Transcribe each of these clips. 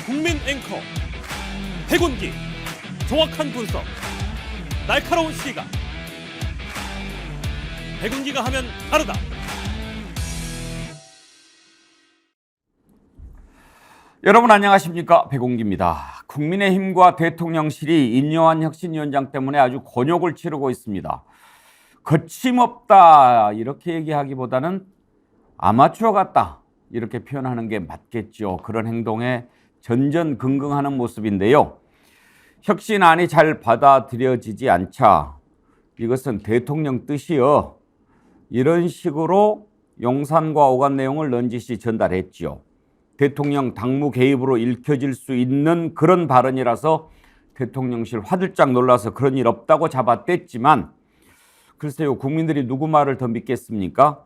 국민 앵커 백운기, 정확한 분석, 날카로운 시각. 백운기가 하면 다르다. 여러분 안녕하십니까, 백운기입니다. 국민의힘과 대통령실이 인요한 혁신위원장 때문에 아주 곤욕을 치르고 있습니다. 거침없다 이렇게 얘기하기보다는 아마추어 같다 이렇게 표현하는 게 맞겠죠. 그런 행동에 전전긍긍하는 모습인데요. 혁신안이 잘 받아들여지지 않자 이것은 대통령 뜻이요, 이런 식으로 용산과 오간 내용을 넌지시 전달했죠. 대통령 당무 개입으로 읽혀질 수 있는 그런 발언이라서 대통령실 화들짝 놀라서 그런 일 없다고 잡아댔지만, 글쎄요, 국민들이 누구 말을 더 믿겠습니까?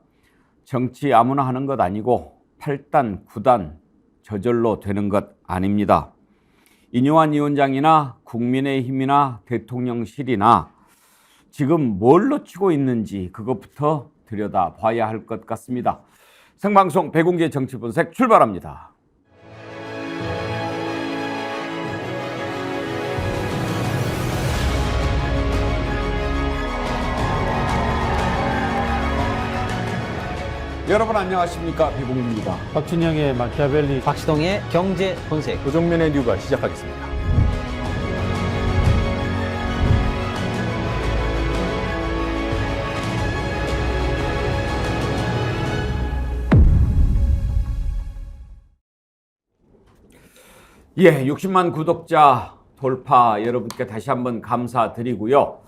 정치 아무나 하는 것 아니고 8단, 9단 저절로 되는 것 아닙니다. 인요한 위원장이나 국민의힘이나 대통령실이나 지금 뭘 놓치고 있는지 그것부터 들여다봐야 할 것 같습니다. 생방송 백운기의 정치분석 출발합니다. 여러분 안녕하십니까, 백운기입니다. 박준영의 마키아벨리, 박시동의 경제 본색, 조정면의 뉴가 시작하겠습니다. 예, 60만 구독자 돌파 여러분께 다시 한번 감사드리고요.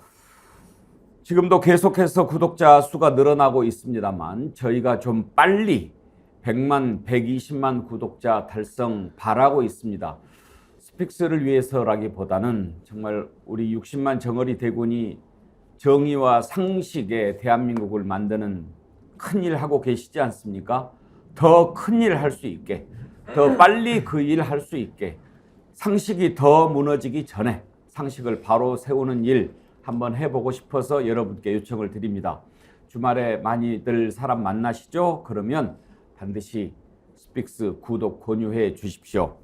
지금도 계속해서 구독자 수가 늘어나고 있습니다만 저희가 좀 빨리 100만, 120만 구독자 달성 바라고 있습니다. 스픽스를 위해서라기보다는 정말 우리 60만 정어리 대군이 정의와 상식의 대한민국을 만드는 큰일 하고 계시지 않습니까? 더 큰일 할 수 있게, 더 빨리 그 일 할 수 있게, 상식이 더 무너지기 전에 상식을 바로 세우는 일 한번 해보고 싶어서 여러분께 요청을 드립니다. 주말에 많이들 사람 만나시죠? 그러면 반드시 스픽스 구독 권유해 주십시오.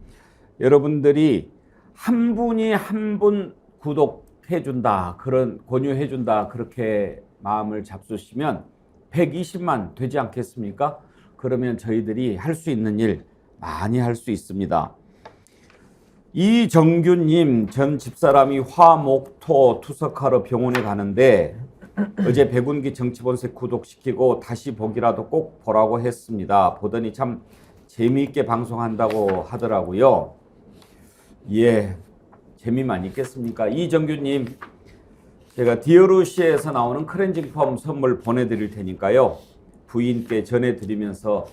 여러분들이 한 분이 한 분 구독해 준다, 그런 권유해 준다, 그렇게 마음을 잡수시면 120만 되지 않겠습니까? 그러면 저희들이 할 수 있는 일 많이 할 수 있습니다. 이정규님, 전 집사람이 화목토 투석하러 병원에 가는데 어제 백운기 정치본색 구독시키고 다시 보기라도 꼭 보라고 했습니다. 보더니 참 재미있게 방송한다고 하더라고요. 예, 재미만 있겠습니까? 이정규님, 제가 디어루시에서 나오는 클렌징 폼 선물 보내드릴 테니까요, 부인께 전해드리면서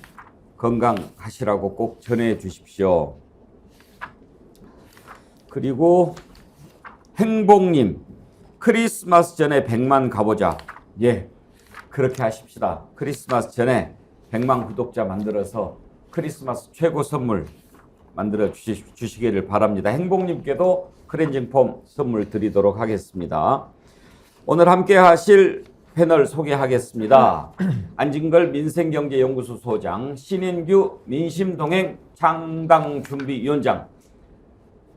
건강하시라고 꼭 전해 주십시오. 그리고 행복님, 크리스마스 전에 100만 가보자. 예, 그렇게 하십시다. 크리스마스 전에 100만 구독자 만들어서 크리스마스 최고 선물 만들어 주시기를 바랍니다. 행복님께도 클렌징 폼 선물 드리도록 하겠습니다. 오늘 함께 하실 패널 소개하겠습니다. 안진걸 민생경제연구소 소장, 신인규 민심동행 창당준비위원장,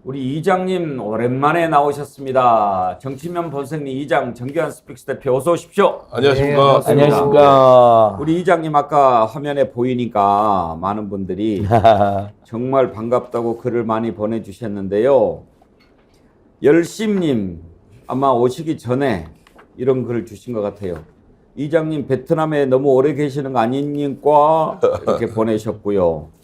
우리 이장님 오랜만에 나오셨습니다. 정치면 본색리 이장 정기환 스픽스 대표 어서 오십시오. 안녕하십니까. 네, 안녕하십니까. 우리 이장님 아까 화면에 보이니까 많은 분들이 정말 반갑다고 글을 많이 보내주셨는데요. 열심님 아마 오시기 전에 이런 글을 주신 것 같아요. 이장님 베트남에 너무 오래 계시는 거 아닙니까? 이렇게 보내셨고요.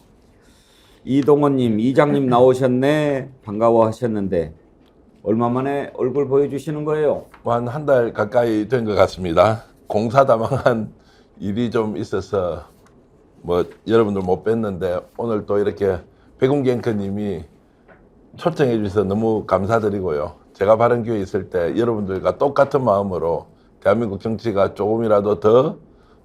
이동원님, 이장님 나오셨네, 반가워하셨는데 얼마 만에 얼굴 보여주시는 거예요? 한 달 가까이 된 것 같습니다. 공사다망한 일이 좀 있어서 뭐 여러분들 못 뵀는데 오늘 또 이렇게 백운기 앵커님이 초청해 주셔서 너무 감사드리고요. 제가 바른교회 있을 때 여러분들과 똑같은 마음으로 대한민국 정치가 조금이라도 더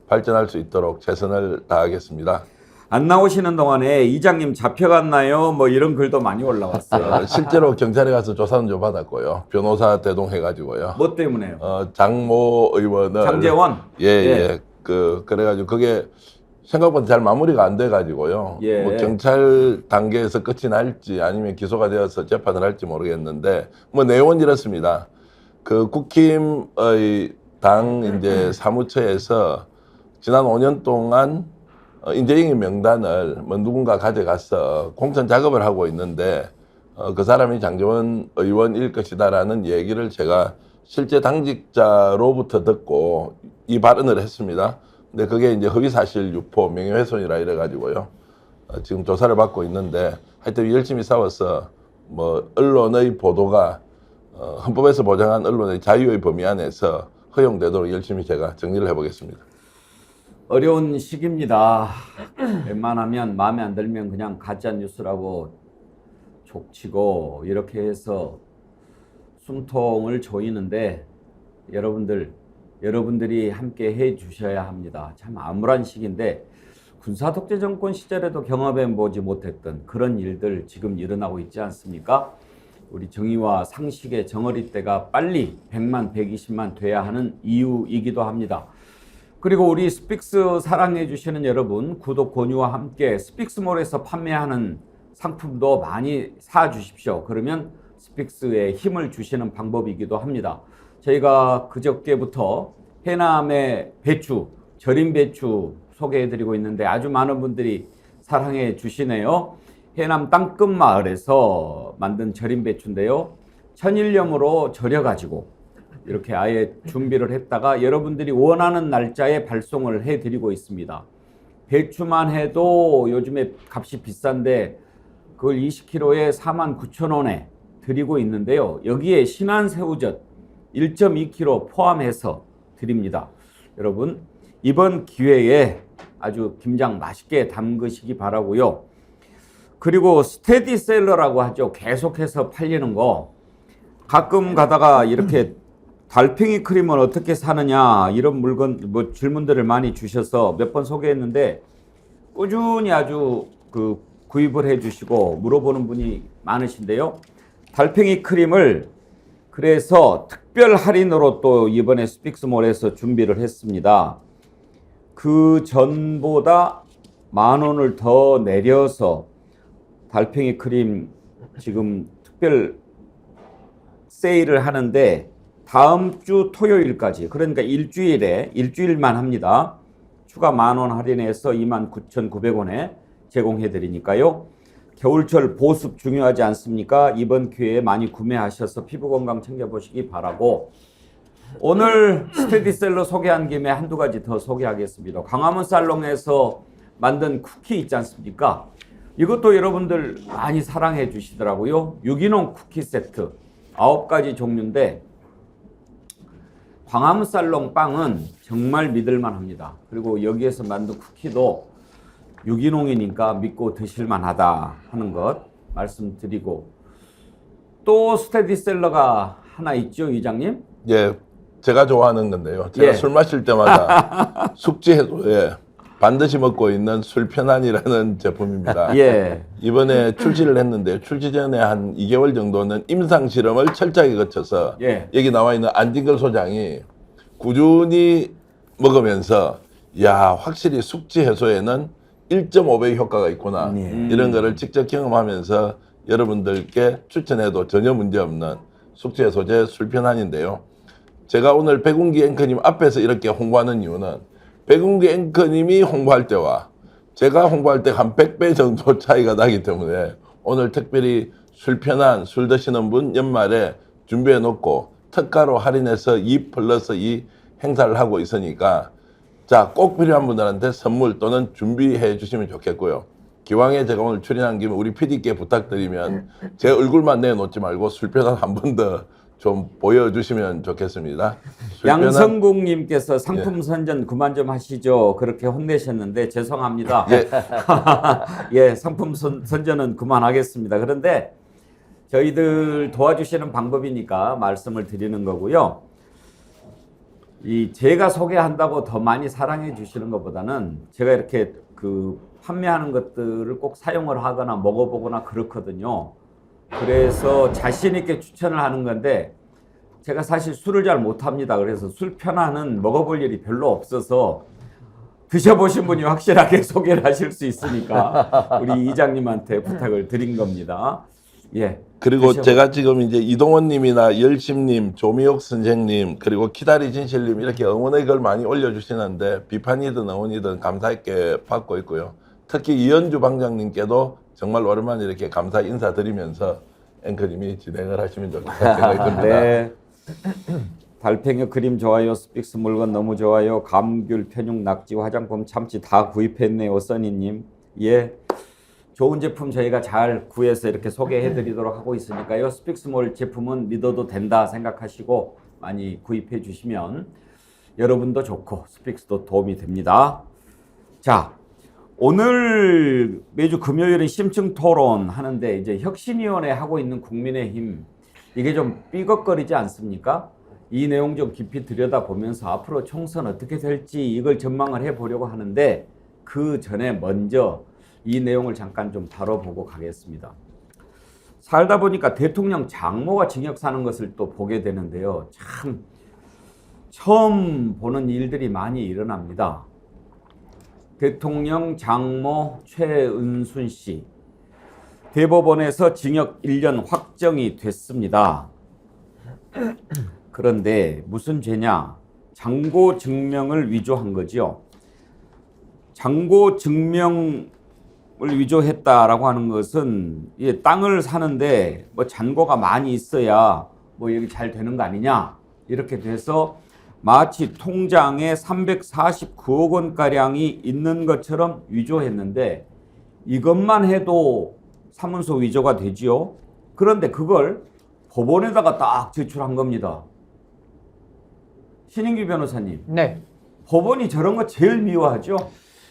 발전할 수 있도록 최선을 다하겠습니다. 안 나오시는 동안에 이장님 잡혀갔나요? 뭐 이런 글도 많이 올라왔어요. 실제로 경찰에 가서 조사는 좀 받았고요. 변호사 대동해가지고요. 뭐 때문에요? 장모 의원을 장제원? 예. 그래가지고 그게 생각보다 잘 마무리가 안 돼가지고요. 예. 뭐 경찰 단계에서 끝이 날지 아니면 기소가 되어서 재판을 할지 모르겠는데 뭐 내용은 이렇습니다. 그 국힘의 당 이제 사무처에서 지난 5년 동안 인재영입 명단을 뭐 누군가 가져가서 공천 작업을 하고 있는데 그 사람이 장제원 의원일 것이다라는 얘기를 제가 실제 당직자로부터 듣고 이 발언을 했습니다. 근데 그게 이제 허위사실 유포, 명예훼손이라 이래가지고요. 지금 조사를 받고 있는데 하여튼 열심히 싸워서 뭐 언론의 보도가 헌법에서 보장한 언론의 자유의 범위 안에서 허용되도록 열심히 제가 정리를 해보겠습니다. 어려운 시기입니다. 웬만하면 마음에 안 들면 그냥 가짜 뉴스라고 족치고 이렇게 해서 숨통을 조이는데 여러분들이 함께 해 주셔야 합니다. 참 암울한 시기인데 군사독재 정권 시절에도 경험해 보지 못했던 그런 일들 지금 일어나고 있지 않습니까? 우리 정의와 상식의 정어리대가 빨리 100만, 120만 돼야 하는 이유이기도 합니다. 그리고 우리 스픽스 사랑해 주시는 여러분, 구독 권유와 함께 스픽스몰에서 판매하는 상품도 많이 사 주십시오. 그러면 스픽스에 힘을 주시는 방법이기도 합니다. 저희가 그저께부터 해남의 배추, 절임 배추 소개해드리고 있는데 아주 많은 분들이 사랑해 주시네요. 해남 땅끝마을에서 만든 절임 배추인데요. 천일염으로 절여가지고 이렇게 아예 준비를 했다가 여러분들이 원하는 날짜에 발송을 해드리고 있습니다. 배추만 해도 요즘에 값이 비싼데 그걸 20kg에 49,000원에 드리고 있는데요. 여기에 신안새우젓 1.2kg 포함해서 드립니다. 여러분 이번 기회에 아주 김장 맛있게 담그시기 바라고요. 그리고 스테디셀러라고 하죠. 계속해서 팔리는 거. 가끔 가다가 이렇게 달팽이 크림은 어떻게 사느냐 이런 물건 뭐 질문들을 많이 주셔서 몇 번 소개했는데 꾸준히 아주 구입을 해주시고 물어보는 분이 많으신데요. 달팽이 크림을 그래서 특별 할인으로 또 이번에 스픽스몰에서 준비를 했습니다. 그 전보다 10,000원을 더 내려서 달팽이 크림 지금 특별 세일을 하는데 다음 주 토요일까지 그러니까 일주일만 합니다. 추가 10,000원 할인해서 29,900원에 제공해 드리니까요. 겨울철 보습 중요하지 않습니까? 이번 기회에 많이 구매하셔서 피부 건강 챙겨보시기 바라고 오늘 스테디셀러 소개한 김에 한두 가지 더 소개하겠습니다. 광화문 살롱에서 만든 쿠키 있지 않습니까? 이것도 여러분들 많이 사랑해 주시더라고요. 유기농 쿠키 세트 9가지 종류인데 광화문 살롱 빵은 정말 믿을만 합니다. 그리고 여기에서 만든 쿠키도 유기농이니까 믿고 드실만 하다 하는 것 말씀드리고 또 스테디셀러가 하나 있죠, 이장님? 예, 제가 좋아하는 건데요. 제가 예. 술 마실 때마다 숙취 해소에 반드시 먹고 있는 술편안이라는 제품입니다. 예. 이번에 출시를 했는데 출시 전에 한 2개월 정도는 임상 실험을 철저하게 거쳐서 예. 여기 나와 있는 안진걸 소장이 꾸준히 먹으면서 야 확실히 숙취 해소에는 1.5배 효과가 있구나 이런 거를 직접 경험하면서 여러분들께 추천해도 전혀 문제없는 숙취 해소제 술편안인데요. 제가 오늘 백운기 앵커님 앞에서 이렇게 홍보하는 이유는 백운기 앵커님이 홍보할 때와 제가 홍보할 때 한 100배 정도 차이가 나기 때문에 오늘 특별히 술 편한 술 드시는 분 연말에 준비해 놓고 특가로 할인해서 2+2 행사를 하고 있으니까 자, 꼭 필요한 분들한테 선물 또는 준비해 주시면 좋겠고요. 기왕에 제가 오늘 출연한 김에 우리 PD께 부탁드리면 제 얼굴만 내놓지 말고 술 편한 한 번 더 좀 보여주시면 좋겠습니다. 양성국님께서 상품 선전 그만 좀 하시죠. 그렇게 혼내셨는데 죄송합니다. 예. 예, 상품 선전은 그만하겠습니다. 그런데 저희들 도와주시는 방법이니까 말씀을 드리는 거고요. 제가 소개한다고 더 많이 사랑해 주시는 것보다는 제가 이렇게 판매하는 것들을 꼭 사용을 하거나 먹어보거나 그렇거든요. 그래서 자신 있게 추천을 하는 건데 제가 사실 술을 잘 못합니다. 그래서 술 편안은 먹어볼 일이 별로 없어서 드셔보신 분이 확실하게 소개를 하실 수 있으니까 우리 이장님한테 부탁을 드린 겁니다. 예. 그리고 제가 지금 이제 이동원님이나 열심님, 조미옥 선생님, 그리고 기다리 진실님 이렇게 응원의 글 많이 올려주시는데 비판이든 응원이든 감사 있게 받고 있고요. 특히 이현주 방장님께도 정말 오랜만에 이렇게 감사 인사드리면서 앵커님이 진행을 하시면 좋겠다 생각이 듭니다. 네. 달팽이 그림 좋아요. 스픽스 물건 너무 좋아요. 감귤, 편육, 낙지, 화장품, 참치 다 구입했네요. 써니님. 예. 좋은 제품 저희가 잘 구해서 이렇게 소개해 드리도록 하고 있으니까요. 스픽스몰 제품은 믿어도 된다 생각하시고 많이 구입해 주시면 여러분도 좋고 스픽스도 도움이 됩니다. 자, 오늘 매주 금요일은 심층 토론 하는데 이제 혁신위원회 하고 있는 국민의힘 이게 좀 삐걱거리지 않습니까? 이 내용 좀 깊이 들여다보면서 앞으로 총선 어떻게 될지 이걸 전망을 해보려고 하는데 그 전에 먼저 이 내용을 잠깐 좀 다뤄보고 가겠습니다. 살다 보니까 대통령 장모가 징역 사는 것을 또 보게 되는데요. 참 처음 보는 일들이 많이 일어납니다. 대통령 장모 최은순 씨 대법원에서 징역 1년 확정이 됐습니다. 그런데 무슨 죄냐? 장고 증명을 위조한 거죠. 장고 증명을 위조했다라고 하는 것은 이 땅을 사는데 뭐 잔고가 많이 있어야 뭐 여기 잘 되는 거 아니냐 이렇게 돼서 마치 통장에 349억 원가량이 있는 것처럼 위조했는데 이것만 해도 사문서 위조가 되지요. 그런데 그걸 법원에다가 딱 제출한 겁니다. 신인규 변호사님. 네. 법원이 저런 거 제일 미워하죠.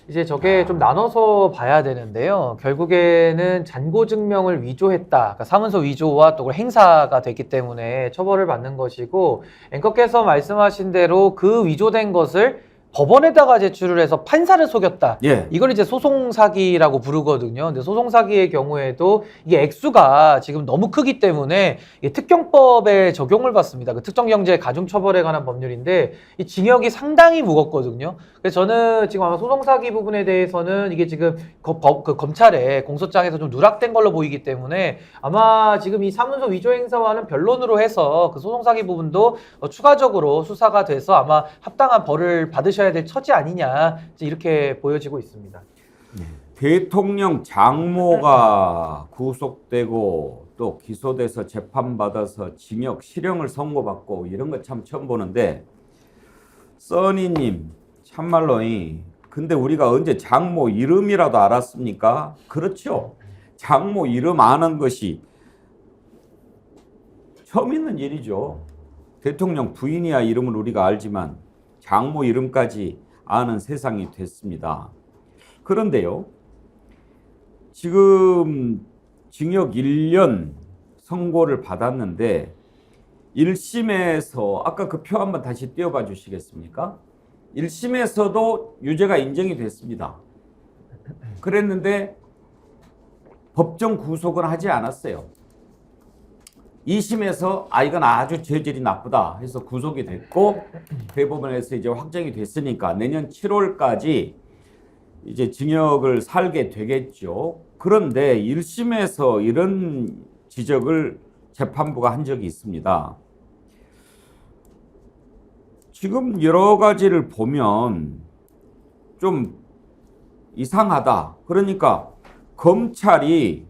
이제 저게 좀 나눠서 봐야 되는데요. 결국에는 잔고 증명을 위조했다. 그러니까 사문서 위조와 또 행사가 됐기 때문에 처벌을 받는 것이고, 앵커께서 말씀하신 대로 그 위조된 것을 법원에다가 제출을 해서 판사를 속였다. 예. 이걸 이제 소송 사기라고 부르거든요. 근데 소송 사기의 경우에도 이게 액수가 지금 너무 크기 때문에 이게 특경법에 적용을 받습니다. 그 특정경제 가중처벌에 관한 법률인데 이 징역이 상당히 무겁거든요. 그래서 저는 지금 아마 소송 사기 부분에 대해서는 이게 지금 검찰의 공소장에서 좀 누락된 걸로 보이기 때문에 아마 지금 이 사문서 위조 행사와는 변론으로 해서 그 소송 사기 부분도 추가적으로 수사가 돼서 아마 합당한 벌을 받으셔야 될 처지 아니냐 이렇게 보여지고 있습니다. 대통령 장모가 구속되고 또 기소돼서 재판받아서 징역 실형을 선고받고 이런 거 참 처음 보는데 써니님 참말로 근데 우리가 언제 장모 이름이라도 알았습니까? 그렇죠. 장모 이름 아는 것이 처음 있는 일이죠. 대통령 부인이야 이름을 우리가 알지만 장모 이름까지 아는 세상이 됐습니다. 그런데요, 지금 징역 1년 선고를 받았는데 1심에서 아까 그 표 한번 다시 띄워봐 주시겠습니까? 1심에서도 유죄가 인정이 됐습니다. 그랬는데 법정 구속은 하지 않았어요. 2심에서 이건 아주 죄질이 나쁘다 해서 구속이 됐고 대법원에서 이제 확정이 됐으니까 내년 7월까지 이제 징역을 살게 되겠죠. 그런데 1심에서 이런 지적을 재판부가 한 적이 있습니다. 지금 여러 가지를 보면 좀 이상하다. 그러니까 검찰이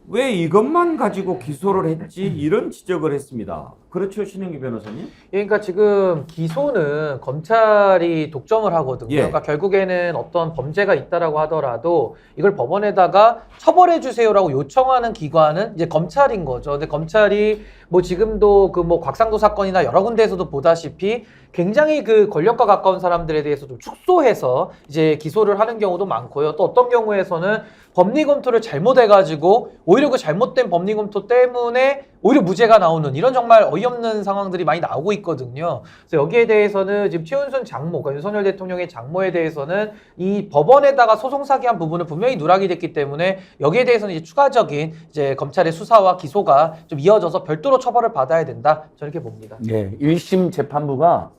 왜 이것만 가지고 기소를 했지? 이런 지적을 했습니다. 그렇죠, 신영기 변호사님? 그러니까 지금 기소는 검찰이 독점을 하거든요. 예. 그러니까 결국에는 어떤 범죄가 있다라고 하더라도 이걸 법원에다가 처벌해 주세요라고 요청하는 기관은 이제 검찰인 거죠. 근데 검찰이 뭐 지금도 그 뭐 곽상도 사건이나 여러 군데에서도 보다시피 굉장히 그 권력과 가까운 사람들에 대해서 좀 축소해서 이제 기소를 하는 경우도 많고요. 또 어떤 경우에서는 법리 검토를 잘못해가지고 오히려 그 잘못된 법리 검토 때문에 오히려 무죄가 나오는 이런 정말 어이없는 상황들이 많이 나오고 있거든요. 그래서 여기에 대해서는 지금 최은순 장모, 그러니까 윤석열 대통령의 장모에 대해서는 이 법원에다가 소송 사기한 부분은 분명히 누락이 됐기 때문에 여기에 대해서는 이제 추가적인 이제 검찰의 수사와 기소가 좀 이어져서 별도로 처벌을 받아야 된다. 저는 이렇게 봅니다. 네, 1심 재판부가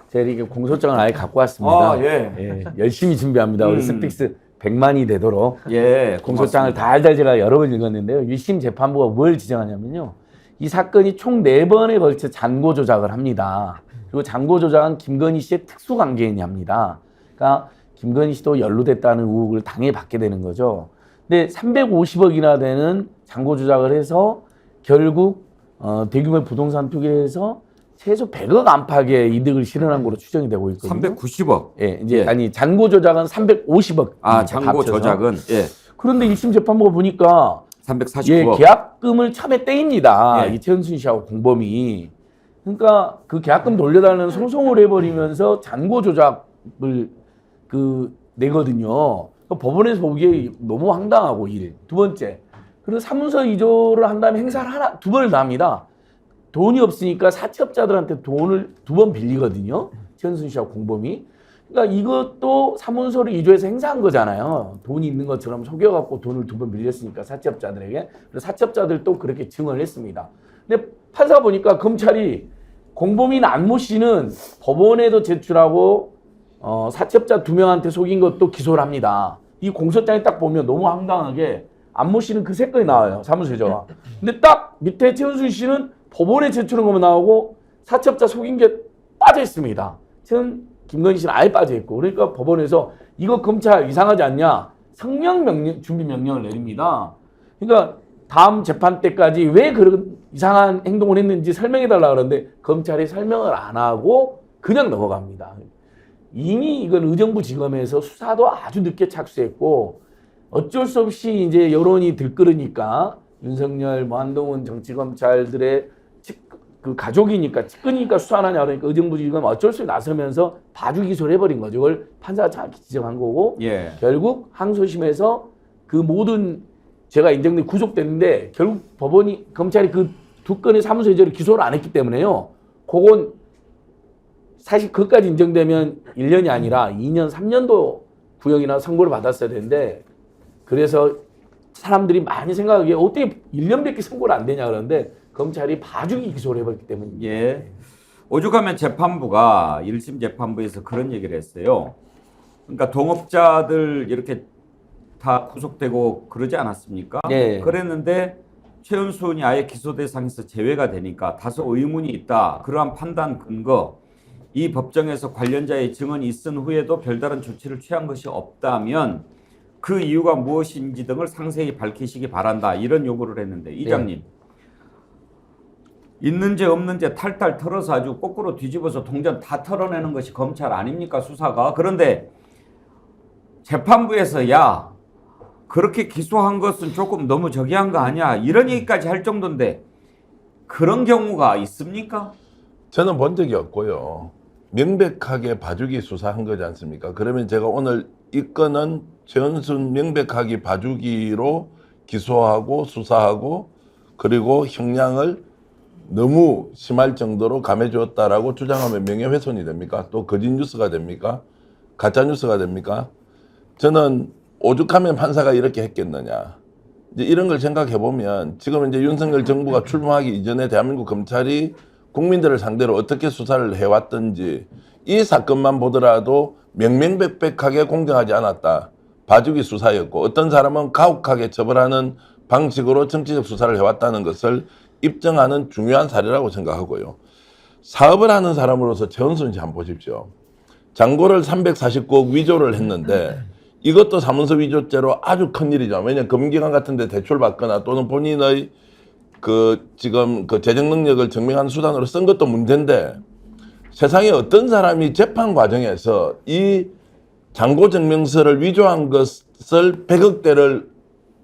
제가 이렇게 공소장을 아예 갖고 왔습니다. 아, 예. 예, 열심히 준비합니다. 우리 스픽스 100만이 되도록 예, 공소장을 달달 제가 여러 번 읽었는데요. 1심 재판부가 뭘 지정하냐면요. 이 사건이 총 4번에 걸쳐 잔고 조작을 합니다. 그리고 잔고 조작은 김건희 씨의 특수관계인이 합니다. 그러니까 김건희 씨도 연루됐다는 의혹을 당연히 받게 되는 거죠. 근데 350억이나 되는 잔고 조작을 해서 결국 대규모 부동산 투기에서 최소 100억 안팎의 이득을 실현한 거로 추정이 되고 있거든요. 390억. 예, 이제 예. 아니 잔고 조작은 350억. 아, 잔고 조작은 예. 그런데 1심 재판부가 보니까 349억. 예, 계약금을 처음에 떼입니다. 예. 이태은순 씨하고 공범이. 그러니까 그 계약금 돌려달라는 소송을 해버리면서 잔고 조작을 내거든요. 그러니까 법원에서 보기에 너무 황당하고 두 번째. 그리고 사문서 위조를 한 다음에 행사를 두 번을 다 합니다. 돈이 없으니까 사채업자들한테 돈을 2번 빌리거든요. 최은순 씨하고 공범이. 그러니까 이것도 사문서를 위조해서 행사한 거잖아요. 돈이 있는 것처럼 속여갖고 돈을 2번 빌렸으니까 사채업자들에게. 그래서 사채업자들도 그렇게 증언을 했습니다. 근데 판사가 보니까 검찰이 공범인 안모 씨는 법원에도 제출하고 사채업자 2명한테 속인 것도 기소를 합니다. 이 공소장에 딱 보면 너무 황당하게 안모 씨는 그 3건이 나와요. 사무소에서. 근데 딱 밑에 최은순 씨는 법원에 제출한 것만 나오고 사채업자 속인 게 빠져 있습니다. 김건희 씨는 아예 빠져 있고. 그러니까 법원에서 이거 검찰 이상하지 않냐? 성명 준비 명령을 내립니다. 그러니까 다음 재판 때까지 왜 그런 이상한 행동을 했는지 설명해 달라 그러는데 검찰이 설명을 안 하고 그냥 넘어갑니다. 이미 이건 의정부 지검에서 수사도 아주 늦게 착수했고 어쩔 수 없이 이제 여론이 들끓으니까 윤석열, 한동훈 정치검찰들의 그 가족이니까 측근이니까 수사 안 하냐 그러니까 의정부 지검 어쩔 수 없이 나서면서 봐주 기소를 해버린 거죠. 이걸 판사가 정확히 지정한 거고 예. 결국 항소심에서 그 모든 죄가 인정돼 구속됐는데 결국 검찰이 그 2건의 사무소 위조를 기소를 안 했기 때문에요. 그건 사실 그것까지 인정되면 1년이 아니라 2년, 3년도 구형이나 선고를 받았어야 되는데 그래서 사람들이 많이 생각하기에 어떻게 1년밖에 선고를 안 되냐 그러는데 검찰이 봐주기 기소를 해버렸기 때문입니다. 예. 오죽하면 재판부가 1심 재판부에서 그런 얘기를 했어요. 그러니까 동업자들 이렇게 다 구속되고 그러지 않았습니까? 네. 그랬는데 최은순이 아예 기소 대상에서 제외가 되니까 다소 의문이 있다. 그러한 판단 근거 이 법정에서 관련자의 증언이 있은 후에도 별다른 조치를 취한 것이 없다면 그 이유가 무엇인지 등을 상세히 밝히시기 바란다. 이런 요구를 했는데 이장님. 네. 있는지 없는지 탈탈 털어서 아주 거꾸로 뒤집어서 동전 다 털어내는 것이 검찰 아닙니까 수사가. 그런데 재판부에서 야 그렇게 기소한 것은 조금 너무 저기한 거 아니야 이런 얘기까지 할 정도인데 그런 경우가 있습니까? 저는 본 적이 없고요. 명백하게 봐주기 수사한 거지 않습니까? 그러면 제가 오늘 이 건은 최은순 명백하게 봐주기로 기소하고 수사하고 그리고 형량을 너무 심할 정도로 감해주었다라고 주장하면 명예훼손이 됩니까? 또 거짓 뉴스가 됩니까? 가짜 뉴스가 됩니까? 저는 오죽하면 판사가 이렇게 했겠느냐. 이제 이런 걸 생각해 보면 지금 이제 윤석열 정부가 출범하기 이전에 대한민국 검찰이 국민들을 상대로 어떻게 수사를 해왔던지 이 사건만 보더라도 명명백백하게 공정하지 않았다. 봐주기 수사였고 어떤 사람은 가혹하게 처벌하는 방식으로 정치적 수사를 해왔다는 것을 입증하는 중요한 사례라고 생각하고요. 사업을 하는 사람으로서 최은순 씨 한번 보십시오. 잔고를 349억 위조를 했는데 이것도 사문서 위조죄로 아주 큰 일이죠. 왜냐하면 금기관 같은 데 대출받거나 또는 본인의 지금 재정 능력을 증명하는 수단으로 쓴 것도 문제인데 세상에 어떤 사람이 재판 과정에서 이 잔고 증명서를 위조한 것을 100억대를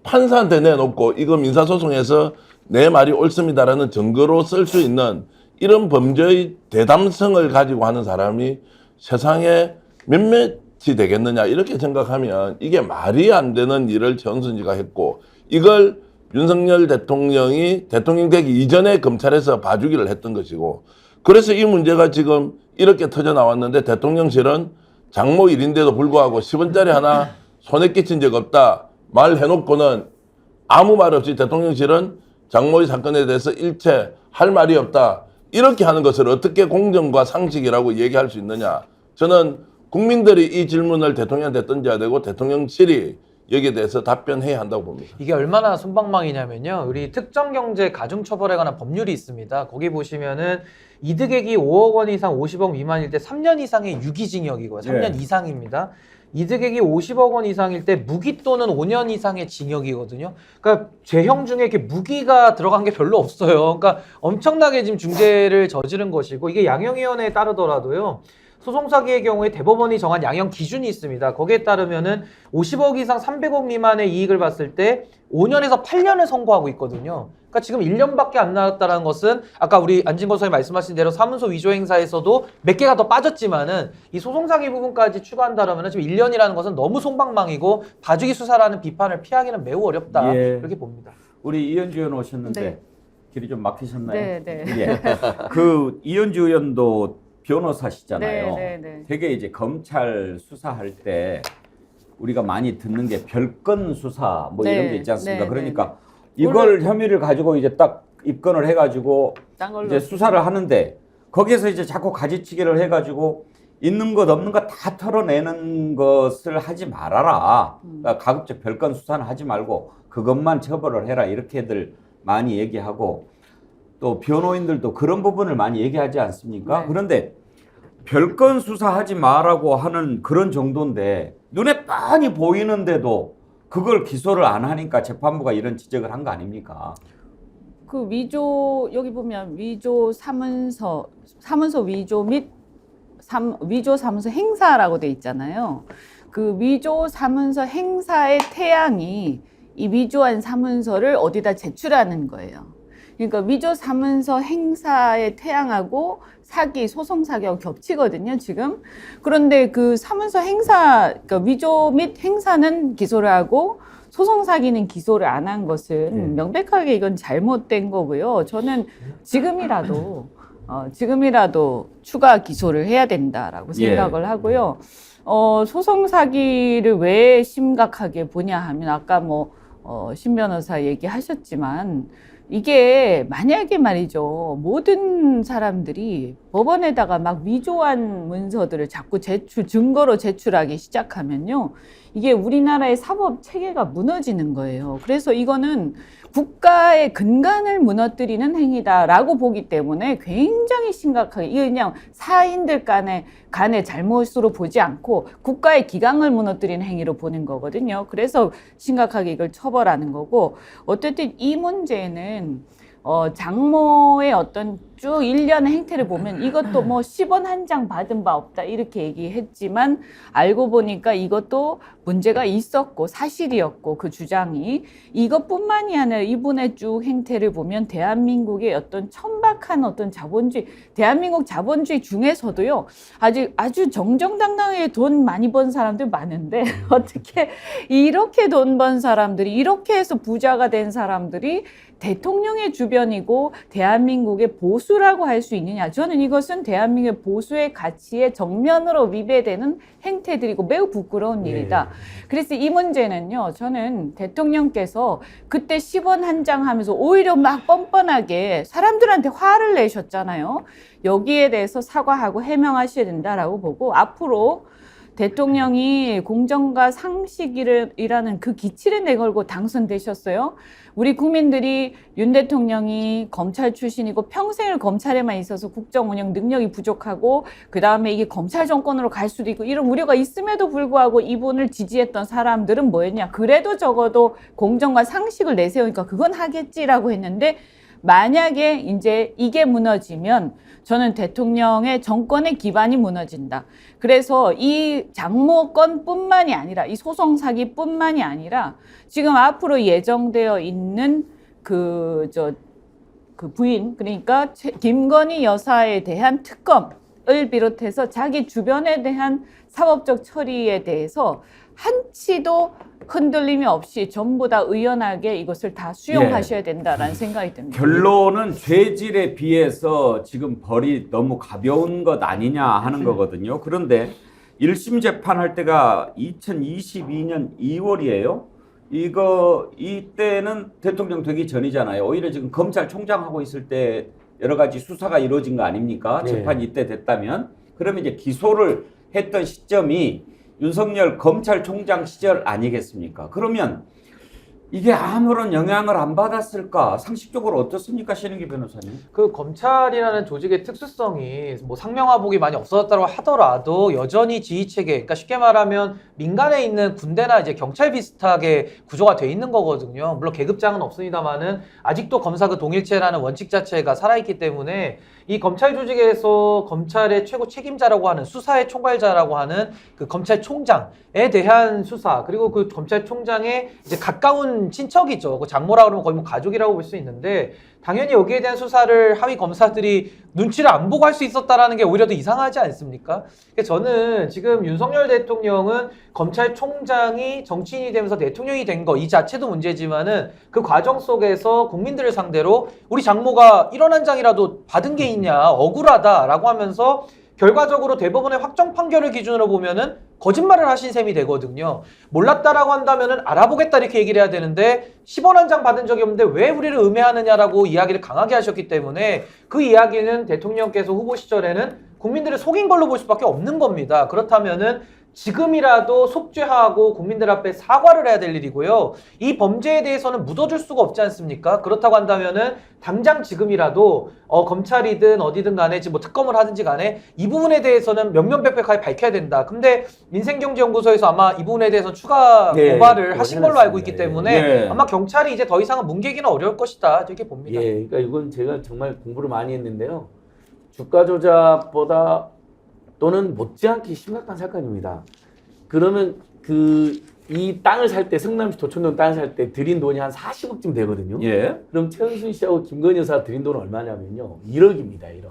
판사한테 내놓고 이거 민사소송에서 내 말이 옳습니다라는 증거로 쓸 수 있는 이런 범죄의 대담성을 가지고 하는 사람이 세상에 몇몇이 되겠느냐 이렇게 생각하면 이게 말이 안 되는 일을 최은순 씨가 했고 이걸 윤석열 대통령이 대통령 되기 이전에 검찰에서 봐주기를 했던 것이고 그래서 이 문제가 지금 이렇게 터져 나왔는데 대통령실은 장모 일인데도 불구하고 10원짜리 하나 손에 끼친 적 없다 말해놓고는 아무 말 없이 대통령실은 장모의 사건에 대해서 일체 할 말이 없다 이렇게 하는 것을 어떻게 공정과 상식이라고 얘기할 수 있느냐. 저는 국민들이 이 질문을 대통령한테 던져야 되고 대통령실이 여기에 대해서 답변해야 한다고 봅니다. 이게 얼마나 솜방망이냐면요. 우리 특정경제 가중처벌에 관한 법률이 있습니다. 거기 보시면은 이득액이 5억 원 이상 50억 미만일 때 3년 이상의 유기징역이고요. 3년 네. 이상입니다. 이득액이 50억 원 이상일 때 무기 또는 5년 이상의 징역이거든요. 그러니까 죄형 중에 이렇게 무기가 들어간 게 별로 없어요. 그러니까 엄청나게 지금 중죄를 저지른 것이고 이게 양형위원회에 따르더라도요. 소송사기의 경우에 대법원이 정한 양형 기준이 있습니다. 거기에 따르면은 50억 이상 300억 미만의 이익을 봤을 때 5년에서 8년을 선고하고 있거든요. 그러니까 지금 1년밖에 안 나왔다는 것은 아까 우리 안진건 선생님 말씀하신 대로 사문서 위조 행사에서도 몇 개가 더 빠졌지만은 이 소송사기 부분까지 추가한다라면 지금 1년이라는 것은 너무 손방망이고 봐주기 수사라는 비판을 피하기는 매우 어렵다. 예. 이렇게 봅니다. 우리 이현주 의원 오셨는데 네. 길이 좀 막히셨나요? 네, 네. 예. 그 이현주 의원도 변호사시잖아요. 네, 네, 네. 되게 이제 검찰 수사할 때 우리가 많이 듣는 게 별건 수사 뭐 이런 네, 게 있지 않습니까? 네, 그러니까 네. 이걸 혐의를 가지고 이제 딱 입건을 해가지고 딴 걸로 이제 수사를 하는데 거기에서 이제 자꾸 가지치기를 해가지고 있는 것 없는 것 다 털어내는 것을 하지 말아라. 그러니까 가급적 별건 수사는 하지 말고 그것만 처벌을 해라 이렇게들 많이 얘기하고 또 변호인들도 그런 부분을 많이 얘기하지 않습니까? 네. 그런데 별건 수사하지 마라고 하는 그런 정도인데 눈에 뻔히 보이는데도 그걸 기소를 안 하니까 재판부가 이런 지적을 한 거 아닙니까? 그 위조 여기 보면 위조 사문서 위조 및 위조 사문서 행사라고 돼 있잖아요. 그 위조 사문서 행사의 태양이 이 위조한 사문서를 어디다 제출하는 거예요. 그러니까 위조 사문서 행사의 태양하고 사기, 소송 사기하고 겹치거든요, 지금. 그런데 그 사문서 행사, 그러니까 위조 및 행사는 기소를 하고 소송 사기는 기소를 안 한 것은 명백하게 이건 잘못된 거고요. 저는 지금이라도 추가 기소를 해야 된다라고 생각을 하고요. 소송 사기를 왜 심각하게 보냐 하면 아까 신 변호사 얘기하셨지만 이게 만약에 말이죠. 모든 사람들이 법원에다가 막 위조한 문서들을 자꾸 증거로 제출하기 시작하면요. 이게 우리나라의 사법 체계가 무너지는 거예요. 그래서 이거는 국가의 근간을 무너뜨리는 행위다라고 보기 때문에 굉장히 심각하게 이게 그냥 사인들 간의 잘못으로 보지 않고 국가의 기강을 무너뜨리는 행위로 보는 거거든요. 그래서 심각하게 이걸 처벌하는 거고 어쨌든 이 문제는 장모의 어떤 쭉 1년의 행태를 보면 이것도 10원 한 장 받은 바 없다 이렇게 얘기했지만 알고 보니까 이것도 문제가 있었고 사실이었고 그 주장이 이것뿐만이 아니라 이분의 쭉 행태를 보면 대한민국의 어떤 천박한 어떤 자본주의 대한민국 자본주의 중에서도요 아주 정정당당하게 돈 많이 번 사람들 많은데 어떻게 이렇게 돈 번 사람들이 이렇게 해서 부자가 된 사람들이 대통령의 주변이고 대한민국의 보수라고 할 수 있느냐. 저는 이것은 대한민국의 보수의 가치에 정면으로 위배되는 행태들이고 매우 부끄러운 일이다. 그래서 이 문제는요. 저는 대통령께서 그때 10원 한 장 하면서 오히려 막 뻔뻔하게 사람들한테 화를 내셨잖아요. 여기에 대해서 사과하고 해명하셔야 된다라고 보고 앞으로 대통령이 공정과 상식이라는 그 기치를 내걸고 당선되셨어요. 우리 국민들이 윤 대통령이 검찰 출신이고 평생을 검찰에만 있어서 국정 운영 능력이 부족하고 그 다음에 이게 검찰 정권으로 갈 수도 있고 이런 우려가 있음에도 불구하고 이분을 지지했던 사람들은 뭐였냐. 그래도 적어도 공정과 상식을 내세우니까 그건 하겠지라고 했는데 만약에 이제 이게 무너지면 저는 대통령의 정권의 기반이 무너진다. 그래서 이 장모 건뿐만이 아니라 이 소송 사기뿐만이 아니라 지금 앞으로 예정되어 있는 그 부인 그러니까 김건희 여사에 대한 특검을 비롯해서 자기 주변에 대한 사법적 처리에 대해서 한치도 흔들림이 없이 전부 다 의연하게 이것을 다 수용하셔야 된다라는 생각이 듭니다. 결론은 죄질에 비해서 지금 벌이 너무 가벼운 것 아니냐 하는 거거든요. 그런데 1심 재판할 때가 2022년 2월이에요. 이때는 대통령 되기 전이잖아요. 오히려 지금 검찰총장 하고 있을 때 여러 가지 수사가 이루어진 거 아닙니까? 네. 재판이 이때 됐다면. 그러면 이제 기소를 했던 시점이 윤석열 검찰총장 시절 아니겠습니까? 그러면 이게 아무런 영향을 안 받았을까? 상식적으로 어떻습니까, 신은기 변호사님? 그 검찰이라는 조직의 특수성이 뭐 상명하복이 많이 없어졌다고 하더라도 여전히 지휘체계, 그러니까 쉽게 말하면 민간에 있는 군대나 이제 경찰 비슷하게 구조가 돼 있는 거거든요. 물론 계급장은 없습니다만은 아직도 검사 그 동일체라는 원칙 자체가 살아있기 때문에 이 검찰 조직에서 검찰의 최고 책임자라고 하는 수사의 총괄자라고 하는 그 검찰총장에 대한 수사, 그리고 그 검찰총장의 이제 가까운 친척이죠. 그 장모라고 그러면 거의 뭐 가족이라고 볼 수 있는데, 당연히 여기에 대한 수사를 하위 검사들이 눈치를 안 보고 할 수 있었다라는 게 오히려 더 이상하지 않습니까? 그래서 저는 지금 윤석열 대통령은 검찰총장이 정치인이 되면서 대통령이 된 거 이 자체도 문제지만은 그 과정 속에서 국민들을 상대로 우리 장모가 1원 한 장이라도 받은 게 있냐, 억울하다라고 하면서 결과적으로 대법원의 확정 판결을 기준으로 보면은 거짓말을 하신 셈이 되거든요. 몰랐다라고 한다면은 알아보겠다 이렇게 얘기를 해야 되는데 10원 한 장 받은 적이 없는데 왜 우리를 음해하느냐라고 이야기를 강하게 하셨기 때문에 그 이야기는 대통령께서 후보 시절에는 국민들을 속인 걸로 볼 수밖에 없는 겁니다. 그렇다면은 지금이라도 속죄하고 국민들 앞에 사과를 해야 될 일이고요. 이 범죄에 대해서는 묻어줄 수가 없지 않습니까? 그렇다고 한다면은 당장 지금이라도 검찰이든 어디든 간에 지금 뭐 특검을 하든지 간에 이 부분에 대해서는 명명백백하게 밝혀야 된다. 근데 민생경제연구소에서 아마 이 부분에 대해서 추가 고발을 하신 걸로 알고 있기 때문에 아마 경찰이 이제 더 이상은 뭉개기는 어려울 것이다. 이렇게 봅니다. 예, 그러니까 이건 제가 정말 공부를 많이 했는데요. 주가 조작보다 또는 못지않게 심각한 사건입니다. 그러면 이 땅을 살 때, 성남시 도촌동 땅을 살 때 들인 돈이 한 40억쯤 되거든요. 예. 그럼 최은순 씨하고 김건희 여사 들인 돈은 얼마냐면요. 1억입니다. 1억.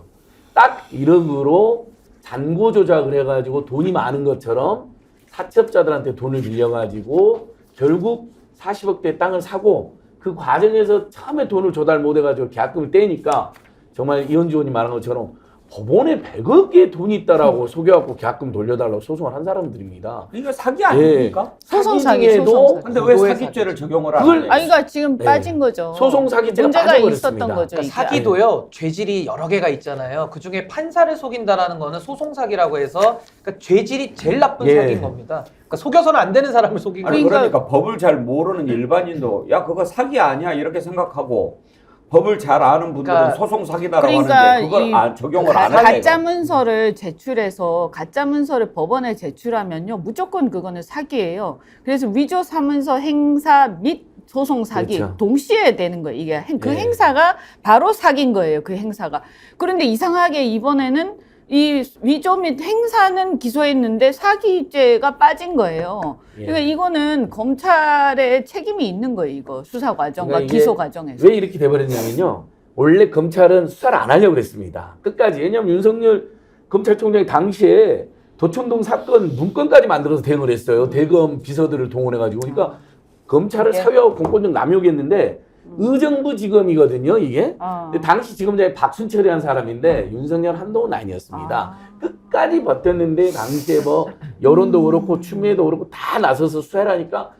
딱 1억으로 잔고 조작을 해가지고 돈이 많은 것처럼 사채업자들한테 돈을 빌려가지고 결국 40억대 땅을 사고 그 과정에서 처음에 돈을 조달 못해가지고 계약금을 떼니까 정말 이현주 의원이 말한 것처럼 법원에 100억의 돈이 있다라고 속여갖고 계약금 돌려달라고 소송을 한 사람들입니다. 그러니까 사기 아닙니까? 소송 사기, 중에도 소송 사기. 근데 왜 사기죄를 적용을 안 그걸- 하냐? 아니, 그러니까 지금 빠진 거죠. 소송 사기죄가 문제가 빠져버렸습니다. 있었던 거죠. 그러니까 이게. 사기도요, 죄질이 여러 개가 있잖아요. 그 중에 판사를 속인다라는 거는 소송사기라고 해서 그러니까 죄질이 제일 나쁜 예. 사기인 겁니다. 그러니까 속여서는 안 되는 사람을 속인 아니, 거예요. 그러니까 법을 잘 모르는 일반인도 야 그거 사기 아니야 이렇게 생각하고 법을 잘 아는 분들은 그러니까- 소송 사기다라고 그러니까 하는데 그걸 이 적용을 안 하냐 가짜 이거. 문서를 제출해서 가짜 문서를 법원에 제출하면요 무조건 그거는 사기예요. 그래서 위조 사문서 행사 및 소송 사기 그렇죠. 동시에 되는 거예요. 이게 그 네. 행사가 바로 사기인 거예요. 그 행사가. 그런데 이상하게 이번에는 이 위조 및 행사는 기소했는데 사기죄가 빠진 거예요. 예. 그러니까 이거는 검찰의 책임이 있는 거예요. 이거 수사 과정과 그러니까 이게 기소 과정에서. 왜 이렇게 돼버렸냐면요. 원래 검찰은 수사를 안 하려고 그랬습니다. 끝까지. 왜냐하면 윤석열 검찰총장이 당시에 도촌동 사건 문건까지 만들어서 대응을 했어요. 대검 비서들을 동원해가지고. 그러니까 검찰을 사회하고 공권력 남용했는데 의정부 지검이거든요, 이게. 근데 당시 지검장이 박순철이라는 사람인데 윤석열 한동훈 아니었습니다. 끝까지 버텼는데 당시에 뭐 여론도 그렇고 추미애도 그렇고 다 나서서 수사를 하니까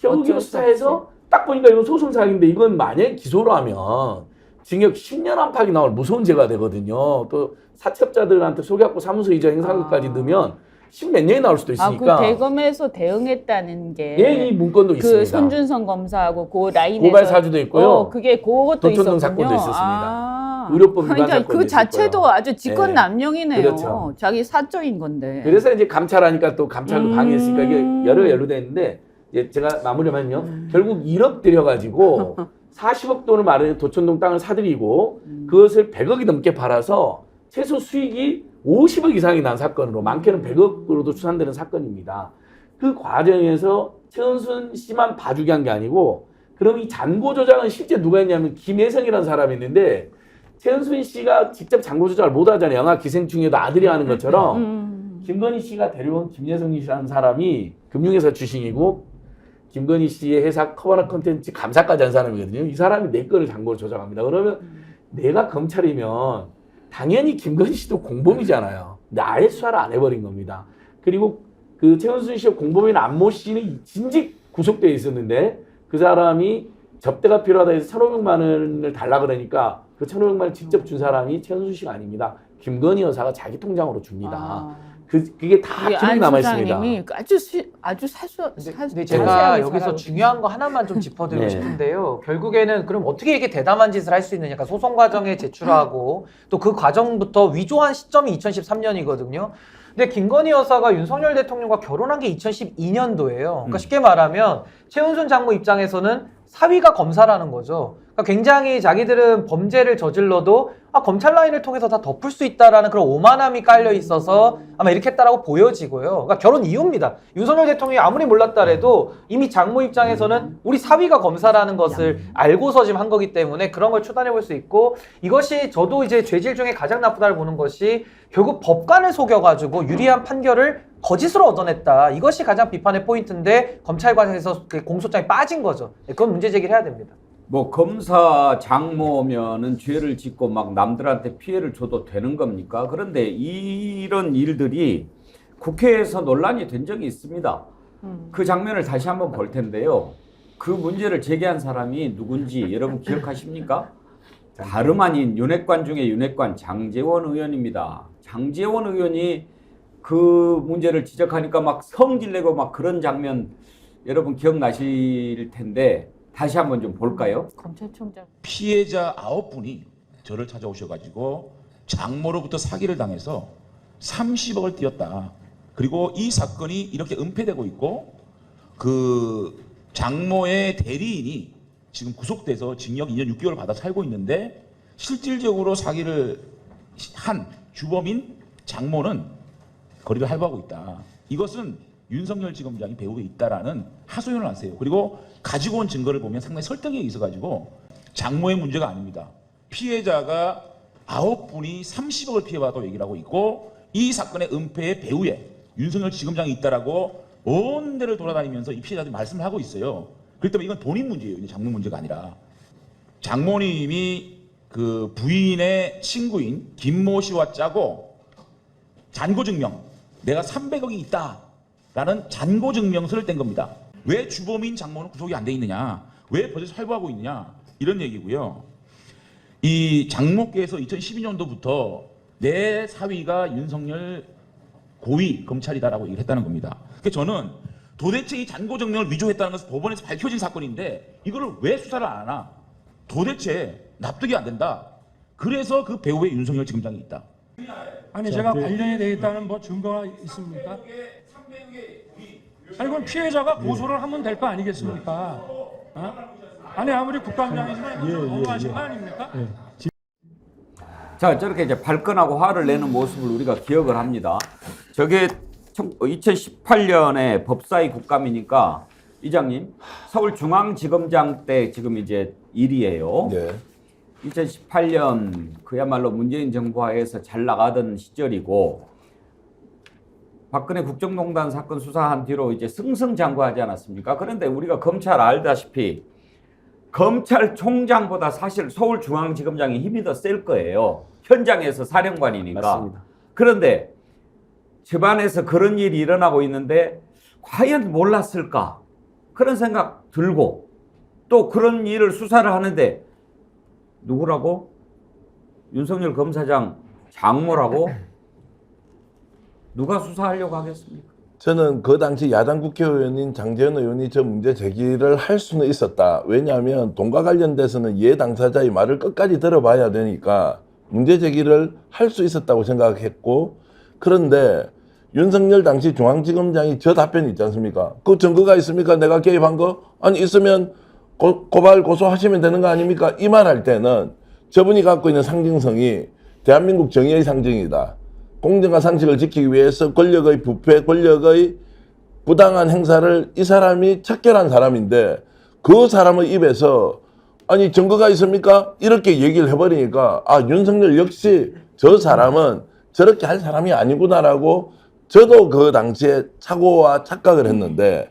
겨우겨우 수사해서 딱 보니까 이건 소송 사기인데 이건 만약에 기소를 하면 징역 10년 안팎이 나올 무서운 죄가 되거든요. 또 사채업자들한테 속여갖고 사무소 이자 행사한 것까지 넣으면 10몇 년이 나올 수도 있으니까. 그 대검에서 대응했다는 게 예, 이 문건도 그 있습니다. 손준성 검사하고 그 라인에서 고발 사주도 있고요. 그게 그것도 도촌동 있었군요. 사건도 있었습니다. 의료법 위반 그러니까 사건도 그 자체도 있었고요. 아주 직권남용이네요. 그렇죠. 자기 사조인 건데. 그래서 이제 감찰하니까 또 감찰도 방해했으니까 이게 여러 연루돼 있는데 이제 제가 마무리하면요. 결국 1억 들여가지고 40억 돈을 마련해 도촌동 땅을 사들이고 그것을 100억이 넘게 팔아서 최소 수익이 50억 이상이 난 사건으로 많게는 100억으로도 추산되는 사건입니다. 그 과정에서 최은순 씨만 봐주게 한 게 아니고 그럼 이 잔고 조작은 실제 누가 했냐면 김혜성이라는 사람이 있는데 최은순 씨가 직접 잔고 조작을 못 하잖아요. 영화 기생충에도 아들이 하는 것처럼 김건희 씨가 데려온 김혜성 씨라는 사람이 금융회사 출신이고 김건희 씨의 회사 커버나 컨텐츠 감사까지 한 사람이거든요. 이 사람이 내 거를 잔고를 조작합니다. 그러면 내가 검찰이면 당연히 김건희 씨도 공범이잖아요. 근데 아예 수사를 안 해버린 겁니다. 그리고 그 최은순 씨의 공범인 안모 씨는 진직 구속돼 있었는데 그 사람이 접대가 필요하다 해서 1,500만 원을 달라 그러니까 그 1,500만 원 직접 준 사람이 최은순 씨가 아닙니다. 김건희 여사가 자기 통장으로 줍니다. 그게 다 기록이 남아 있습니다. 소장님이 아주 근데 제가 여기서 중요한 거 하나만 좀 짚어드리고 싶은데요. 결국에는 그럼 어떻게 이게 대담한 짓을 할 수 있느냐. 그러니까 소송 과정에 제출하고 또 그 과정부터 위조한 시점이 2013년이거든요. 근데 김건희 여사가 윤석열 대통령과 결혼한 게 2012년도예요. 그러니까 쉽게 말하면 최은순 장모 입장에서는 사위가 검사라는 거죠. 그러니까 굉장히 자기들은 범죄를 저질러도 검찰 라인을 통해서 다 덮을 수 있다라는 그런 오만함이 깔려 있어서 아마 이렇게 했다라고 보여지고요. 그러니까 결혼 이유입니다. 윤석열 대통령이 아무리 몰랐다래도 이미 장모 입장에서는 우리 사위가 검사라는 것을 알고서 지금 한 거기 때문에 그런 걸 추단해 볼 수 있고, 이것이 저도 이제 죄질 중에 가장 나쁘다고 보는 것이 결국 법관을 속여가지고 유리한 판결을 거짓으로 얻어냈다. 이것이 가장 비판의 포인트인데 검찰 과정에서 그 공소장이 빠진 거죠. 그건 문제 제기를 해야 됩니다. 뭐 검사 장모면은 죄를 짓고 막 남들한테 피해를 줘도 되는 겁니까? 그런데 이런 일들이 국회에서 논란이 된 적이 있습니다. 그 장면을 다시 한번 볼 텐데요. 그 문제를 제기한 사람이 누군지 여러분 기억하십니까? 다름 아닌 윤핵관 중에 윤핵관 장제원 의원입니다. 장제원 의원이 그 문제를 지적하니까 막 성질내고 막 그런 장면 여러분 기억나실 텐데 다시 한번 좀 볼까요? 검찰총장 피해자 9분이 저를 찾아오셔가지고 장모로부터 사기를 당해서 30억을 띄었다. 그리고 이 사건이 이렇게 은폐되고 있고 그 장모의 대리인이 지금 구속돼서 징역 2년 6개월 받아 살고 있는데 실질적으로 사기를 한 주범인 장모는 거리를 할부하고 있다. 이것은 윤석열 지검장이 배후에 있다라는 하소연을 하세요. 그리고 가지고 온 증거를 보면 상당히 설득력이 있어가지고 장모의 문제가 아닙니다. 피해자가 9분이 30억을 피해받았다고 얘기를 하고 있고 이 사건의 은폐의 배후에 윤석열 지검장이 있다라고 온 데를 돌아다니면서 이 피해자들이 말씀을 하고 있어요. 그렇기 때문에 이건 본인 문제예요. 장모 문제가 아니라. 장모님이 그 부인의 친구인 김모 씨와 짜고 잔고증명, 내가 300억이 있다라는 잔고증명서를 뗀 겁니다. 왜 주범인 장모는 구속이 안 돼 있느냐? 왜 버젓이 활보하고 있느냐? 이런 얘기고요. 이 장모께서 2012년도부터 내 사위가 윤석열 고위 검찰이다라고 얘기를 했다는 겁니다. 그러니까 저는 도대체 이 잔고증명을 위조했다는 것은 법원에서 밝혀진 사건인데 이거를 왜 수사를 안 하나? 도대체 납득이 안 된다. 그래서 그 배후에 윤석열 지검장이 있다. 아니 제가 관련이 되어 있다는 뭐 증거가 있습니까? 아니 그럼 피해자가 고소를 하면 될 거 아니겠습니까? 어? 아니 아무리 국감장이지만 너무하신 거 아닙니까? 자, 저렇게 이제 발끈하고 화를 내는 모습을 우리가 기억을 합니다. 저게 2018년에 법사위 국감이니까 이장님 서울중앙지검장 때 지금 이제 일이에요. 네. 2018년 그야말로 문재인 정부 하에서 잘 나가던 시절이고 박근혜 국정농단 사건 수사한 뒤로 이제 승승장구하지 않았습니까? 그런데 우리가 검찰 알다시피 검찰총장보다 사실 서울중앙지검장이 힘이 더 셀 거예요. 현장에서 사령관이니까. 맞습니다. 그런데 집안에서 그런 일이 일어나고 있는데 과연 몰랐을까? 그런 생각 들고 또 그런 일을 수사를 하는데 누구라고? 윤석열 검사장 장모라고? 누가 수사하려고 하겠습니까? 저는 그 당시 야당 국회의원인 장제원 의원이 저 문제 제기를 할 수는 있었다. 왜냐하면 돈과 관련돼서는 이해 당사자의 말을 끝까지 들어봐야 되니까 문제 제기를 할 수 있었다고 생각했고, 그런데 윤석열 당시 중앙지검장이 저 답변이 있지 않습니까? 그 증거가 있습니까? 내가 개입한 거? 아니 있으면 고발 고소하시면 되는 거 아닙니까? 이 말 할 때는 저분이 갖고 있는 상징성이 대한민국 정의의 상징이다. 공정과 상식을 지키기 위해서 권력의 부패, 권력의 부당한 행사를 이 사람이 척결한 사람인데 그 사람의 입에서 아니 증거가 있습니까? 이렇게 얘기를 해버리니까 아 윤석열 역시 저 사람은 저렇게 할 사람이 아니구나라고 저도 그 당시에 착오와 착각을 했는데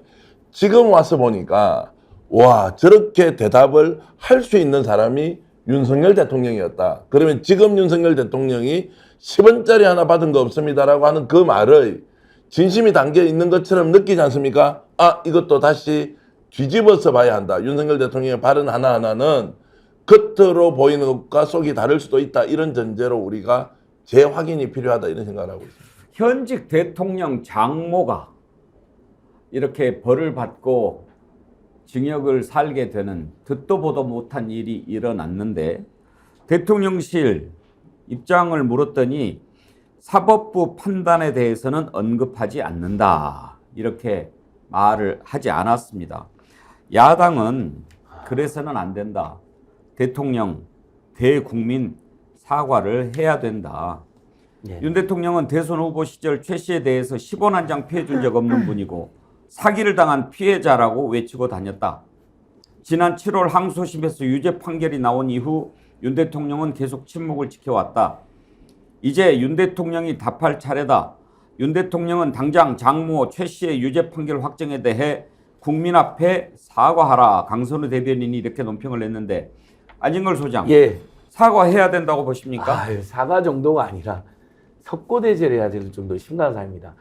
지금 와서 보니까 와 저렇게 대답을 할 수 있는 사람이 윤석열 대통령이었다. 그러면 지금 윤석열 대통령이 10원짜리 하나 받은 거 없습니다라고 하는 그 말의 진심이 담겨 있는 것처럼 느끼지 않습니까? 아 이것도 다시 뒤집어서 봐야 한다. 윤석열 대통령의 발언 하나하나는 겉으로 보이는 것과 속이 다를 수도 있다. 이런 전제로 우리가 재확인이 필요하다. 이런 생각을 하고 있습니다. 현직 대통령 장모가 이렇게 벌을 받고 징역을 살게 되는 듣도 보도 못한 일이 일어났는데 대통령실 입장을 물었더니 사법부 판단에 대해서는 언급하지 않는다. 이렇게 말을 하지 않았습니다. 야당은 그래서는 안 된다. 대통령, 대국민 사과를 해야 된다. 윤 대통령은 대선 후보 시절 최 씨에 대해서 10원 한 장 피해준 적 없는 분이고 사기를 당한 피해자라고 외치고 다녔다. 지난 7월 항소심에서 유죄 판결이 나온 이후 윤 대통령은 계속 침묵을 지켜왔다. 이제 윤 대통령이 답할 차례다. 윤 대통령은 당장 장모 최 씨의 유죄 판결 확정에 대해 국민 앞에 사과하라. 강선우 대변인이 이렇게 논평을 냈는데 안진걸 소장, 예. 사과해야 된다고 보십니까? 사과 정도가 아니라 석고대죄를 해야 될 정도 심각한 사입니다.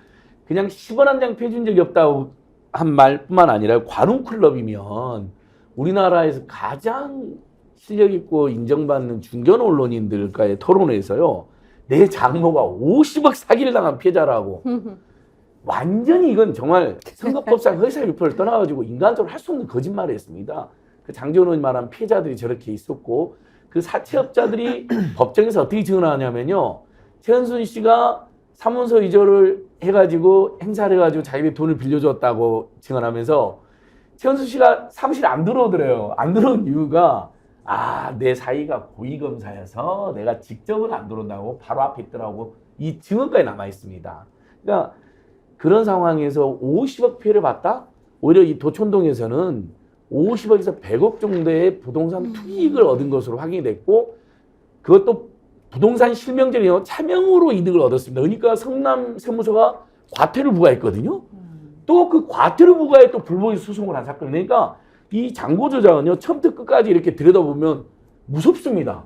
그냥 10원 한 장 펴준 적이 없다고 한 말뿐만 아니라 관훈클럽이면 우리나라에서 가장 실력 있고 인정받는 중견 언론인들과의 토론에서요. 내 장모가 50억 사기를 당한 피해자라고. 완전히 이건 정말 선거법상 허위사실유포를 떠나가지고 인간적으로 할 수 없는 거짓말을 했습니다. 그 장재원 말한 피해자들이 저렇게 있었고 그 사채업자들이 법정에서 어떻게 증언하냐면요. 최은순 씨가 사문서 위조를 해가지고 행사를 해가지고 자기들이 돈을 빌려줬다고 증언하면서 최은순 씨가 사무실에 안 들어오더래요. 안 들어온 이유가 내 사이가 고위검사여서 내가 직접은 안 들어온다고 바로 앞에 있더라고. 이 증언까지 남아 있습니다. 그러니까 그런 상황에서 50억 피해를 봤다? 오히려 이 도촌동에서는 50억에서 100억 정도의 부동산 투기익을 얻은 것으로 확인이 됐고 그것도 부동산 실명제로 차명으로 이득을 얻었습니다. 그러니까 성남 세무서가 과태료 부과했거든요. 또 그 과태료 부과에 또 불법의 소송을 한 사건. 그러니까 이 장고 조작은요. 처음부터 끝까지 이렇게 들여다보면 무섭습니다.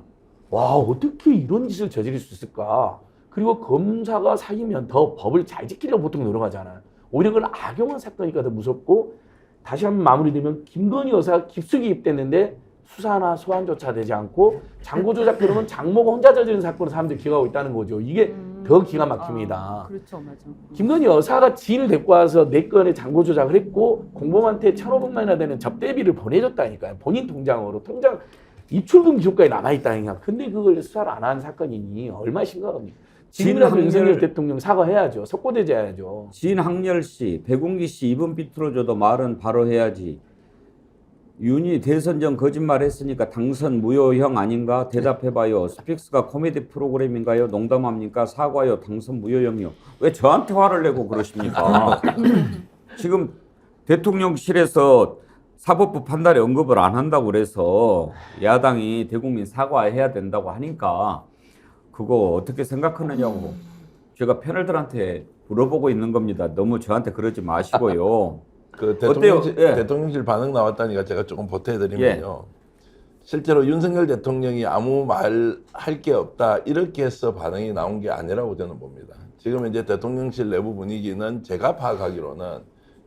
와, 어떻게 이런 짓을 저지를 수 있을까? 그리고 검사가 사기면 더 법을 잘 지키려고 보통 노력하잖아요. 오히려 그걸 악용한 사건이니까 더 무섭고 다시 한번 마무리되면 김건희 여사가 깊숙이 입됐는데 수사나 소환조차 되지 않고 장고 조작 그러면 장모가 혼자 저지른 사건을 사람들이 기억하고 있다는 거죠. 이게 더 기가 막힙니다. 그렇죠, 맞아. 김건희 여사가 지인을 데리고 와서 4건의 장고 조작을 했고 공범한테 1,500만이나 되는 접대비를 보내줬다니까요. 본인 통장으로. 통장 입출금 기록까지 남아있다니까. 근데 그걸 수사를 안 한 사건이니 얼마나 심각합니까? 지금이라도 윤석열 대통령 사과해야죠. 석고대죄 해야죠. 진학열 씨, 백운기 씨 입은 비틀어줘도 말은 바로 해야지. 윤이 대선 전 거짓말했으니까 당선 무효형 아닌가? 대답해봐요. 스픽스가 코미디 프로그램인가요? 농담합니까? 사과요. 당선 무효형이요. 왜 저한테 화를 내고 그러십니까? 지금 대통령실에서 사법부 판단에 언급을 안 한다고 그래서 야당이 대국민 사과해야 된다고 하니까 그거 어떻게 생각하느냐고 제가 패널들한테 물어보고 있는 겁니다. 너무 저한테 그러지 마시고요. 그 대통령실 반응 나왔다니까 제가 조금 보태드리면요. 실제로 윤석열 대통령이 아무 말 할 게 없다 이렇게 해서 반응이 나온 게 아니라고 저는 봅니다. 지금 이제 대통령실 내부 분위기는 제가 파악하기로는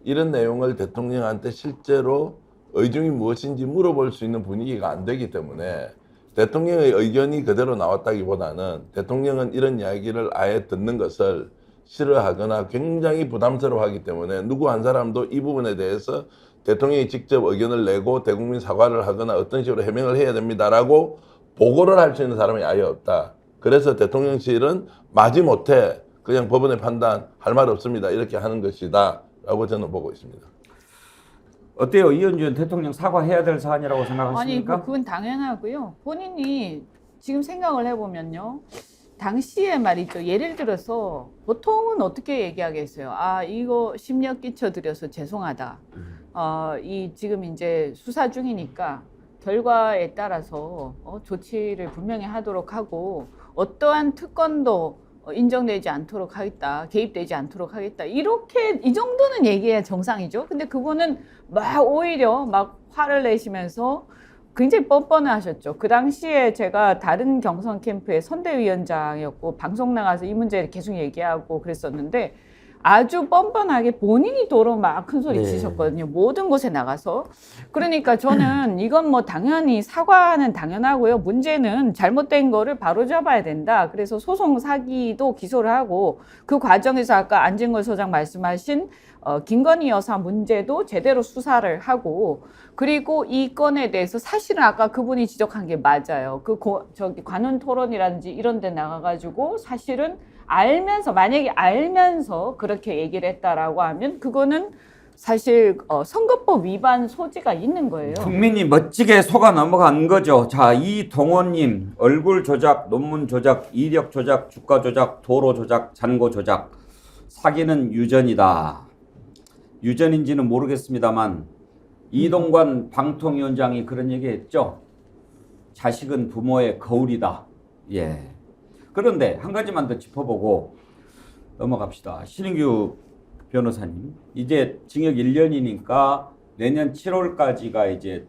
이런 내용을 대통령한테 실제로 의중이 무엇인지 물어볼 수 있는 분위기가 안 되기 때문에 대통령의 의견이 그대로 나왔다기보다는 대통령은 이런 이야기를 아예 듣는 것을 싫어하거나 굉장히 부담스러워하기 때문에 누구 한 사람도 이 부분에 대해서 대통령이 직접 의견을 내고 대국민 사과를 하거나 어떤 식으로 해명을 해야 됩니다라고 보고를 할 수 있는 사람이 아예 없다. 그래서 대통령실은 마지못해 그냥 법원의 판단 할 말 없습니다. 이렇게 하는 것이다 라고 저는 보고 있습니다. 어때요? 이현준 대통령 사과해야 될 사안이라고 생각하십니까? 아니, 그건 당연하고요. 본인이 지금 생각을 해보면요. 당시에 말이죠. 예를 들어서 보통은 어떻게 얘기하겠어요? 이거 심려 끼쳐드려서 죄송하다. 이 지금 이제 수사 중이니까 결과에 따라서 조치를 분명히 하도록 하고 어떠한 특권도 인정되지 않도록 하겠다. 개입되지 않도록 하겠다. 이렇게 이 정도는 얘기해야 정상이죠. 근데 그분은 막 오히려 막 화를 내시면서 굉장히 뻔뻔해 하셨죠. 그 당시에 제가 다른 경선 캠프의 선대위원장이었고 방송 나가서 이 문제를 계속 얘기하고 그랬었는데 아주 뻔뻔하게 본인이 도로 막 큰 소리 네. 치셨거든요. 모든 곳에 나가서. 그러니까 저는 이건 뭐 당연히 사과는 당연하고요. 문제는 잘못된 거를 바로 잡아야 된다. 그래서 소송 사기도 기소를 하고 그 과정에서 아까 안진걸 소장 말씀하신 김건희 여사 문제도 제대로 수사를 하고 그리고 이 건에 대해서 사실은 아까 그분이 지적한 게 맞아요. 저기 관훈 토론이라든지 이런 데 나가가지고 사실은 알면서 만약에 알면서 그렇게 얘기를 했다라고 하면 그거는 사실 선거법 위반 소지가 있는 거예요. 국민이 멋지게 속아 넘어간 거죠. 자, 이동호님 얼굴 조작, 논문 조작, 이력 조작, 주가 조작, 도로 조작, 잔고 조작, 사기는 유전이다. 유전인지는 모르겠습니다만 이동관 방통위원장이 그런 얘기했죠. 자식은 부모의 거울이다. 예. 그런데 한 가지만 더 짚어보고 넘어갑시다. 신인규 변호사님, 이제 징역 1년이니까 내년 7월까지가 이제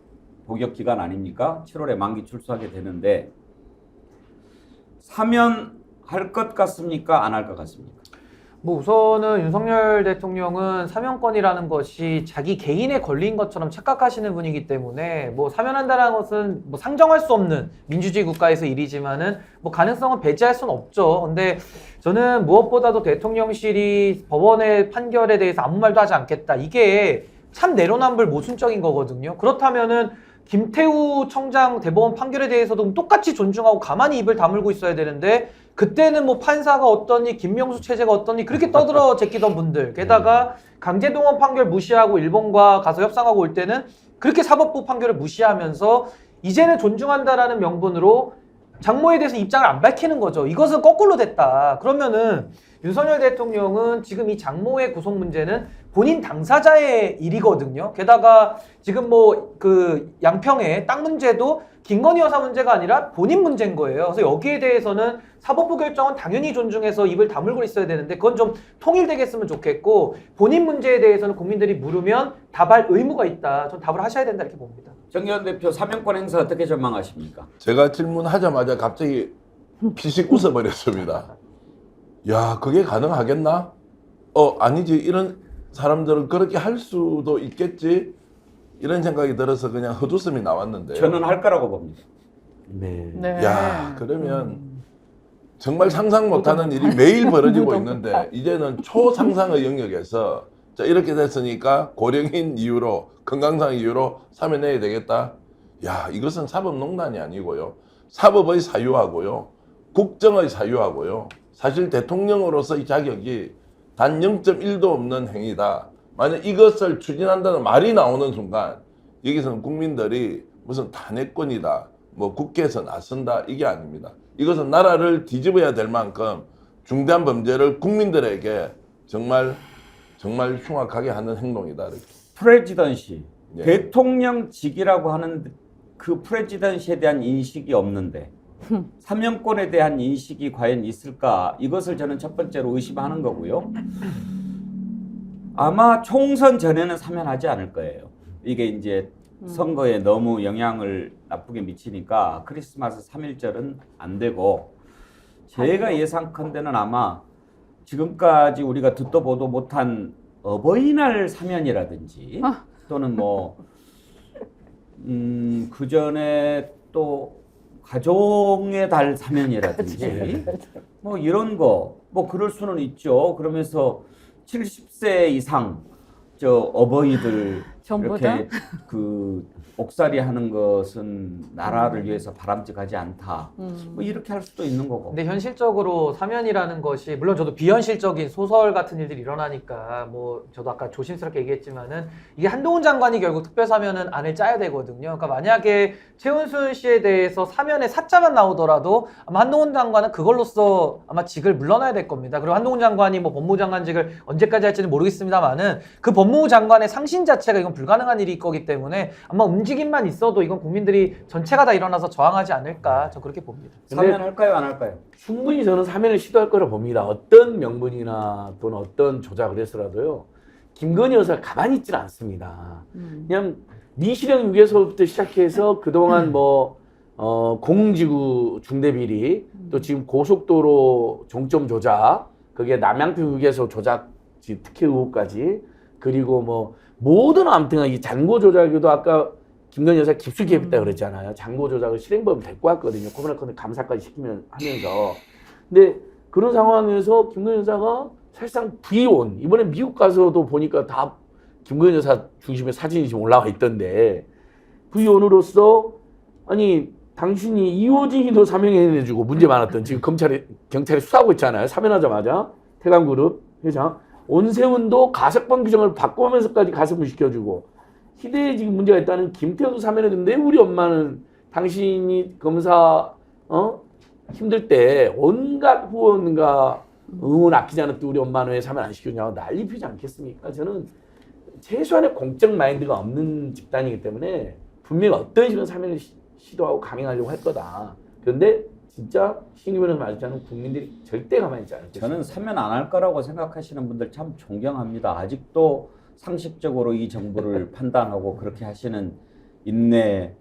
복역 기간 아닙니까? 7월에 만기 출소하게 되는데 사면할 것 같습니까? 안 할 것 같습니까? 뭐 우선은 윤석열 대통령은 사면권이라는 것이 자기 개인의 권리인 것처럼 착각하시는 분이기 때문에 뭐 사면한다는 것은 뭐 상정할 수 없는 민주주의 국가에서 일이지만은 뭐 가능성은 배제할 수는 없죠. 근데 저는 무엇보다도 대통령실이 법원의 판결에 대해서 아무 말도 하지 않겠다. 이게 참 내로남불 모순적인 거거든요. 그렇다면은 김태우 청장 대법원 판결에 대해서도 똑같이 존중하고 가만히 입을 다물고 있어야 되는데 그때는 뭐 판사가 어떠니 김명수 체제가 어떠니 그렇게 떠들어 제끼던 분들 게다가 강제동원 판결 무시하고 일본과 가서 협상하고 올 때는 그렇게 사법부 판결을 무시하면서 이제는 존중한다라는 명분으로 장모에 대해서 입장을 안 밝히는 거죠. 이것은 거꾸로 됐다. 그러면은 윤석열 대통령은 지금 이 장모의 구속 문제는 본인 당사자의 일이거든요. 게다가 지금 뭐 그 양평의 땅 문제도 김건희 여사 문제가 아니라 본인 문제인 거예요. 그래서 여기에 대해서는 사법부 결정은 당연히 존중해서 입을 다물고 있어야 되는데 그건 좀 통일되게 했으면 좋겠고 본인 문제에 대해서는 국민들이 물으면 답할 의무가 있다. 전 답을 하셔야 된다 이렇게 봅니다. 정의원 대표 사면권 행사 어떻게 전망하십니까? 제가 질문하자마자 갑자기 피식 웃어버렸습니다. 야, 그게 가능하겠나? 아니지. 이런 사람들은 그렇게 할 수도 있겠지. 이런 생각이 들어서 그냥 헛웃음이 나왔는데요. 저는 할 거라고 봅니다. 네. 네. 야, 그러면 정말 상상 못하는 일이 매일 벌어지고 있는데 이제는 초상상의 영역에서 자, 이렇게 됐으니까 고령인 이유로 건강상 이유로 사면해야 되겠다. 야, 이것은 사법농단이 아니고요. 사법의 사유하고요. 국정의 사유하고요. 사실 대통령으로서의 자격이 단 0.1도 없는 행위다. 만약 이것을 추진한다는 말이 나오는 순간 여기서는 국민들이 무슨 탄핵권이다. 뭐 국회에서 나선다. 이게 아닙니다. 이것은 나라를 뒤집어야 될 만큼 중대한 범죄를 국민들에게 정말 흉악하게 하는 행동이다. 이렇게. 프레지던시, 예. 대통령직이라고 하는 그 프레지던시에 대한 인식이 없는데 사면권에 대한 인식이 과연 있을까? 이것을 저는 첫 번째로 의심하는 거고요. 아마 총선 전에는 사면하지 않을 거예요. 이게 이제 선거에 너무 영향을 나쁘게 미치니까 크리스마스 3.1절은 안 되고 제가 예상컨대는 아마 지금까지 우리가 듣도 보도 못한 어버이날 사면이라든지 또는 뭐 그 전에 또 가족의 달 사면이라든지 뭐 이런 거 뭐 그럴 수는 있죠. 그러면서 70세 이상 저 어버이들 전보다? 이렇게 그 옥살이 하는 것은 나라를 위해서 바람직하지 않다. 뭐 이렇게 할 수도 있는 거고. 근데 현실적으로 사면이라는 것이 물론 저도 비현실적인 소설 같은 일들이 일어나니까 뭐 저도 아까 조심스럽게 얘기했지만은 이게 한동훈 장관이 결국 특별 사면은 안을 짜야 되거든요. 그러니까 만약에 최은순 씨에 대해서 사면에 사자만 나오더라도 아마 한동훈 장관은 그걸로써 아마 직을 물러나야 될 겁니다. 그리고 한동훈 장관이 뭐 법무장관직을 언제까지 할지는 모르겠습니다만은 그 법무부 장관의 상신 자체가 이건 불가능한 일일 거기 때문에 아마 움직임만 있어도 이건 국민들이 전체가 다 일어나서 저항하지 않을까 저 그렇게 봅니다. 사면할까요, 안 할까요? 충분히 저는 사면을 시도할 거라 봅니다. 어떤 명분이나 또는 어떤 조작을 해서라도요. 김건희 여사가 가만히 있지는 않습니다. 그냥 민실형 유괴소부터 시작해서 그동안 뭐 공공지구 중대비리 또 지금 고속도로 종점 조작 그게 남양주 유괴소 조작 특혜 의혹까지 그리고 뭐 모든 아무튼 이 잔고 조작에도 아까 김건희 여사 깊숙이 했다 그랬잖아요. 잔고 조작을 실행범 데리고 왔거든요. 코로나 감사까지 시키면 하면서. 근데 그런 상황에서 김건희 여사가 사실상 부의원 이번에 미국 가서도 보니까 다 김건희 여사 중심의 사진이 지금 올라와 있던데 부의원으로서 아니 당신이 이호진이도 사면해내주고 문제 많았던 지금 경찰이 수사하고 있잖아요. 사면하자마자 태광그룹 회장 온세훈도 가석방 규정을 바꾸면서까지 가석을 시켜주고 희대에 지금 문제가 있다는 김태호도 사면했는데 우리 엄마는 당신이 검사 힘들 때 온갖 후원과 응원 아끼지 않았던 우리 엄마는 왜 사면 안 시켰냐고 난리 피지 않겠습니까? 저는 최소한의 공적 마인드가 없는 집단이기 때문에 분명히 어떤 식으로 사면을 시도하고 강행하려고 할 거다. 그런데 진짜 신규변호사 말했잖아요. 국민들이 절대 가만히 있지 않을 것이다. 저는 사면 안 할 거라고 생각하시는 분들 참 존경합니다. 아직도 상식적으로 이 정부를 판단하고 그렇게 하시는 인내,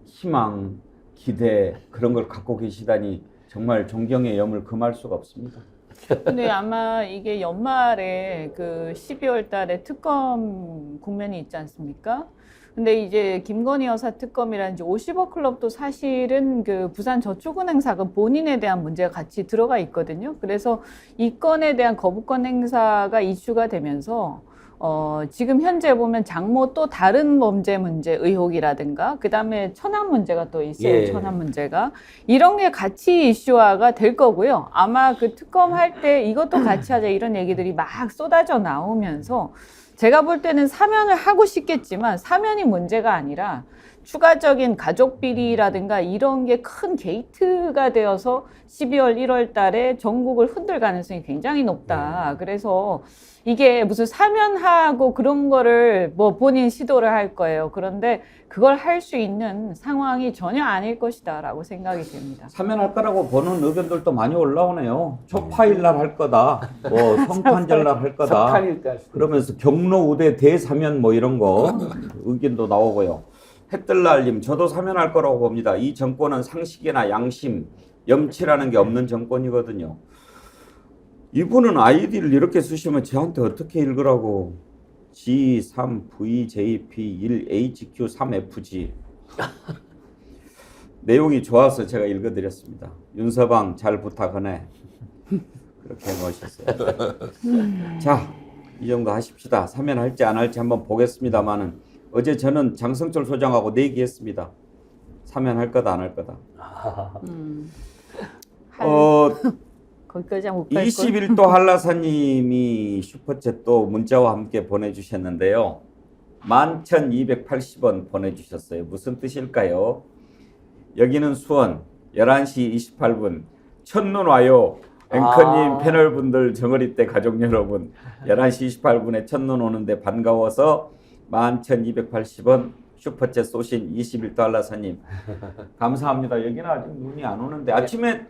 희망, 기대 그런 걸 갖고 계시다니 정말 존경의 염을 금할 수가 없습니다. 근데 아마 이게 연말에 그 12월 달에 특검 국면이 있지 않습니까? 근데 이제 김건희 여사 특검이라든지 50억 클럽도 사실은 그 부산저축은행 사건 본인에 대한 문제가 같이 들어가 있거든요. 그래서 이 건에 대한 거부권 행사가 이슈가 되면서 지금 현재 보면 장모 또 다른 범죄 문제 의혹이라든가 그다음에 천안 문제가 또 있어요. 예. 천안 문제가 이런 게 같이 이슈화가 될 거고요. 아마 그 특검 할 때 이것도 같이 하자 이런 얘기들이 막 쏟아져 나오면서 제가 볼 때는 사면을 하고 싶겠지만 사면이 문제가 아니라 추가적인 가족 비리라든가 이런 게 큰 게이트가 되어서 12월 1월 달에 전국을 흔들 가능성이 굉장히 높다. 그래서 이게 무슨 사면하고 그런 거를 뭐 본인 시도를 할 거예요. 그런데 그걸 할 수 있는 상황이 전혀 아닐 것이다라고 생각이 됩니다. 사면할 거라고 보는 의견들도 많이 올라오네요. 초파일 날 할 거다. 뭐 성탄절 날 할 거다. 석탄일까지. 그러면서 경로 우대 대사면 뭐 이런 거 의견도 나오고요. 햇들날님 저도 사면할 거라고 봅니다. 이 정권은 상식이나 양심, 염치라는 게 없는 정권이거든요. 이분은 아이디를 이렇게 쓰시면 저한테 어떻게 읽으라고 G3VJP1HQ3FG 내용이 좋아서 제가 읽어드렸습니다. 윤서방 잘 부탁하네. 그렇게 멋있어요. 자, 이 정도 하십시다. 사면할지 안 할지 한번 보겠습니다만은 어제 저는 장성철 소장하고 내기했습니다. 사면할 거다 안 할 거다. 거기까지 못 갈 걸. 21도 한라사님이 슈퍼챗 또 문자와 함께 보내주셨는데요. 11,280원 보내주셨어요. 무슨 뜻일까요? 여기는 수원 11시 28분 첫눈 와요. 앵커님 패널분들 정어리 때 가족 여러분 11시 28분에 첫눈 오는데 반가워서 11,280원 슈퍼챗 쏘신 21도 한라사님 감사합니다. 여기는 아직 눈이 안 오는데 아침에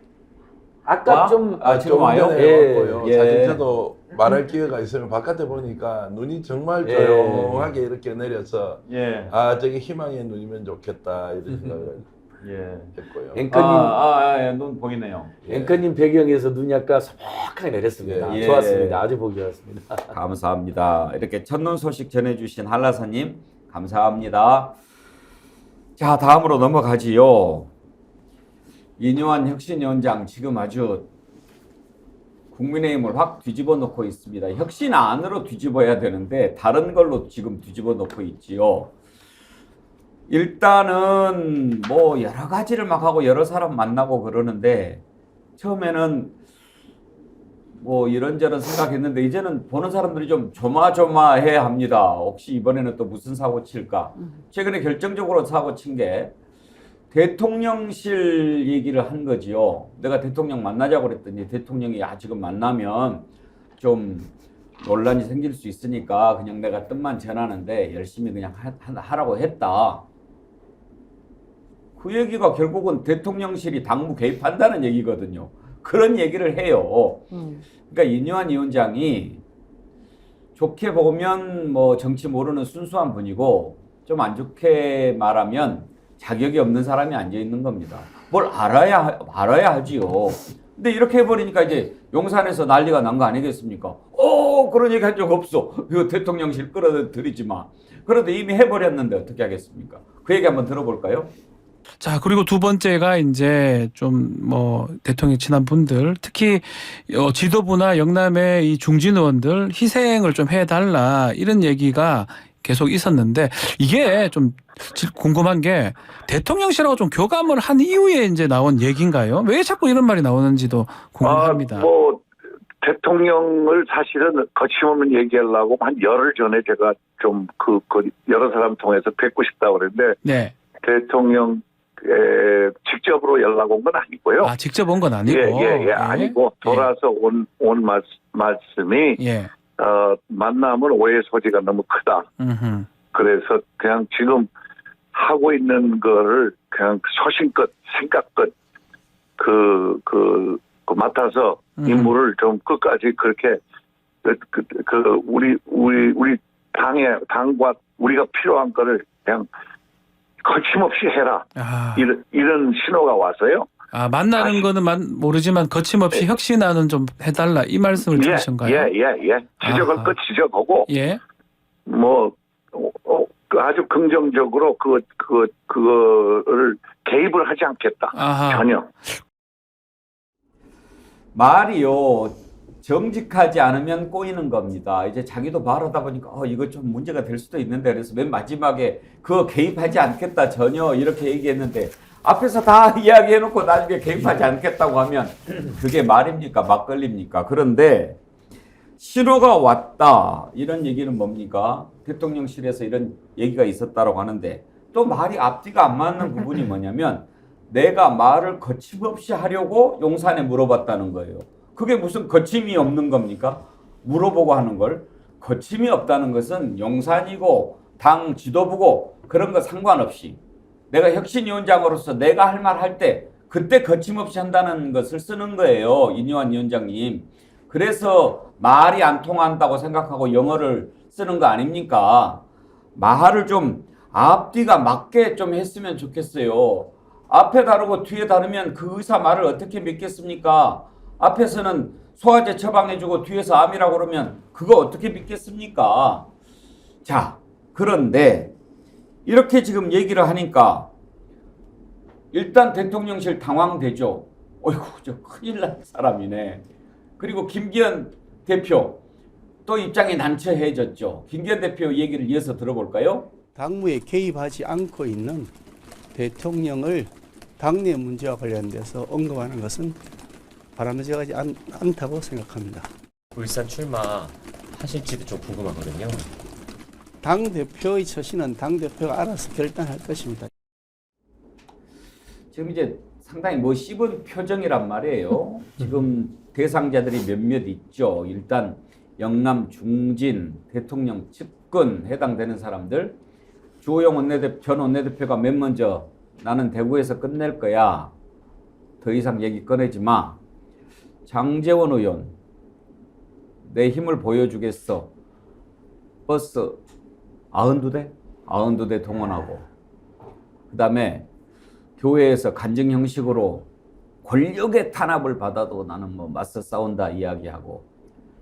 아까 좀 지금 와요? 왔고요. 예. 사실 저도 말할 기회가 있으면 바깥에 보니까 눈이 정말 조용하게 이렇게 내려서 예. 저게 희망의 눈이면 좋겠다 이런 생각을 했고요. 앵커님 눈 보이네요. 앵커님 배경에서 눈이 아까 소박하게 내렸습니다. 예. 좋았습니다. 아주 보기 좋았습니다. 감사합니다. 이렇게 첫눈 소식 전해주신 한라사님 감사합니다. 자, 다음으로 넘어가지요. 이뇨한 혁신위원장 지금 아주 국민의힘을 확 뒤집어 놓고 있습니다. 혁신 안으로 뒤집어야 되는데 다른 걸로 지금 뒤집어 놓고 있지요. 일단은 뭐 여러 가지를 막 하고 여러 사람 만나고 그러는데 처음에는 뭐 이런저런 생각했는데 이제는 보는 사람들이 좀 조마조마해 합니다. 혹시 이번에는 또 무슨 사고 칠까? 최근에 결정적으로 사고 친 게 대통령실 얘기를 한 거지요. 내가 대통령 만나자고 그랬더니 대통령이 지금 만나면 좀 논란이 생길 수 있으니까 그냥 내가 뜻만 전하는데 열심히 그냥 하라고 했다. 그 얘기가 결국은 대통령실이 당무 개입한다는 얘기거든요. 그런 얘기를 해요. 그러니까 이뇨한 위원장이 좋게 보면 뭐 정치 모르는 순수한 분이고 좀 안 좋게 말하면 자격이 없는 사람이 앉아 있는 겁니다. 뭘 알아야 하지요. 근데 이렇게 해버리니까 이제 용산에서 난리가 난 거 아니겠습니까? 그런 얘기 한 적 없어. 이거 대통령실 끌어들이지 마. 그래도 이미 해버렸는데 어떻게 하겠습니까? 그 얘기 한번 들어볼까요? 자, 그리고 두 번째가 이제 좀 뭐 대통령 친한 분들, 특히 지도부나 영남의 이 중진 의원들 희생을 좀 해달라 이런 얘기가 계속 있었는데 이게 좀 궁금한 게 대통령실하고 좀 교감을 한 이후에 이제 나온 얘기인가요? 왜 자꾸 이런 말이 나오는지도 궁금합니다. 뭐 대통령을 사실은 거침없는 얘기하려고 한 열흘 전에 제가 좀 그 여러 사람 통해서 뵙고 싶다고 그랬는데 네. 대통령 직접으로 연락 온 건 아니고요. 아, 직접 온 건 아니고. 예, 아니고 돌아서 온 말씀이 예. 만남은 오해 소지가 너무 크다. 음흠. 그래서 그냥 지금 하고 있는 거를 그냥 소신껏 생각껏 맡아서 임무를 좀 끝까지 그렇게 우리 당과 우리가 필요한 거를 그냥 거침없이 해라. 아. 이런 신호가 와서요. 아, 만나는 거는 모르지만 거침없이 혁신안은 좀 해달라 이 말씀을 드리신가요? 예. 지적할 것 지적하고 예. 뭐 아주 긍정적으로 그거를 개입을 하지 않겠다. 아하. 전혀. 말이요, 정직하지 않으면 꼬이는 겁니다. 이제 자기도 말하다 보니까 이거 좀 문제가 될 수도 있는데 그래서 맨 마지막에 그거 개입하지 않겠다 전혀 이렇게 얘기했는데 앞에서 다 이야기해놓고 나중에 개입하지 않겠다고 하면 그게 말입니까? 막걸리입니까? 그런데 신호가 왔다 이런 얘기는 뭡니까? 대통령실에서 이런 얘기가 있었다라고 하는데 또 말이 앞뒤가 안 맞는 부분이 뭐냐면 내가 말을 거침없이 하려고 용산에 물어봤다는 거예요. 그게 무슨 거침이 없는 겁니까? 물어보고 하는 걸. 거침이 없다는 것은 용산이고 당 지도부고 그런 거 상관없이 내가 혁신위원장으로서 내가 할 말 할 때 그때 거침없이 한다는 것을 쓰는 거예요. 이뇨한 위원장님. 그래서 말이 안 통한다고 생각하고 영어를 쓰는 거 아닙니까? 말을 좀 앞뒤가 맞게 좀 했으면 좋겠어요. 앞에 다르고 뒤에 다르면 그 의사 말을 어떻게 믿겠습니까? 앞에서는 소화제 처방해주고 뒤에서 암이라고 그러면 그거 어떻게 믿겠습니까? 자, 그런데 이렇게 지금 얘기를 하니까 일단 대통령실 당황되죠. 어이구, 저 큰일 날 사람이네. 그리고 김기현 대표 또 입장이 난처해졌죠. 김기현 대표 얘기를 이어서 들어볼까요? 당무에 개입하지 않고 있는 대통령을 당내 문제와 관련돼서 언급하는 것은 바람직하지 않다고 생각합니다. 울산 출마 하실지도 좀 궁금하거든요. 당대표의 처신은 당대표가 알아서 결단할 것입니다. 지금 이제 상당히 뭐 씹은 표정이란 말이에요. 지금 대상자들이 몇몇 있죠. 일단 영남 중진 대통령 측근 해당되는 사람들 주호영 전 원내대표가 맨 먼저 나는 대구에서 끝낼 거야. 더 이상 얘기 꺼내지 마. 장제원 의원 내 힘을 보여주겠어. 버스 92대? 92대 동원하고 그 다음에 교회에서 간증 형식으로 권력의 탄압을 받아도 나는 뭐 맞서 싸운다 이야기하고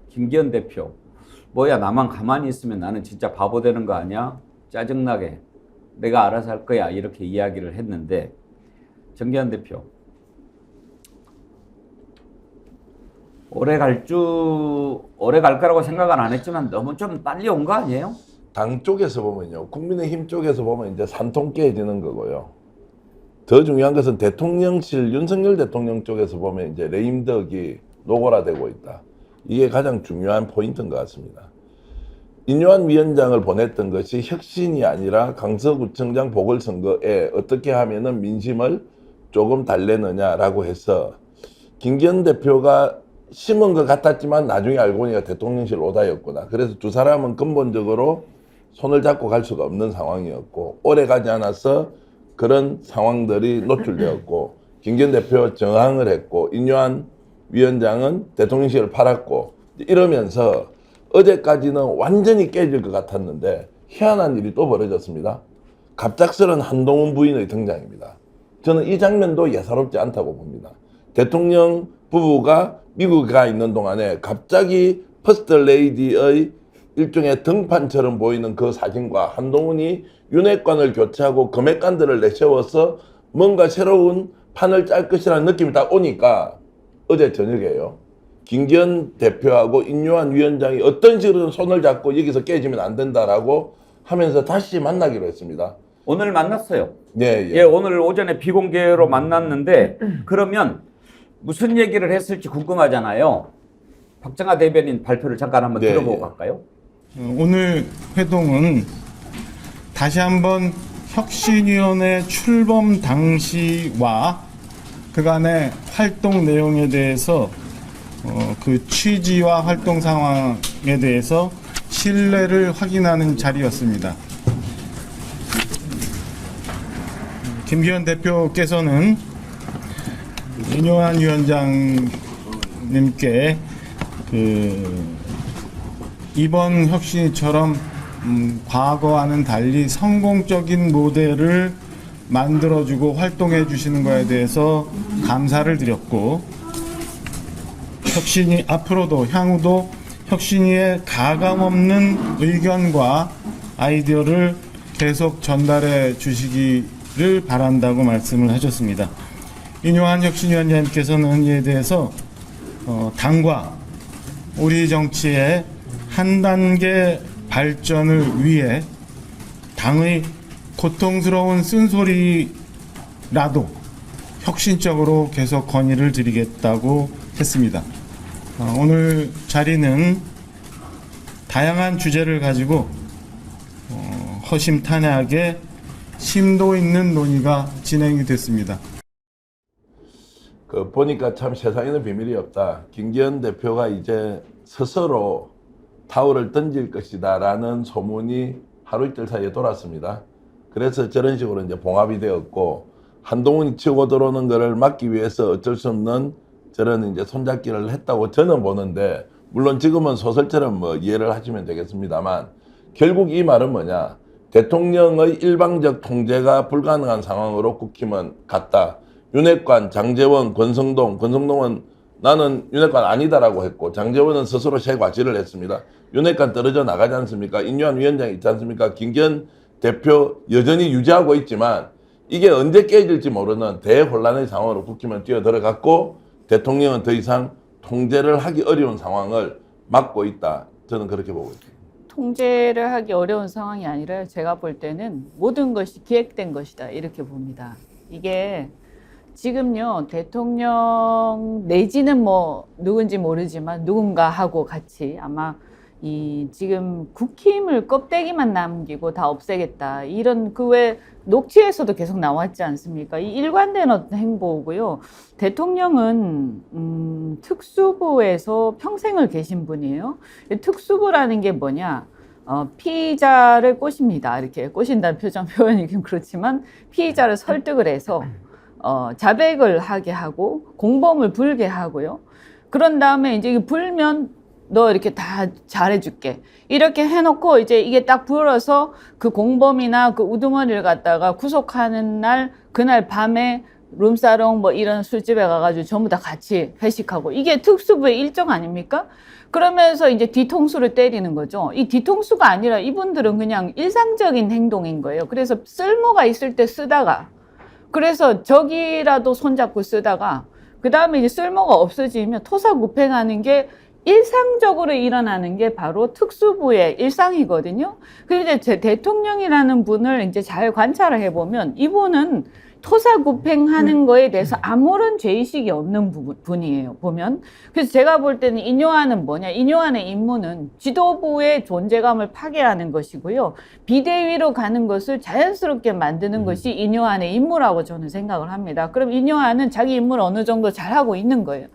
김기현 대표 뭐야 나만 가만히 있으면 나는 진짜 바보 되는 거 아니야? 짜증나게 내가 알아서 할 거야 이렇게 이야기를 했는데 정기현 대표 오래 갈 거라고 생각은 안 했지만 너무 좀 빨리 온 거 아니에요? 당 쪽에서 보면요. 국민의힘 쪽에서 보면 이제 산통 깨지는 거고요. 더 중요한 것은 대통령실 윤석열 대통령 쪽에서 보면 이제 레임덕이 노골화되고 있다. 이게 가장 중요한 포인트인 것 같습니다. 이뇨한 위원장을 보냈던 것이 혁신이 아니라 강서구청장 보궐선거에 어떻게 하면은 민심을 조금 달래느냐라고 해서 김기현 대표가 심은 것 같았지만 나중에 알고 보니까 대통령실 오다였구나. 그래서 두 사람은 근본적으로 손을 잡고 갈 수가 없는 상황이었고 오래 가지 않아서 그런 상황들이 노출되었고 김기현 대표 저항을 했고 이뇨한 위원장은 대통령실을 팔았고 이러면서 어제까지는 완전히 깨질 것 같았는데 희한한 일이 또 벌어졌습니다. 갑작스런 한동훈 부인의 등장입니다. 저는 이 장면도 예사롭지 않다고 봅니다. 대통령 부부가 미국에 가 있는 동안에 갑자기 퍼스트 레이디의 일종의 등판처럼 보이는 그 사진과 한동훈이 윤핵관을 교체하고 금핵관들을 내세워서 뭔가 새로운 판을 짤 것이라는 느낌이 딱 오니까 어제 저녁에요. 김기현 대표하고 인요한 위원장이 어떤 식으로든 손을 잡고 여기서 깨지면 안 된다라고 하면서 다시 만나기로 했습니다. 오늘 만났어요. 네, 예, 오늘 오전에 비공개로 만났는데 그러면 무슨 얘기를 했을지 궁금하잖아요. 박정하 대변인 발표를 잠깐 한번 네, 들어보고 예. 갈까요? 오늘 회동은 다시 한번 혁신위원회 출범 당시와 그간의 활동 내용에 대해서 그 취지와 활동 상황에 대해서 신뢰를 확인하는 자리였습니다. 김기현 대표께서는 인요한 위원장님께 이번 혁신처럼 과거와는 달리 성공적인 모델을 만들어주고 활동해 주시는 것에 대해서 감사를 드렸고, 혁신이 앞으로도 향후도 혁신위의 가감없는 의견과 아이디어를 계속 전달해 주시기를 바란다고 말씀을 하셨습니다. 인요한 혁신위원장님께서는 이에 대해서 당과 우리 정치의 한 단계 발전을 위해 당의 고통스러운 쓴소리라도 혁신적으로 계속 건의를 드리겠다고 했습니다. 오늘 자리는 다양한 주제를 가지고 허심탄회하게 심도 있는 논의가 진행이 됐습니다. 보니까 참 세상에는 비밀이 없다. 김기현 대표가 이제 스스로 타월을 던질 것이다 라는 소문이 하루 이틀 사이에 돌았습니다. 그래서 저런 식으로 이제 봉합이 되었고, 한동훈이 치고 들어오는 것을 막기 위해서 어쩔 수 없는 저런 이제 손잡기를 했다고 저는 보는데, 물론 지금은 소설처럼 뭐 이해를 하시면 되겠습니다만, 결국 이 말은 뭐냐, 대통령의 일방적 통제가 불가능한 상황으로 국힘은 갔다. 윤핵관, 장제원, 권성동은 나는 윤핵관 아니다라고 했고, 장제원은 스스로 새 과시를 했습니다. 윤핵관 떨어져 나가지 않습니까? 인요한 위원장이 있지 않습니까? 김기현 대표 여전히 유지하고 있지만 이게 언제 깨질지 모르는 대혼란의 상황으로 국힘은 뛰어들어갔고, 대통령은 더 이상 통제를 하기 어려운 상황을 맞고 있다. 저는 그렇게 보고 있습니다. 통제를 하기 어려운 상황이 아니라 제가 볼 때는 모든 것이 기획된 것이다, 이렇게 봅니다. 이게 지금요, 대통령 내지는 뭐 누군지 모르지만 누군가하고 같이 아마 이 지금 국힘을 껍데기만 남기고 다 없애겠다, 이런 그 외 녹취에서도 계속 나왔지 않습니까? 이 일관된 어떤 행보고요. 대통령은 특수부에서 평생을 계신 분이에요. 특수부라는 게 뭐냐? 피의자를 꼬십니다. 이렇게 꼬신다는 표현이 좀 그렇지만 피의자를 설득을 해서 자백을 하게 하고 공범을 불게 하고요. 그런 다음에 이제 불면 너 이렇게 다 잘해줄게, 이렇게 해놓고 이제 이게 딱 불어서 그 공범이나 그 우두머리를 갖다가 구속하는 날, 그날 밤에 룸사롱 뭐 이런 술집에 가가지고 전부 다 같이 회식하고, 이게 특수부의 일정 아닙니까? 그러면서 이제 뒤통수를 때리는 거죠. 이 뒤통수가 아니라 이분들은 그냥 일상적인 행동인 거예요. 그래서 쓸모가 있을 때 쓰다가, 그래서 적이라도 손잡고 쓰다가, 그 다음에 이제 쓸모가 없어지면 토사구팽하는 게 일상적으로 일어나는 게 바로 특수부의 일상이거든요. 그런데 제 대통령이라는 분을 이제 잘 관찰을 해보면 이분은 토사구팽하는 거에 대해서 아무런 죄의식이 없는 분이에요, 보면. 그래서 제가 볼 때는 인요한은 뭐냐, 인요한의 임무는 지도부의 존재감을 파괴하는 것이고요, 비대위로 가는 것을 자연스럽게 만드는 것이 인요한의 임무라고 저는 생각을 합니다. 그럼 인요한은 자기 임무를 어느 정도 잘하고 있는 거예요.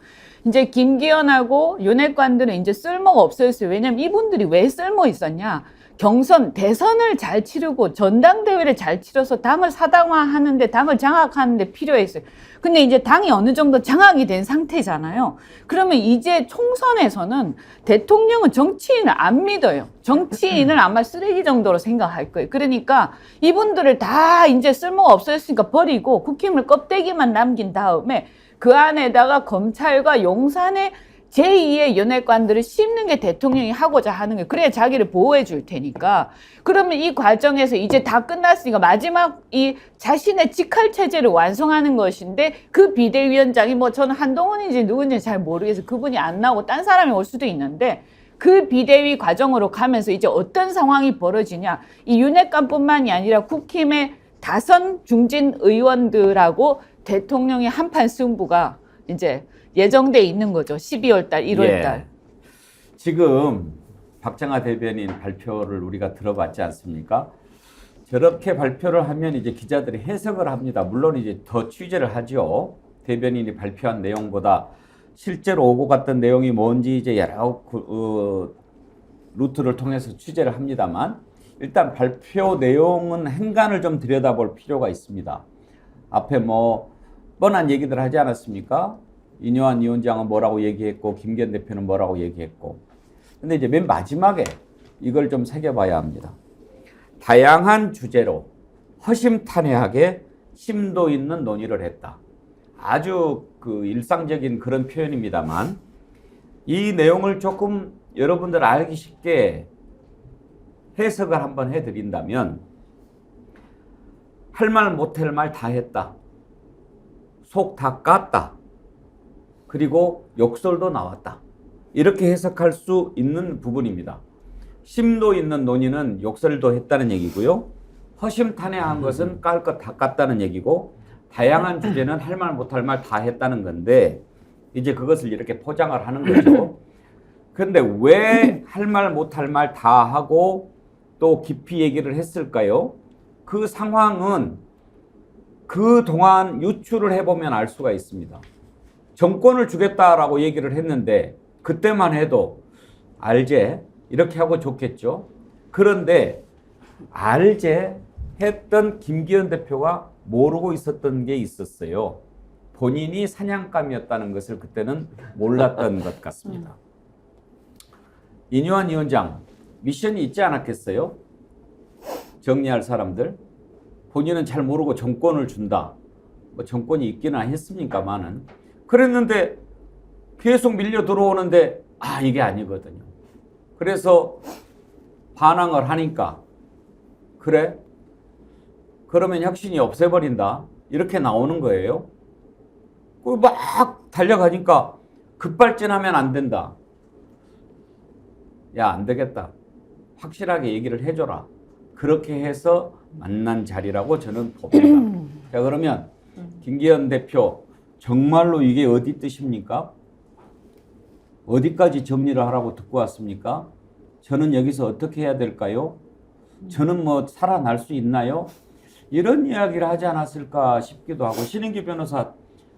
이제 김기현하고 윤핵관들은 이제 쓸모가 없어졌어요. 왜냐면 이분들이 왜 쓸모 있었냐? 경선, 대선을 잘 치르고 전당대회를 잘 치러서 당을 사당화하는데, 당을 장악하는데 필요했어요. 근데 이제 당이 어느 정도 장악이 된 상태잖아요. 그러면 이제 총선에서는 대통령은 정치인을 안 믿어요. 정치인을 아마 쓰레기 정도로 생각할 거예요. 그러니까 이분들을 다 이제 쓸모가 없어졌으니까 버리고 국힘을 껍데기만 남긴 다음에 그 안에다가 검찰과 용산의 제2의 윤핵관들을 씹는 게 대통령이 하고자 하는 거예요. 그래야 자기를 보호해 줄 테니까. 그러면 이 과정에서 이제 다 끝났으니까 마지막 이 자신의 직할 체제를 완성하는 것인데 그 비대위원장이 뭐 저는 한동훈인지 누군지 잘 모르겠어요. 그분이 안 나오고 딴 사람이 올 수도 있는데 그 비대위 과정으로 가면서 이제 어떤 상황이 벌어지냐. 이 윤핵관뿐만이 아니라 국힘의 다선 중진 의원들하고 대통령의 한판 승부가 이제 예정돼 있는 거죠. 12월 달, 1월 달. 지금 박정하 대변인 발표를 우리가 들어봤지 않습니까? 저렇게 발표를 하면 이제 기자들이 해석을 합니다. 물론 이제 더 취재를 하죠. 대변인이 발표한 내용보다 실제로 오고 갔던 내용이 뭔지 이제 여러 루트를 통해서 취재를 합니다만 일단 발표 내용은 행간을 좀 들여다볼 필요가 있습니다. 앞에 뭐 뻔한 얘기들 하지 않았습니까? 이뇨한 위원장은 뭐라고 얘기했고 김기현 대표는 뭐라고 얘기했고. 근데 이제 맨 마지막에 이걸 좀 새겨봐야 합니다. 다양한 주제로 허심탄회하게 심도 있는 논의를 했다. 아주 그 일상적인 그런 표현입니다만 이 내용을 조금 여러분들 알기 쉽게 해석을 한번 해드린다면 할 말 못할 말 다 했다. 속 다 깠다. 그리고 욕설도 나왔다. 이렇게 해석할 수 있는 부분입니다. 심도 있는 논의는 욕설도 했다는 얘기고요. 허심탄회한 것은 깔 것 다 깠다는 얘기고 다양한 주제는 할 말 못할 말 다 했다는 건데 이제 그것을 이렇게 포장을 하는 거죠. 그런데 왜 할 말 못할 말 다 하고 또 깊이 얘기를 했을까요? 그 상황은 그동안 유추를 해보면 알 수가 있습니다. 정권을 주겠다라고 얘기를 했는데 그때만 해도 알제 이렇게 하고 좋겠죠. 그런데 알제 했던 김기현 대표가 모르고 있었던 게 있었어요. 본인이 사냥감이었다는 것을 그때는 몰랐던 것 같습니다. 이뇨한 위원장 미션이 있지 않았겠어요? 정리할 사람들. 본인은 잘 모르고 정권을 준다. 뭐 정권이 있기는 했습니까만은. 그랬는데 계속 밀려 들어오는데 이게 아니거든요. 그래서 반항을 하니까 그래? 그러면 혁신이 없애버린다. 이렇게 나오는 거예요. 막 달려가니까 급발진하면 안 된다. 야, 안 되겠다. 확실하게 얘기를 해줘라. 그렇게 해서 만난 자리라고 저는 봅니다. 자, 그러면 김기현 대표 정말로 이게 어디 뜻입니까? 어디까지 정리를 하라고 듣고 왔습니까? 저는 여기서 어떻게 해야 될까요? 저는 뭐 살아날 수 있나요? 이런 이야기를 하지 않았을까 싶기도 하고. 신인규 변호사,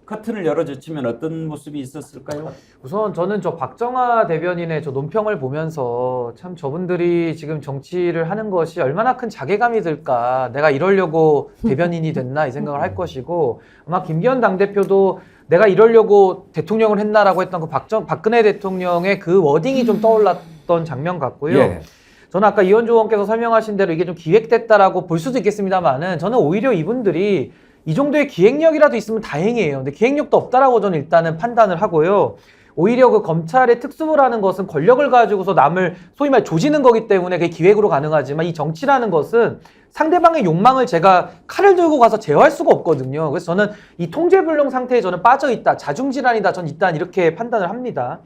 커튼을 열어젖히면 어떤 모습이 있었을까요? 우선 저는 저 박정하 대변인의 저 논평을 보면서 참 저분들이 지금 정치를 하는 것이 얼마나 큰 자괴감이 들까. 내가 이러려고 대변인이 됐나 이 생각을 할 것이고, 아마 김기현 당대표도 내가 이러려고 대통령을 했나라고 했던 그 박근혜 대통령의 그 워딩이 좀 떠올랐던 장면 같고요. 예. 저는 아까 이현주 의원께서 설명하신 대로 이게 좀 기획됐다라고 볼 수도 있겠습니다만은 저는 오히려 이분들이 이 정도의 기획력이라도 있으면 다행이에요. 근데 기획력도 없다라고 저는 일단은 판단을 하고요. 오히려 그 검찰의 특수부라는 것은 권력을 가지고서 남을 소위 말 조지는 거기 때문에 그게 기획으로 가능하지만 이 정치라는 것은 상대방의 욕망을 제가 칼을 들고 가서 제어할 수가 없거든요. 그래서 저는 이 통제불능 상태에 저는 빠져있다. 자중질환이다. 전 일단 이렇게 판단을 합니다.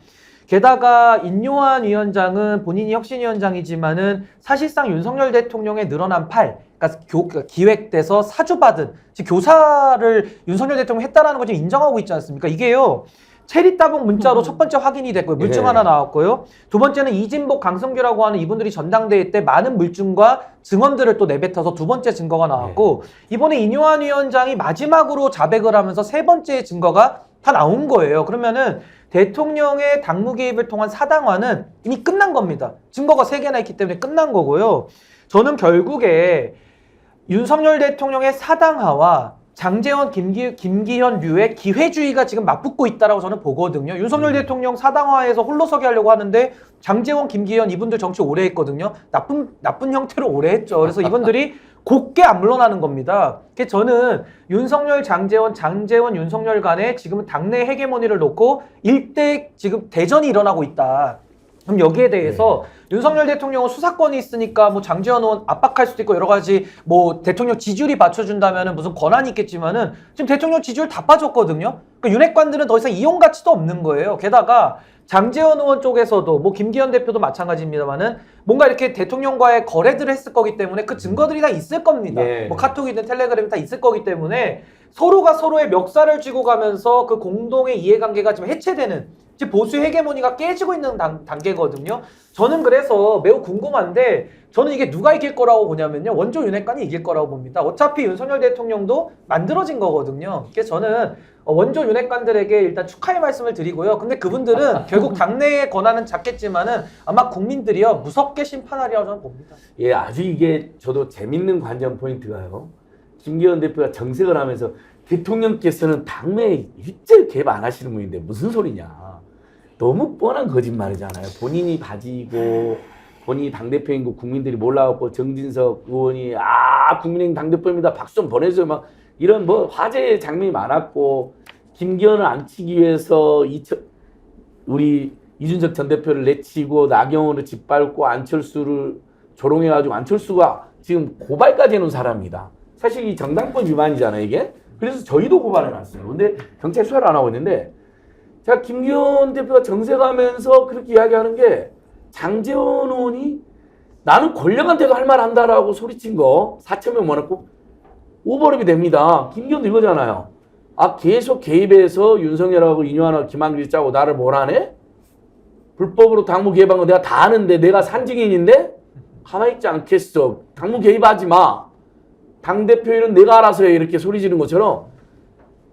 게다가 인요한 위원장은 본인이 혁신위원장이지만은 사실상 윤석열 대통령의 늘어난 팔, 그러니까 기획돼서 사주받은, 즉 교사를 윤석열 대통령이 했다라는 걸 지금 인정하고 있지 않습니까? 이게요. 체리 따봉 문자로 첫 번째 확인이 됐고요. 물증 하나 나왔고요. 두 번째는 이진복, 강성규라고 하는 이분들이 전당대회 때 많은 물증과 증언들을 또 내뱉어서 두 번째 증거가 나왔고, 이번에 인요한 위원장이 마지막으로 자백을 하면서 세 번째 증거가 다 나온 거예요. 그러면은 대통령의 당무 개입을 통한 사당화는 이미 끝난 겁니다. 증거가 3개나 있기 때문에 끝난 거고요. 저는 결국에 윤석열 대통령의 사당화와 장제원, 김기현류의 기회주의가 지금 맞붙고 있다라고 저는 보거든요. 윤석열 대통령 사당화에서 홀로서기 하려고 하는데 장제원, 김기현 이분들 정치 오래 했거든요. 나쁜 형태로 오래 했죠. 그래서 이분들이 곱게 안 물러나는 겁니다. 그래서 저는 윤석열, 장제원, 윤석열 간에 지금은 당내 헤게모니를 놓고 일대 지금 대전이 일어나고 있다. 그럼 여기에 대해서 윤석열 대통령은 수사권이 있으니까 뭐 장제원 의원 압박할 수도 있고 여러 가지 뭐 대통령 지지율이 받쳐준다면은 무슨 권한이 있겠지만은 지금 대통령 지지율 다 빠졌거든요. 그 윤핵관들은 더 이상 이용 가치도 없는 거예요. 게다가 장제원 의원 쪽에서도 뭐 김기현 대표도 마찬가지입니다만은 뭔가 이렇게 대통령과의 거래들을 했을 거기 때문에 그 증거들이 다 있을 겁니다. 뭐 카톡이든 텔레그램이 다 있을 거기 때문에 서로가 서로의 멱살을 쥐고 가면서 그 공동의 이해관계가 지금 해체되는 지금 보수 헤게모니가 깨지고 있는 단계거든요. 저는 그래서 매우 궁금한데 저는 이게 누가 이길 거라고 보냐면요. 원조 윤핵관이 이길 거라고 봅니다. 어차피 윤석열 대통령도 만들어진 거거든요. 그래서 저는 원조 윤핵관들에게 일단 축하의 말씀을 드리고요. 근데 그분들은 결국 당내의 권한은 작겠지만은 아마 국민들이요 무섭게 심판하리라고 저는 봅니다. 예, 아주 이게 저도 재밌는 관전 포인트가요. 김기현 대표가 정색을 하면서 대통령께서는 당내에 일절 개입 안 하시는 분인데 무슨 소리냐. 너무 뻔한 거짓말이잖아요. 본인이 가지고 본인이 당대표인 거 국민들이 몰라갖고 정진석 의원이 국민의힘 당대표입니다. 박수 좀 보내줘요. 막 이런 뭐 화제의 장면이 많았고 김기현을 안 치기 위해서 우리 이준석 전 대표를 내치고 나경원을 짓밟고 안철수를 조롱해가지고 안철수가 지금 고발까지 해놓은 사람이다. 사실 이 정당권 위반이잖아요 이게. 그래서 저희도 고발해놨어요. 근데 경찰 수사를 안 하고 있는데 자, 김기현 대표가 정색하면서 그렇게 이야기하는 게 장제원 의원이 나는 권력한테도 할 말 한다라고 소리친 거 4,000명 모았고 오버랩이 됩니다. 김기현도 이거잖아요. 계속 개입해서 윤석열하고 인유하나 김한길 짜고 나를 몰아내? 불법으로 당무 개입한 거 내가 다 아는데 내가 산증인인데 가만히 있지 않겠어. 당무 개입하지 마. 당대표는 내가 알아서 해. 이렇게 소리 지르는 것처럼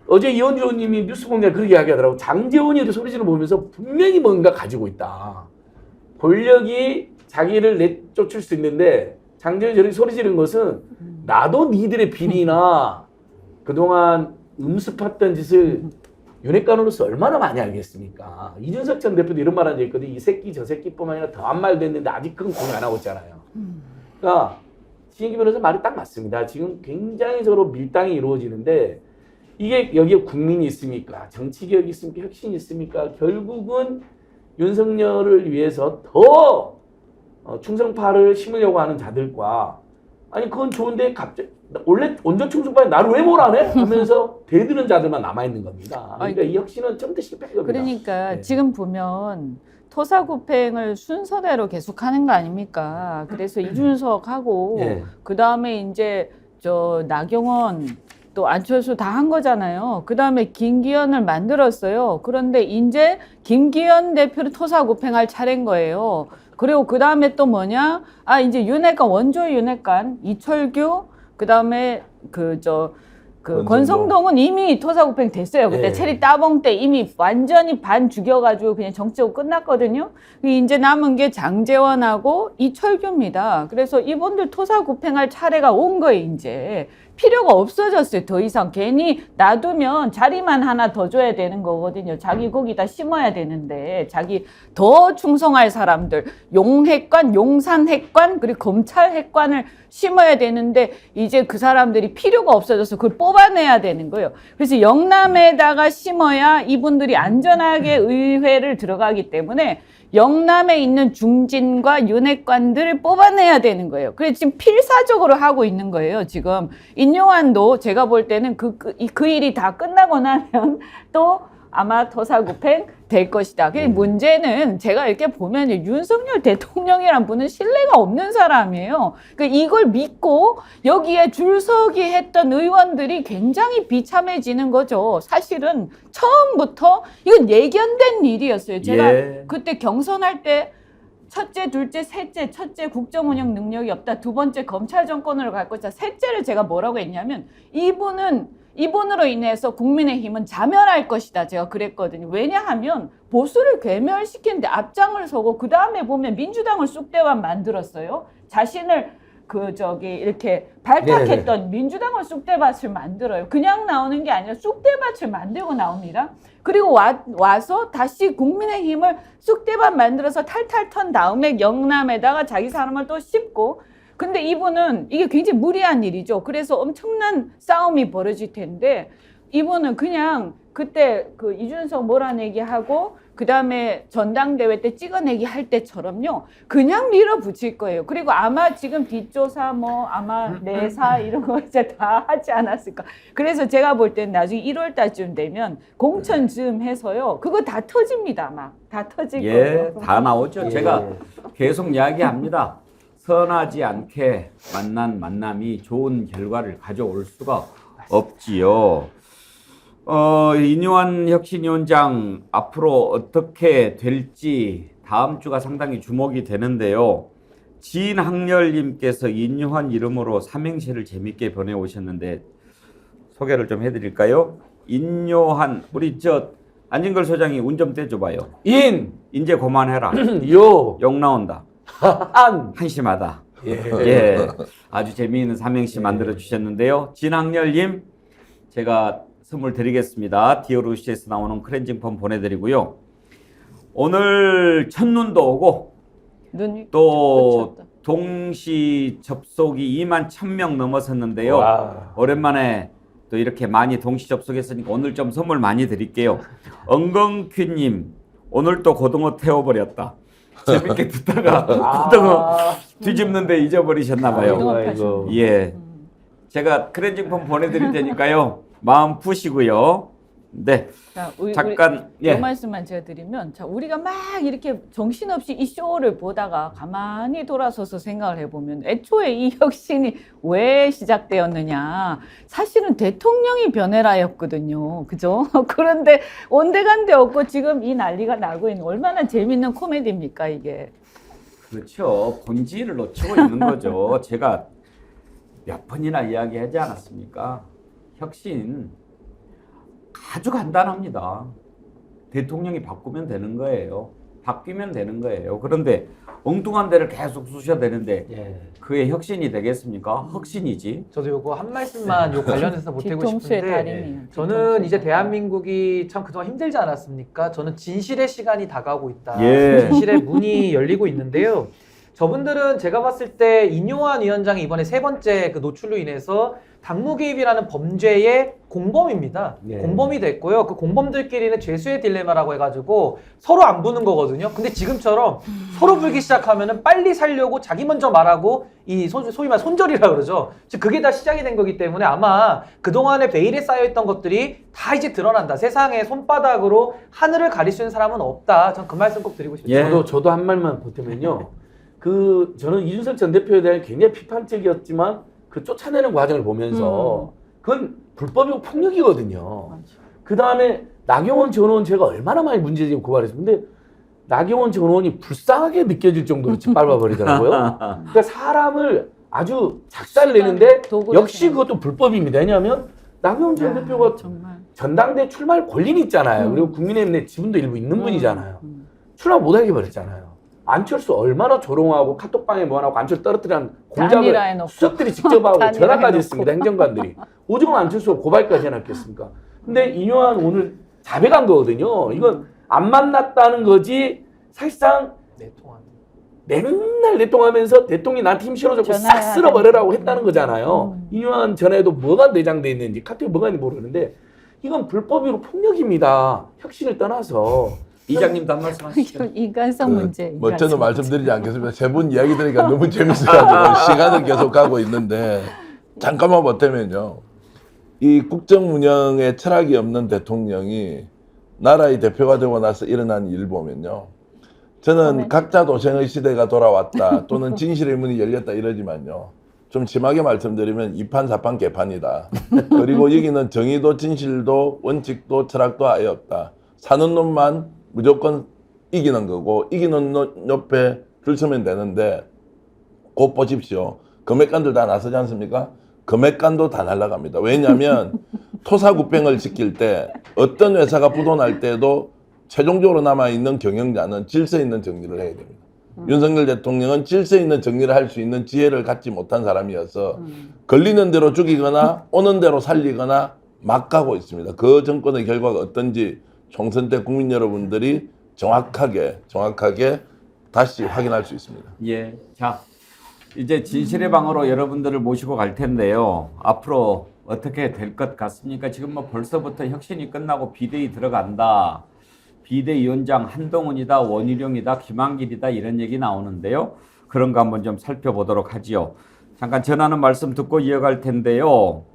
어제 이현주 의원님이 뉴스공장에 그렇게 이야기하더라고. 장제원이 이렇게 소리 지르는 거 보면서 분명히 뭔가 가지고 있다. 권력이 자기를 내쫓을 수 있는데 장제원이 저렇게 소리 지르는 것은 나도 니들의 비리나 그동안 음습했던 짓을 윤핵관으로서 얼마나 많이 알겠습니까? 이준석 전 대표도 이런 말 한 적 있거든요. 이 새끼 저 새끼뿐만 아니라 더한 말도 했는데 아직 그건 공개 안 하고 있잖아요. 그러니까 신인기 변호사 말이 딱 맞습니다. 지금 굉장히 서로 밀당이 이루어지는데 이게 여기에 국민이 있습니까? 정치개혁이 있습니까? 혁신이 있습니까? 결국은 윤석열을 위해서 더 충성파를 심으려고 하는 자들과 아니 그건 좋은데 갑자기 원래 원전 충성파에 나를 왜 몰아내? 하면서 대드는 자들만 남아있는 겁니다. 그러니까 이 혁신은 전부 실패인 겁니다. 그러니까 지금 보면 토사구팽을 순서대로 계속하는 거 아닙니까? 그래서 이준석하고 그 다음에 이제 나경원 또 안철수 다 한 거잖아요. 그 다음에 김기현을 만들었어요. 그런데 이제 김기현 대표를 토사구팽할 차례인 거예요. 그리고 그 다음에 또 뭐냐? 이제 윤핵관, 원조 윤핵관, 이철규, 그 다음에 권성동은 이미 토사구팽 됐어요. 그때 체리 따봉 때 이미 완전히 반 죽여가지고 그냥 정치적으로 끝났거든요. 이제 남은 게 장제원하고 이철규입니다. 그래서 이분들 토사구팽할 차례가 온 거예요, 이제. 필요가 없어졌어요. 더 이상 괜히 놔두면 자리만 하나 더 줘야 되는 거거든요. 자기 거기다 심어야 되는데 자기 더 충성할 사람들 용핵관, 용산핵관 그리고 검찰핵관을 심어야 되는데 이제 그 사람들이 필요가 없어져서 그걸 뽑아내야 되는 거예요. 그래서 영남에다가 심어야 이분들이 안전하게 의회를 들어가기 때문에 영남에 있는 중진과 윤핵관들을 뽑아내야 되는 거예요. 그래서 지금 필사적으로 하고 있는 거예요. 지금 인용환도 제가 볼 때는 그 일이 다 끝나고 나면 또 아마 토사구팽 될 것이다. 그 문제는 제가 이렇게 보면 윤석열 대통령이란 분은 신뢰가 없는 사람이에요. 그러니까 이걸 믿고 여기에 줄서기 했던 의원들이 굉장히 비참해지는 거죠. 사실은 처음부터 이건 예견된 일이었어요. 제가 그때 경선할 때 첫째, 둘째, 셋째, 첫째 국정운영 능력이 없다. 두 번째 검찰 정권으로 갈 것이다. 셋째를 제가 뭐라고 했냐면 이분으로 인해서 국민의힘은 자멸할 것이다. 제가 그랬거든요. 왜냐하면 보수를 괴멸시키는데 앞장을 서고 그 다음에 보면 민주당을 쑥대밭 만들었어요. 자신을 이렇게 발탁했던 민주당을 쑥대밭을 만들어요. 그냥 나오는 게 아니라 쑥대밭을 만들고 나옵니다. 그리고 와서 다시 국민의힘을 쑥대밭 만들어서 탈탈 턴 다음에 영남에다가 자기 사람을 또 씹고 근데 이분은 이게 굉장히 무리한 일이죠. 그래서 엄청난 싸움이 벌어질 텐데 이분은 그냥 그때 그 이준석 몰아내기 하고 그 다음에 전당대회 때 찍어내기 할 때처럼요. 그냥 밀어붙일 거예요. 그리고 아마 지금 뒷조사 뭐 아마 내사 이런 거 이제 다 하지 않았을까. 그래서 제가 볼 때는 나중에 1월 달쯤 되면 공천 즈음 해서요. 그거 다 터집니다. 막 다 터질 거예요. 다 나오죠. 제가 계속 이야기합니다. 선하지 않게 만난 만남이 좋은 결과를 가져올 수가 없지요. 인요한 혁신위원장 앞으로 어떻게 될지 다음 주가 상당히 주목이 되는데요. 진학렬님께서 인요한 이름으로 삼행시를 재밌게 보내오셨는데 소개를 좀 해드릴까요? 인요한 우리 안진걸 소장이 운 좀 떼줘봐요. 이제 그만해라. 욕 나온다. 한심하다. 예. 아주 재미있는 삼행시 만들어 주셨는데요. 진학렬님 제가 선물 드리겠습니다. 디오루시에서 나오는 클렌징 폼 보내드리고요. 오늘 첫눈도 오고 또 동시 접속이 2만 1,000명 넘어섰는데요. 오랜만에 또 이렇게 많이 동시 접속했으니까 오늘 좀 선물 많이 드릴게요. 엉겅퀴님 오늘 또 고등어 태워버렸다. 재밌게 듣다가 고등어 뒤집는데 잊어버리셨나 봐요. 예, 제가 클렌징 폼 보내드릴 테니까요. 마음 푸시고요. 네. 자, 잠깐 이 말씀만 제가 드리면, 자, 우리가 막 이렇게 정신없이 이 쇼를 보다가 가만히 돌아서서 생각을 해보면 애초에 이 혁신이 왜 시작되었느냐. 사실은 대통령이 변해라였거든요. 그죠? 그런데 온데간데 없고 지금 이 난리가 나고 있는 얼마나 재밌는 코미디입니까, 이게. 그렇죠. 본질을 놓치고 있는 거죠. 제가 몇 번이나 이야기하지 않았습니까? 혁신 아주 간단합니다. 대통령이 바꾸면 되는 거예요. 바뀌면 되는 거예요. 그런데 엉뚱한 데를 계속 쑤셔야 되는데 그게 혁신이 되겠습니까? 혁신이지. 저도 요거 한 말씀만 요 관련해서 보태고 싶은데 저는 이제 대한민국이 참 그동안 힘들지 않았습니까? 저는 진실의 시간이 다가오고 있다. 진실의 문이 열리고 있는데요. 저분들은 제가 봤을 때 인요한 위원장이 이번에 3번째 그 노출로 인해서 당무 개입이라는 범죄의 공범입니다. 공범이 됐고요. 그 공범들끼리는 죄수의 딜레마라고 해가지고 서로 안 부는 거거든요. 근데 지금처럼 서로 불기 시작하면은 빨리 살려고 자기 먼저 말하고 이 소위 말 손절이라 그러죠. 즉 그게 다 시작이 된 거기 때문에 아마 그동안에 베일에 쌓여있던 것들이 다 이제 드러난다. 세상에 손바닥으로 하늘을 가릴 수 있는 사람은 없다. 전 그 말씀 꼭 드리고 싶습니다. 저도 한 말만 보태면요. 저는 이준석 전 대표에 대한 굉장히 비판적이었지만 그 쫓아내는 과정을 보면서 그건 불법이고 폭력이거든요. 그 다음에 나경원 전 의원 제가 얼마나 많이 문제지금 고발했어요. 근데 나경원 전 의원이 불쌍하게 느껴질 정도로 짓밟아버리더라고요. 그러니까 사람을 아주 작살 내는데 역시 그것도 불법입니다. 왜냐하면 나경원 전 대표가 전당대 출마할 권리는 있잖아요. 그리고 국민의힘 내 지분도 일부 있는 분이잖아요. 출마 못하게 버렸잖아요. 안철수 얼마나 조롱하고 카톡방에 뭐하고 안철수 떨어뜨리는 공작을 수석들이 직접 하고 전화까지 했습니다. 행정관들이. 오죽하면 안철수가 고발까지 해놨겠습니까? 근데 인요한 오늘 자백한 거거든요. 이건 안 만났다는 거지 사실상 맨날 내통하면서 대통령이 나한테 힘 실어줬고 싹 쓸어버리라고 했다는 거잖아요. 인요한 전에도 뭐가 내장돼 있는지 카톡에 뭐가 있는지 모르는데 이건 불법으로 폭력입니다. 혁신을 떠나서. 이장님도 한 말씀 하시죠. 인간성 문제. 저는 말씀드리지 않겠습니다. 세 분 이야기 들으니까 너무 재밌어가지고 시간을 계속 가고 있는데 잠깐만 보태면요. 이 국정 운영에 철학이 없는 대통령이 나라의 대표가 되고 나서 일어난 일 보면요. 저는 각자 도생의 시대가 돌아왔다 또는 진실의 문이 열렸다 이러지만요. 좀 심하게 말씀드리면 2판 4판 개판이다. 그리고 여기는 정의도 진실도 원칙도 철학도 아예 없다. 사는 놈만 무조건 이기는 거고 이기는 놈 옆에 줄 서면 되는데 곧 보십시오. 금액관들 다 나서지 않습니까? 금액관도 다 날아갑니다. 왜냐하면 토사구팽을 지킬 때 어떤 회사가 부도날 때도 최종적으로 남아있는 경영자는 질서 있는 정리를 해야 됩니다. 윤석열 대통령은 질서 있는 정리를 할 수 있는 지혜를 갖지 못한 사람이어서 걸리는 대로 죽이거나 오는 대로 살리거나 막 가고 있습니다. 그 정권의 결과가 어떤지 총선 때 국민 여러분들이 정확하게 다시 확인할 수 있습니다. 자 이제 진실의 방으로 여러분들을 모시고 갈 텐데요. 앞으로 어떻게 될 것 같습니까? 지금 뭐 벌써부터 혁신이 끝나고 비대위 들어간다. 비대위원장 한동훈이다, 원희룡이다, 김한길이다 이런 얘기 나오는데요. 그런 거 한번 좀 살펴보도록 하지요. 잠깐 전하는 말씀 듣고 이어갈 텐데요.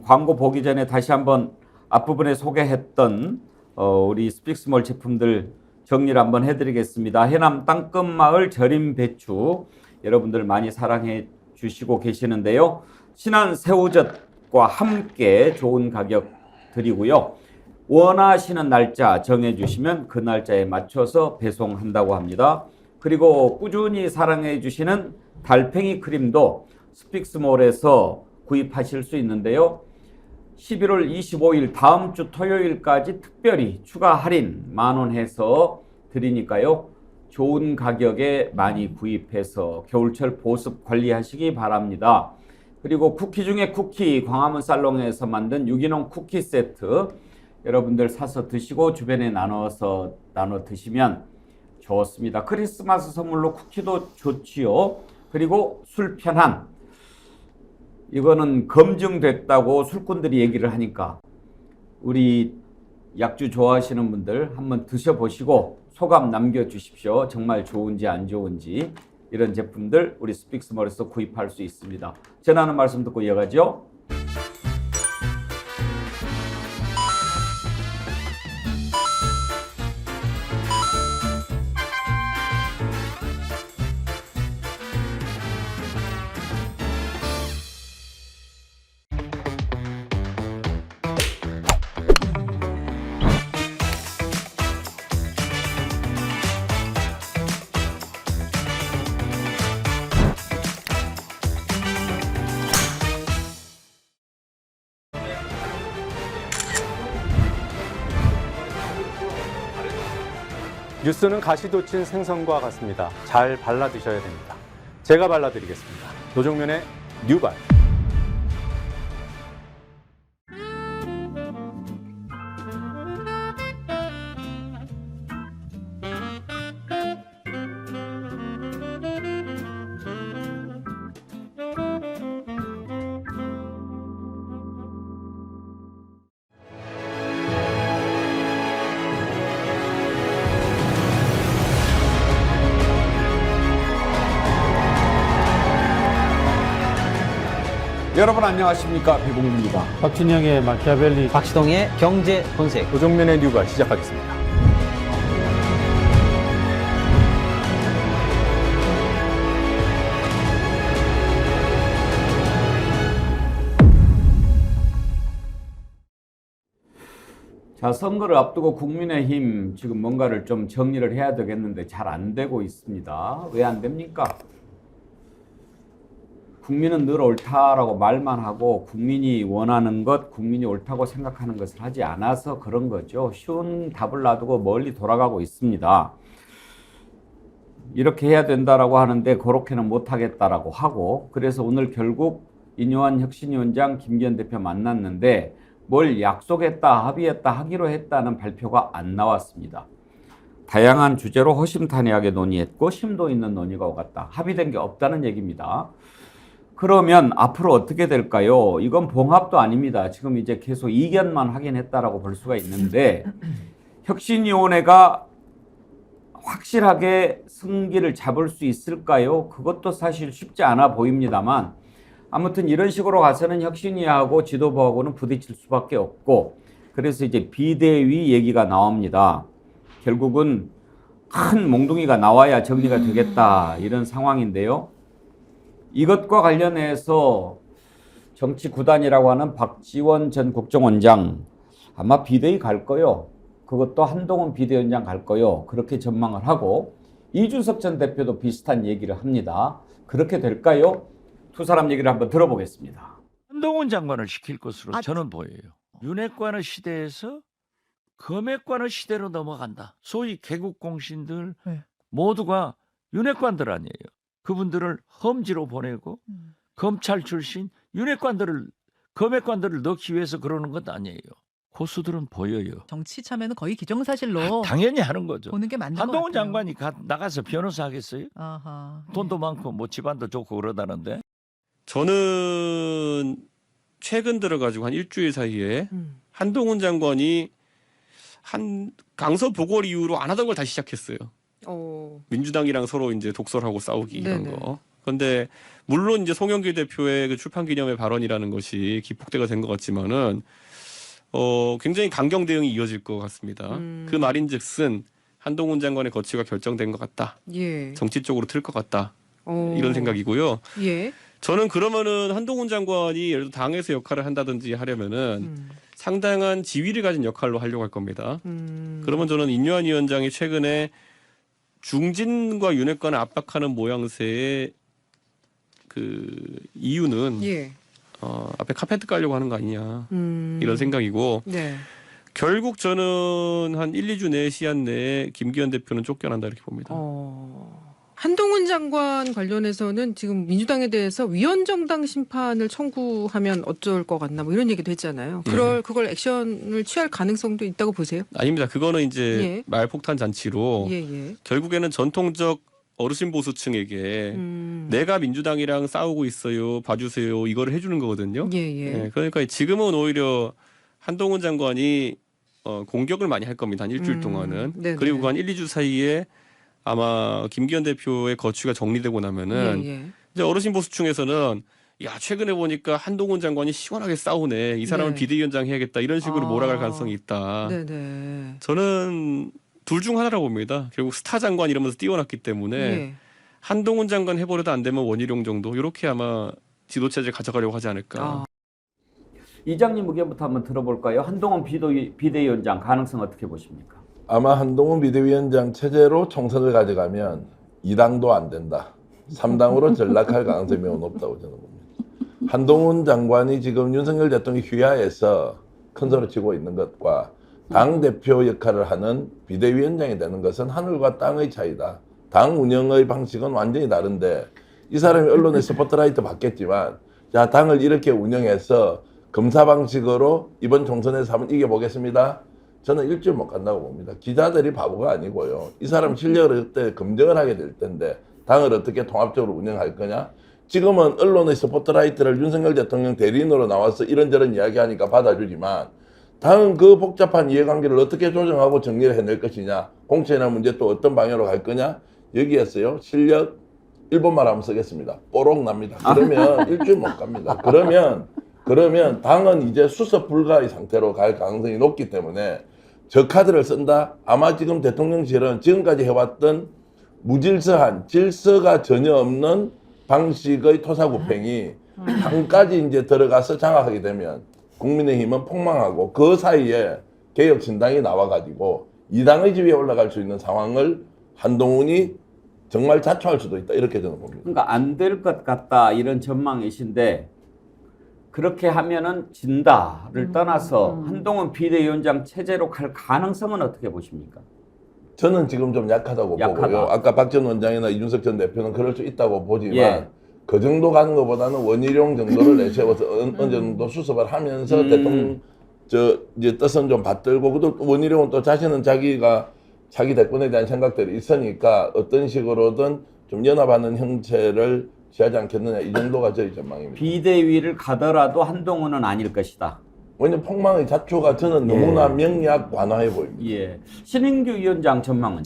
광고 보기 전에 다시 한번 앞부분에 소개했던 우리 스픽스몰 제품들 정리를 한번 해드리겠습니다. 해남 땅끝마을 절임 배추 여러분들 많이 사랑해 주시고 계시는데요. 신한 새우젓과 함께 좋은 가격 드리고요. 원하시는 날짜 정해주시면 그 날짜에 맞춰서 배송한다고 합니다. 그리고 꾸준히 사랑해 주시는 달팽이 크림도 스픽스몰에서 구입하실 수 있는데요. 11월 25일 다음 주 토요일까지 특별히 추가 할인 10,000원 해서 드리니까요. 좋은 가격에 많이 구입해서 겨울철 보습 관리하시기 바랍니다. 그리고 쿠키 중에 쿠키 광화문 살롱에서 만든 유기농 쿠키 세트 여러분들 사서 드시고 주변에 나눠 드시면 좋습니다. 크리스마스 선물로 쿠키도 좋지요. 그리고 술 편한 이거는 검증됐다고 술꾼들이 얘기를 하니까 우리 약주 좋아하시는 분들 한번 드셔보시고 소감 남겨주십시오. 정말 좋은지 안 좋은지 이런 제품들 우리 스픽스몰에서 구입할 수 있습니다. 전하는 말씀 듣고 이어가죠. 뉴스는 가시 돋친 생선과 같습니다. 잘 발라 드셔야 됩니다. 제가 발라드리겠습니다. 노종면의 뉴발. 여러분 안녕하십니까, 배봉입니다. 박진영의 마키아벨리, 박시동의 경제 본색. 노종면의 뉴발 시작하겠습니다. 자, 선거를 앞두고 국민의힘 지금 뭔가를 좀 정리를 해야 되겠는데 잘 안 되고 있습니다. 왜 안 됩니까? 국민은 늘 옳다라고 말만 하고 국민이 원하는 것, 국민이 옳다고 생각하는 것을 하지 않아서 그런 거죠. 쉬운 답을 놔두고 멀리 돌아가고 있습니다. 이렇게 해야 된다라고 하는데 그렇게는 못하겠다라고 하고, 그래서 오늘 결국 인요한 혁신위원장 김기현 대표 만났는데 뭘 약속했다, 합의했다, 하기로 했다는 발표가 안 나왔습니다. 다양한 주제로 허심탄회하게 논의했고 심도 있는 논의가 오갔다. 합의된 게 없다는 얘기입니다. 그러면 앞으로 어떻게 될까요? 이건 봉합도 아닙니다. 지금 이제 계속 이견만 확인했다라고 볼 수가 있는데 혁신위원회가 확실하게 승기를 잡을 수 있을까요? 그것도 사실 쉽지 않아 보입니다만 아무튼 이런 식으로 가서는 혁신위하고 지도부하고는 부딪힐 수밖에 없고, 그래서 이제 비대위 얘기가 나옵니다. 결국은 큰 몽둥이가 나와야 정리가 되겠다 이런 상황인데요. 이것과 관련해서 정치 구단이라고 하는 박지원 전 국정원장 아마 비대위 갈 거요. 그것도 한동훈 비대위원장 갈 거요. 그렇게 전망을 하고 이준석 전 대표도 비슷한 얘기를 합니다. 그렇게 될까요? 두 사람 얘기를 한번 들어보겠습니다. 한동훈 장관을 시킬 것으로 저는 보여요. 윤핵관의 시대에서 검핵관의 시대로 넘어간다. 소위 개국 공신들 모두가 윤핵관들 아니에요. 그분들을 험지로 보내고 검찰 출신 윤핵관들을 검핵관들을 넣기 위해서 그러는 것 아니에요. 고수들은 보여요. 정치 참여는 거의 기정사실로 당연히 하는 거죠. 보는 게 맞는 것 한동훈 같아요. 장관이 나가서 변호사 하겠어요? 아하. 돈도 많고 뭐 집안도 좋고 그러다는데. 저는 최근 들어가지고 한 일주일 사이에 한동훈 장관이 한 강서 보궐 이후로 안 하던 걸 다시 시작했어요. 민주당이랑 서로 이제 독설하고 싸우기 이런 네네. 거. 그런데 물론 이제 송영길 대표의 그 출판 기념회 발언이라는 것이 기폭대가 된 것 같지만은 굉장히 강경 대응이 이어질 것 같습니다. 그 말인즉슨 한동훈 장관의 거취가 결정된 것 같다. 예. 정치 쪽으로 틀 것 같다. 이런 생각이고요. 예. 저는 그러면은 한동훈 장관이 예를 들어 당에서 역할을 한다든지 하려면은 상당한 지위를 가진 역할로 하려고 할 겁니다. 그러면 저는 인요한 위원장이 최근에 중진과 윤핵관을 압박하는 모양새의 그 이유는 예. 앞에 카페트 깔려고 하는 거 아니냐 이런 생각이고 네. 결국 저는 한 1, 2주 내 시한 내에 김기현 대표는 쫓겨난다 이렇게 봅니다. 한동훈 장관 관련해서는 지금 민주당에 대해서 위헌정당 심판을 청구하면 어쩔 것 같나 뭐 이런 얘기도 했잖아요. 그걸 액션을 취할 가능성도 있다고 보세요? 아닙니다. 그거는 이제 예. 말폭탄 잔치로 예. 결국에는 전통적 어르신 보수층에게 내가 민주당이랑 싸우고 있어요. 봐주세요. 이거를 해주는 거거든요. 예. 그러니까 지금은 오히려 한동훈 장관이 공격을 많이 할 겁니다. 한 일주일 동안은. 네네. 그리고 한 1, 2주 사이에 아마 김기현 대표의 거취가 정리되고 나면은 예. 이제 어르신 보수층에서는 야 최근에 보니까 한동훈 장관이 시원하게 싸우네. 이 사람은 네. 비대위원장 해야겠다. 이런 식으로 몰아갈 가능성이 있다. 네네. 저는 둘 중 하나라고 봅니다. 결국 스타 장관 이러면서 띄워놨기 때문에 예. 한동훈 장관 해버려도 안 되면 원희룡 정도 이렇게 아마 지도체제 가져가려고 하지 않을까. 이장님 의견부터 한번 들어볼까요? 한동훈 비대위원장 가능성 어떻게 보십니까? 아마 한동훈 비대위원장 체제로 총선을 가져가면 2당도 안 된다. 3당으로 전락할 가능성이 매우 높다고 저는 봅니다. 한동훈 장관이 지금 윤석열 대통령이 휘하에서 큰 소리 치고 있는 것과 당대표 역할을 하는 비대위원장이 되는 것은 하늘과 땅의 차이다. 당 운영의 방식은 완전히 다른데 이 사람이 언론에 스포트라이트 받겠지만 자 당을 이렇게 운영해서 검사 방식으로 이번 총선에서 한번 이겨보겠습니다. 저는 일주일 못 간다고 봅니다. 기자들이 바보가 아니고요. 이 사람 실력을 그때 검증을 하게 될 텐데 당을 어떻게 통합적으로 운영할 거냐. 지금은 언론의 스포트라이트를 윤석열 대통령 대리인으로 나와서 이런저런 이야기하니까 받아주지만 당은 그 복잡한 이해관계를 어떻게 조정하고 정리를 해낼 것이냐. 공천이나 문제 또 어떤 방향으로 갈 거냐. 여기에서요. 실력 1번만 하면 쓰겠습니다. 뽀록 납니다. 그러면 일주일 못 갑니다. 그러면 당은 이제 수습 불가의 상태로 갈 가능성이 높기 때문에 저 카드를 쓴다? 아마 지금 대통령실은 지금까지 해왔던 무질서한 질서가 전혀 없는 방식의 토사구팽이 당까지 이제 들어가서 장악하게 되면 국민의힘은 폭망하고 그 사이에 개혁신당이 나와가지고 이 당의 지위에 올라갈 수 있는 상황을 한동훈이 정말 자초할 수도 있다 이렇게 저는 봅니다. 그러니까 안 될 것 같다 이런 전망이신데 그렇게 하면은 진다를 떠나서 한동훈 비대위원장 체제로 갈 가능성은 어떻게 보십니까? 저는 지금 좀 약하다고 보고요. 아까 박 전 원장이나 이준석 전 대표는 그럴 수 있다고 보지만 그 정도 가는 것보다는 원희룡 정도를 내세워서 어느 정도 수습을 하면서 대통령 이제 뜻은 좀 받들고 또 원희룡은 또 자신은 자기 대권에 대한 생각들이 있으니까 어떤 식으로든 좀 연합하는 형체를 취하지 않겠느냐 이 정도가 저희 전망입니다. 비대위를 가더라도 한동훈은 아닐 것이다. 왜냐면 폭망의 자초가 저는 너무나 명약 완화해 보입니다. 예. 신인규 위원장 전망은요?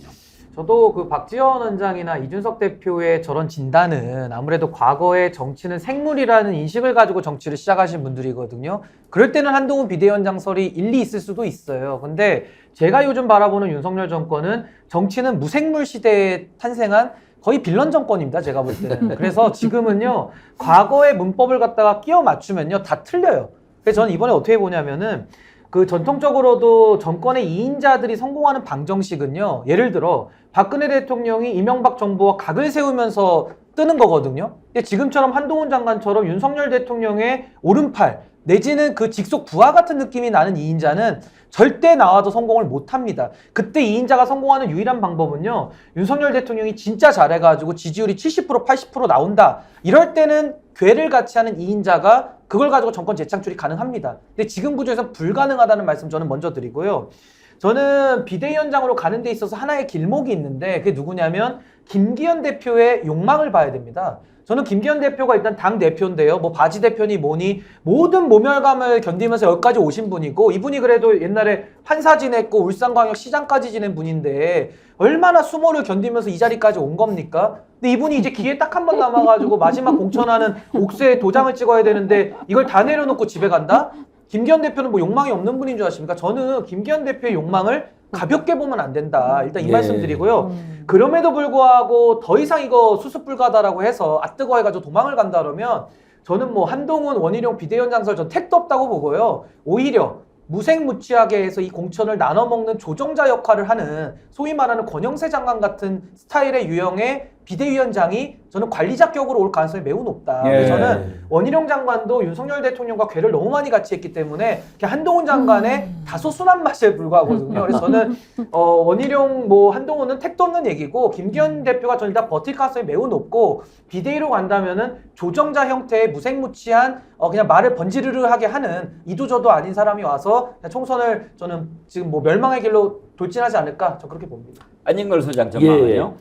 저도 그 박지원 원장이나 이준석 대표의 저런 진단은 아무래도 과거의 정치는 생물이라는 인식을 가지고 정치를 시작하신 분들이거든요. 그럴 때는 한동훈 비대위원장설이 일리 있을 수도 있어요. 근데 제가 요즘 바라보는 윤석열 정권은 정치는 무생물 시대에 탄생한 거의 빌런 정권입니다. 제가 볼 때는. 그래서 지금은요. 과거의 문법을 갖다가 끼워 맞추면요. 다 틀려요. 그래서 저는 이번에 어떻게 보냐면은 그 전통적으로도 정권의 2인자들이 성공하는 방정식은요. 예를 들어 박근혜 대통령이 이명박 정부와 각을 세우면서 뜨는 거거든요. 근데 지금처럼 한동훈 장관처럼 윤석열 대통령의 오른팔 내지는 그 직속 부하 같은 느낌이 나는 2인자는 절대 나와도 성공을 못합니다. 그때 2인자가 성공하는 유일한 방법은요. 윤석열 대통령이 진짜 잘해가지고 지지율이 70% 80% 나온다. 이럴 때는 괴를 같이 하는 2인자가 그걸 가지고 정권 재창출이 가능합니다. 근데 지금 구조에서 불가능하다는 말씀 저는 먼저 드리고요. 저는 비대위원장으로 가는 데 있어서 하나의 길목이 있는데 그게 누구냐면 김기현 대표의 욕망을 봐야 됩니다. 저는 김기현 대표가 일단 당 대표인데요. 뭐 바지 대표니 뭐니 모든 모멸감을 견디면서 여기까지 오신 분이고 이분이 그래도 옛날에 판사 지냈고 울산광역 시장까지 지낸 분인데 얼마나 수모를 견디면서 이 자리까지 온 겁니까? 근데 이분이 이제 기회 딱 한 번 남아가지고 마지막 공천하는 옥새에 도장을 찍어야 되는데 이걸 다 내려놓고 집에 간다? 김기현 대표는 뭐 욕망이 없는 분인 줄 아십니까? 저는 김기현 대표의 욕망을 가볍게 보면 안 된다. 일단 이 말씀 드리고요. 그럼에도 불구하고 더 이상 이거 수습 불가다라고 해서 아뜨거 해가지고 도망을 간다 그러면 저는 뭐 한동훈 원희룡 비대위원장설 전 택도 없다고 보고요. 오히려 무색무취하게 해서 이 공천을 나눠먹는 조정자 역할을 하는 소위 말하는 권영세 장관 같은 스타일의 유형의 비대위원장이 저는 관리자 격으로 올 가능성이 매우 높다. 그래서 저는 원희룡 장관도 윤석열 대통령과 궤를 너무 많이 같이 했기 때문에 한동훈 장관의 다소 순한 맛에 불과하거든요. 그래서 저는 원희룡 뭐 한동훈은 택도 없는 얘기고 김기현 대표가 저는 일단 버틸 가능성이 매우 높고 비대위로 간다면은 조정자 형태의 무색무취한 그냥 말을 번지르르하게 하는 이도저도 아닌 사람이 와서 총선을 저는 지금 뭐 멸망의 길로 돌진하지 않을까 저 그렇게 봅니다. 안진걸 소장 전망은요?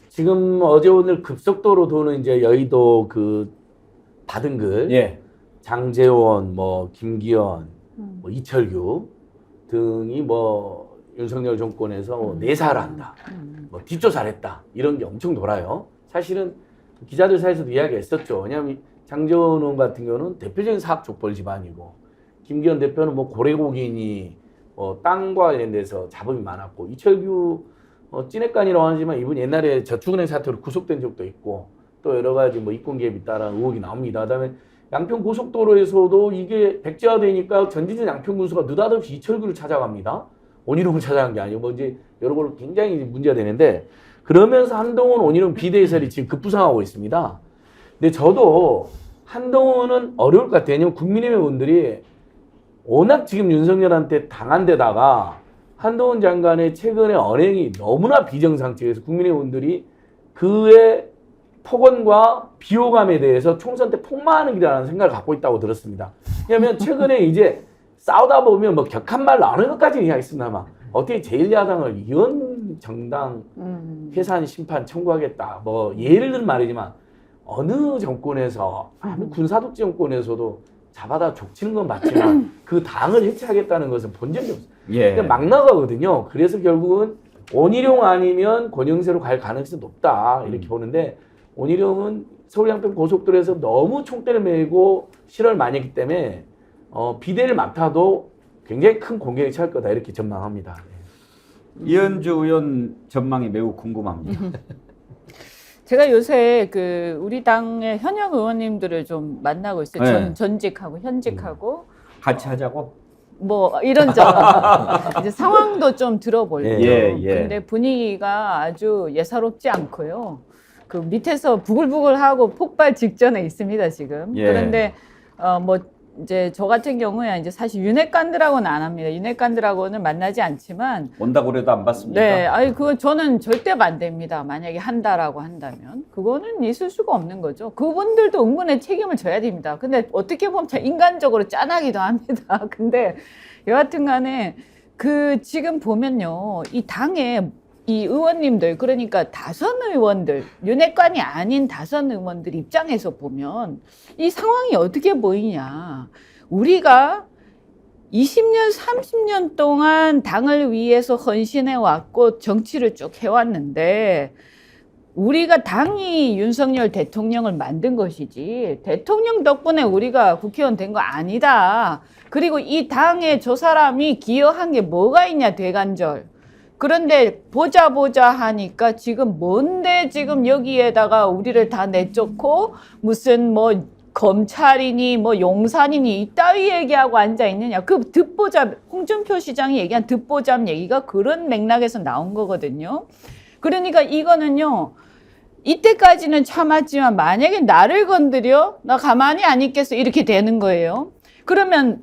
지금 어제 오늘 급속도로 도는 이제 여의도 그 받은 글, 장제원, 뭐 김기현, 뭐 이철규 등이 뭐 윤석열 정권에서 내사를 한다, 뭐 뒷조사를 했다 이런 게 엄청 돌아요. 사실은 기자들 사이에서도 이야기했었죠. 왜냐하면 장제원 의원 같은 경우는 대표적인 사학 족벌 집안이고 김기현 대표는 뭐 고래고기니 땅과 관련돼서 잡음이 많았고 이철규 찐핵관이라고 하지만 이분 옛날에 저축은행 사태로 구속된 적도 있고 또 여러 가지 뭐 이권 개입이 따른 의혹이 나옵니다. 그다음에 양평 고속도로에서도 이게 백지화되니까 전진준 양평 군수가 느닷없이 이철규를 찾아갑니다. 원희룡을 찾아간 게 아니고 뭐 이제 여러 걸로 굉장히 문제가 되는데 그러면서 한동훈 원희룡 비대위설이 지금 급부상하고 있습니다. 근데 저도 한동훈은 어려울 것 같아요. 왜냐면 국민의힘 의원들이 워낙 지금 윤석열한테 당한 데다가 한동훈 장관의 최근의 언행이 너무나 비정상적이어서 국민의 의원들이 그의 폭언과 비호감에 대해서 총선 때 폭망하는 길이라는 생각을 갖고 있다고 들었습니다. 왜냐하면 최근에 이제 싸우다 보면 뭐 격한 말 나오는 것까지는 이야기했습니다만 어떻게 제1야당을 이원 정당 해산 심판 청구하겠다. 뭐 예를 들면 말이지만 어느 정권에서 군사독재 정권에서도 잡아다 족치는 건 맞지만 그 당을 해체하겠다는 것은 본 적이 없어요. 근데 막 나가거든요. 그래서 결국은 원희룡 아니면 권영세로 갈 가능성이 높다 이렇게 보는데 원희룡은 서울 양평 고속도로에서 너무 총대를 메고 실언을 많이 했기 때문에 비대를 맡아도 굉장히 큰 공격에 처할 거다 이렇게 전망합니다. 이현주 의원 전망이 매우 궁금합니다. 제가 요새 그 우리 당의 현역 의원님들을 좀 만나고 있어요. 네. 전직하고 현직하고 같이 하자고? 뭐 이런저런 이제 상황도 좀 들어보려고. 근데 분위기가 아주 예사롭지 않고요. 그 밑에서 부글부글하고 폭발 직전에 있습니다 지금. 그런데 뭐 이제 저 같은 경우에 이제 사실 윤핵관들하고는 안 합니다. 윤핵관들하고는 만나지 않지만 온다고 그래도 안 받습니다. 네, 아니 그건 저는 절대 반대입니다. 만약에 한다라고 한다면 그거는 있을 수가 없는 거죠. 그분들도 응분의 책임을 져야 됩니다. 근데 어떻게 보면 참 인간적으로 짠하기도 합니다. 근데 여하튼간에 그 지금 보면요, 이 당에 이 의원님들 그러니까 다선 의원들 윤핵관이 아닌 다선 의원들 입장에서 보면 이 상황이 어떻게 보이냐. 우리가 20년 30년 동안 당을 위해서 헌신해 왔고 정치를 쭉 해왔는데 우리가 당이 윤석열 대통령을 만든 것이지 대통령 덕분에 우리가 국회의원 된 거 아니다. 그리고 이 당에 저 사람이 기여한 게 뭐가 있냐 대간절. 그런데 보자 하니까 지금 뭔데 지금 여기에다가 우리를 다 내쫓고 무슨 뭐 검찰이니 뭐 용산이니 이따위 얘기하고 앉아있느냐. 그 듣보잡 홍준표 시장이 얘기한 듣보잡 얘기가 그런 맥락에서 나온 거거든요. 그러니까 이거는요. 이때까지는 참았지만 만약에 나를 건드려 나 가만히 안 있겠어 이렇게 되는 거예요. 그러면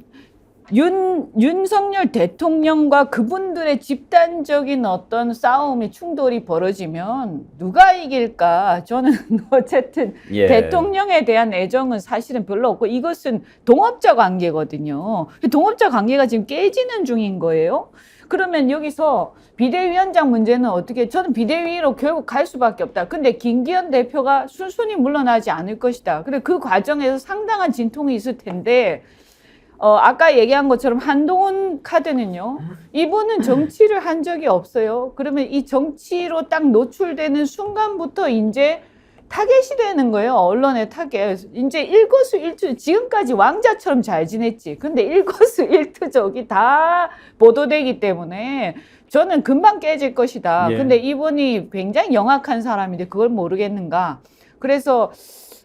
윤석열 대통령과 그분들의 집단적인 어떤 싸움이 충돌이 벌어지면 누가 이길까? 저는 어쨌든 예. 대통령에 대한 애정은 사실은 별로 없고 이것은 동업자 관계거든요. 동업자 관계가 지금 깨지는 중인 거예요. 그러면 여기서 비대위원장 문제는 어떻게, 저는 비대위로 결국 갈 수밖에 없다. 근데 김기현 대표가 순순히 물러나지 않을 것이다. 근데 그 과정에서 상당한 진통이 있을 텐데, 아까 얘기한 것처럼 한동훈 카드는요, 이분은 정치를 한 적이 없어요. 그러면 이 정치로 딱 노출되는 순간부터 이제 타겟이 되는 거예요. 언론의 타겟. 이제 일거수일투, 지금까지 왕자처럼 잘 지냈지. 근데 일거수일투족이 다 보도되기 때문에 저는 금방 깨질 것이다. 예. 근데 이분이 굉장히 영악한 사람인데 그걸 모르겠는가. 그래서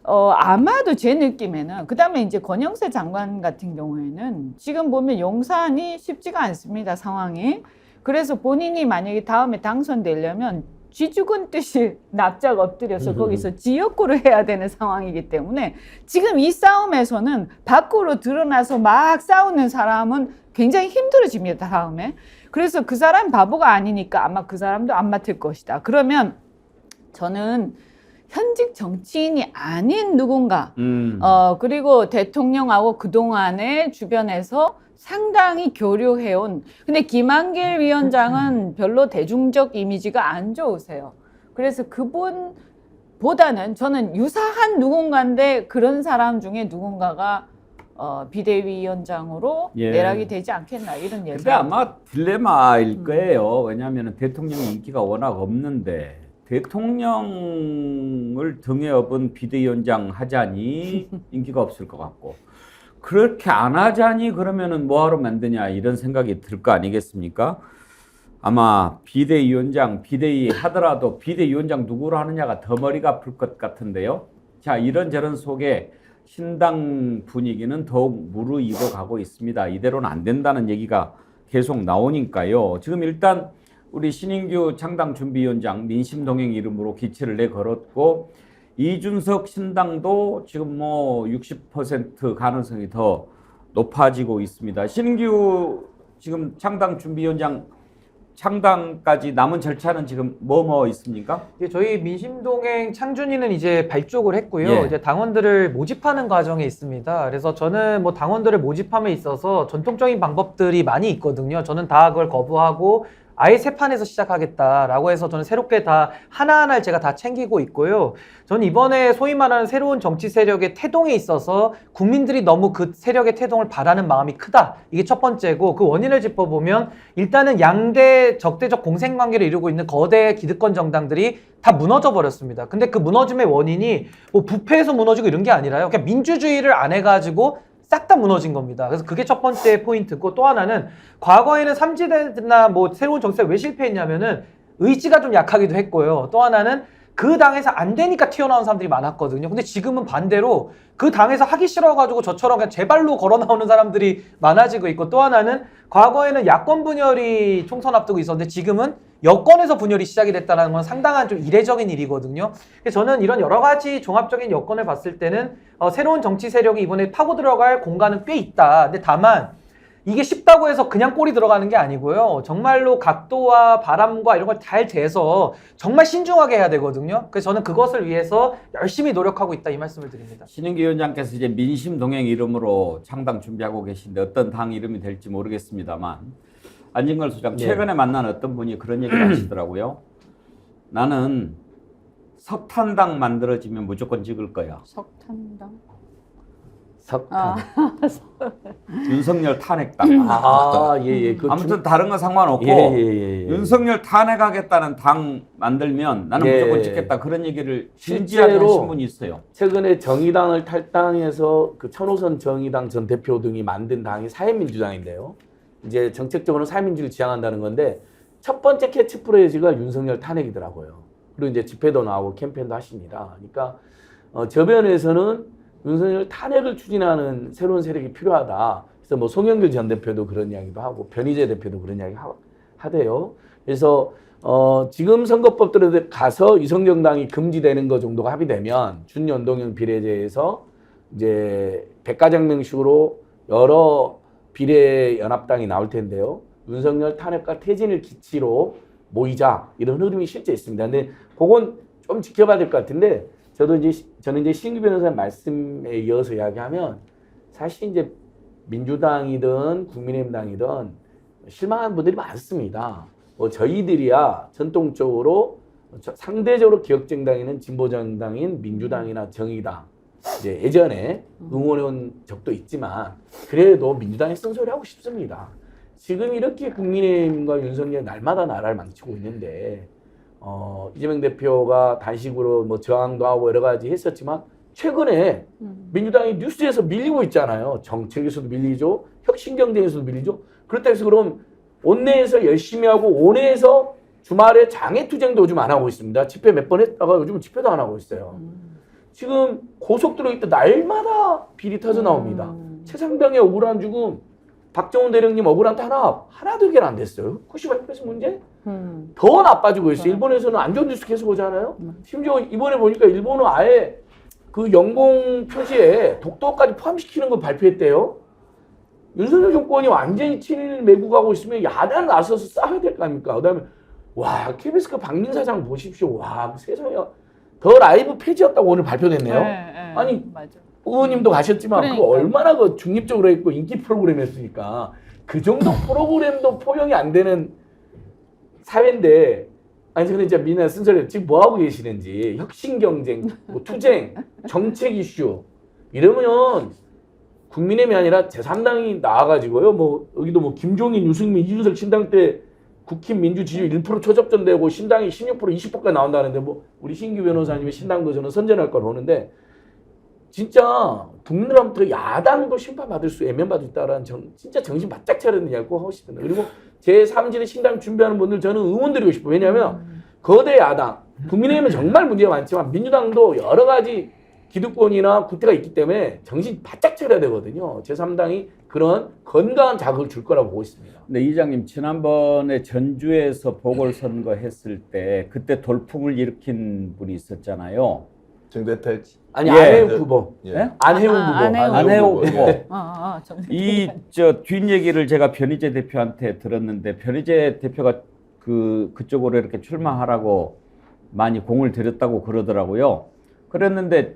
아마도 제 느낌에는, 그 다음에 이제 권영세 장관 같은 경우에는 지금 보면 용산이 쉽지가 않습니다, 상황이. 그래서 본인이 만약에 다음에 당선되려면 쥐 죽은 듯이 납작 엎드려서 거기서 지역구를 해야 되는 상황이기 때문에 지금 이 싸움에서는 밖으로 드러나서 막 싸우는 사람은 굉장히 힘들어집니다, 다음에. 그래서 그 사람 바보가 아니니까 아마 그 사람도 안 맡을 것이다. 그러면 저는 현직 정치인이 아닌 누군가, 그리고 대통령하고 그동안에 주변에서 상당히 교류해온, 근데 김한길 위원장은 별로 대중적 이미지가 안 좋으세요. 그래서 그분보다는 저는 유사한 누군가인데 그런 사람 중에 누군가가 비대위원장으로 예. 내락이 되지 않겠나, 이런 예상. 근데 아마 딜레마일 거예요. 왜냐하면 대통령 인기가 워낙 없는데 대통령을 등에 업은 비대위원장 하자니 인기가 없을 것 같고, 그렇게 안 하자니 그러면은 뭐하러 만드냐 이런 생각이 들 거 아니겠습니까? 아마 비대위원장, 비대위 하더라도 비대위원장 누구로 하느냐가 더 머리가 아플 것 같은데요. 자, 이런저런 속에 신당 분위기는 더욱 무르익어 가고 있습니다. 이대로는 안 된다는 얘기가 계속 나오니까요. 지금 일단 우리 신인규 창당준비위원장 민심동행 이름으로 기체를 내걸었고, 이준석 신당도 지금 뭐 60% 가능성이 더 높아지고 있습니다. 신인규 지금 창당준비위원장 창당까지 남은 절차는 지금 뭐 있습니까? 저희 민심동행 창준이는 이제 발족을 했고요. 예. 이제 당원들을 모집하는 과정에 있습니다. 그래서 저는 뭐 당원들을 모집함에 있어서 전통적인 방법들이 많이 있거든요. 저는 다 그걸 거부하고 아예 새 판에서 시작하겠다라고 해서 저는 새롭게 다 하나하나 제가 다 챙기고 있고요. 저는 이번에 소위 말하는 새로운 정치 세력의 태동에 있어서 국민들이 너무 그 세력의 태동을 바라는 마음이 크다. 이게 첫 번째고, 그 원인을 짚어보면 일단은 양대 적대적 공생관계를 이루고 있는 거대 기득권 정당들이 다 무너져 버렸습니다. 근데 그 무너짐의 원인이 뭐 부패해서 무너지고 이런 게 아니라요. 그냥 민주주의를 안 해가지고 싹 다 무너진 겁니다. 그래서 그게 첫 번째 포인트고, 또 하나는 과거에는 삼지대나 뭐 새로운 정치가 왜 실패했냐면은 의지가 좀 약하기도 했고요. 또 하나는 그 당에서 안 되니까 튀어나온 사람들이 많았거든요. 근데 지금은 반대로 그 당에서 하기 싫어가지고 저처럼 그냥 제 발로 걸어 나오는 사람들이 많아지고 있고, 또 하나는 과거에는 야권 분열이 총선 앞두고 있었는데 지금은 여권에서 분열이 시작이 됐다는 건 상당한 좀 이례적인 일이거든요. 그래서 저는 이런 여러 가지 종합적인 여건을 봤을 때는 새로운 정치 세력이 이번에 파고 들어갈 공간은 꽤 있다. 근데 다만 이게 쉽다고 해서 그냥 골이 들어가는 게 아니고요. 정말로 각도와 바람과 이런 걸 잘 재서 정말 신중하게 해야 되거든요. 그래서 저는 그것을 위해서 열심히 노력하고 있다, 이 말씀을 드립니다. 신인규 위원장께서 이제 민심동행 이름으로 창당 준비하고 계신데 어떤 당 이름이 될지 모르겠습니다만, 안진걸 소장 최근에 만난 어떤 분이 그런 얘기를 하시더라고요. 나는 석탄당 만들어지면 무조건 찍을 거야. 석탄당? 석탄. 윤석열 탄핵당. 아무튼 다른 건 상관없고 윤석열 탄핵하겠다는 당 만들면 나는 무조건 찍겠다, 그런 얘기를 진지하게 하신 분이 있어요. 최근에 정의당을 탈당해서 그 천호선 정의당 전 대표 등이 만든 당이 사회민주당인데요. 이제 정책적으로는 사회민주를 지향한다는 건데 첫 번째 캐치프레이즈가 윤석열 탄핵이더라고요. 그리고 이제 집회도 나오고 캠페인도 하십니다. 그러니까 저변에서는 윤석열 탄핵을 추진하는 새로운 세력이 필요하다. 그래서 뭐 송영길 전 대표도 그런 이야기도 하고 변희재 대표도 그런 이야기 하대요. 그래서 지금 선거법들에 가서 위성정당이 금지되는 것 정도가 합의되면 준연동형 비례제에서 이제 백가장명식으로 여러 비례연합당이 나올 텐데요. 윤석열 탄핵과 퇴진을 기치로 모이자 이런 흐름이 실제 있습니다. 근데 그건 좀 지켜봐야 될 것 같은데 저는 이제 신규 변호사님 말씀에 이어서 이야기하면 사실 이제 민주당이든 국민의힘당이든 실망한 분들이 많습니다. 뭐 저희들이야 전통적으로 상대적으로 기억정당에는 진보정당인 민주당이나 정의당 이제 예전에 응원해온 적도 있지만 그래도 민주당이 쓴소리 하고 싶습니다. 지금 이렇게 국민의힘과 윤석열 날마다 나라를 망치고 있는데 이재명 대표가 단식으로 뭐 저항도 하고 여러 가지 했었지만 최근에 민주당이 뉴스에서 밀리고 있잖아요. 정책에서도 밀리죠. 혁신경쟁에서도 밀리죠. 그렇다 해서 그럼 원내에서 열심히 하고 원내에서 주말에 장애투쟁도 요즘 안 하고 있습니다. 집회 몇 번 했다가 요즘은 집회도 안 하고 있어요. 지금 고속도로 있다 날마다 비리 터져 나옵니다. 최상병의 억울한 죽음, 박정훈 대령님 억울한 탄압 하나도 해결 안 됐어요. 98% 문제? 더 나빠지고 있어요. 일본에서는 안 좋은 뉴스 계속 오잖아요. 심지어 이번에 보니까 일본은 아예 그 연봉 표시에 독도까지 포함시키는 걸 발표했대요. 윤석열 정권이 완전히 친일 매국하고 있으면 야당 나서서 싸워야 될 거 아닙니까? 그 다음에 와 KBS 그 박민 사장 보십시오. 와 세상에 더 라이브 폐지였다고 오늘 발표됐네요. 아니 맞아. 의원님도 가셨지만 그러니까. 그거 얼마나 그 중립적으로 했고 인기 프로그램이었으니까 그 정도 프로그램도 포용이 안 되는 사회인데 아니 근데 진짜 민아 쓴소리 지금 뭐 하고 계시는지 혁신 경쟁, 뭐 투쟁, 정책 이슈 이러면 국민의힘이 아니라 제3당이 나와가지고요. 뭐 여기도 뭐 김종인, 유승민, 이준석 신당 때 국힘 민주 지지율 1% 초접전되고 신당이 16% 20%까지 나온다는데 뭐 우리 신규 변호사님의 신당도 저는 선전할 걸 보는데 진짜 국민들한테 야당도 심판받을 수 애면받을 수 있다라는 진짜 정신 바짝 차리는 이야기 꼭 하고 싶습니다. 그리고 제3지대 신당 준비하는 분들 저는 응원드리고 싶어요. 왜냐하면 거대 야당 국민의힘은 정말 문제가 많지만 민주당도 여러 가지 기득권이나 구태가 있기 때문에 정신 바짝 차려야 되거든요. 제3당이 그런 건강한 자극을 줄 거라고 보고 있습니다. 네, 이장님 지난번에 전주에서 보궐선거 했을 때 그때 돌풍을 일으킨 분이 있었잖아요. 정대택 아니 예. 안혜욱 후보. 예? 안혜욱 후보. 안혜욱 후보. 예. 이 저 뒷얘기를 제가 변희재 대표한테 들었는데 변희재 대표가 그쪽으로 이렇게 출마하라고 많이 공을 들였다고 그러더라고요. 그랬는데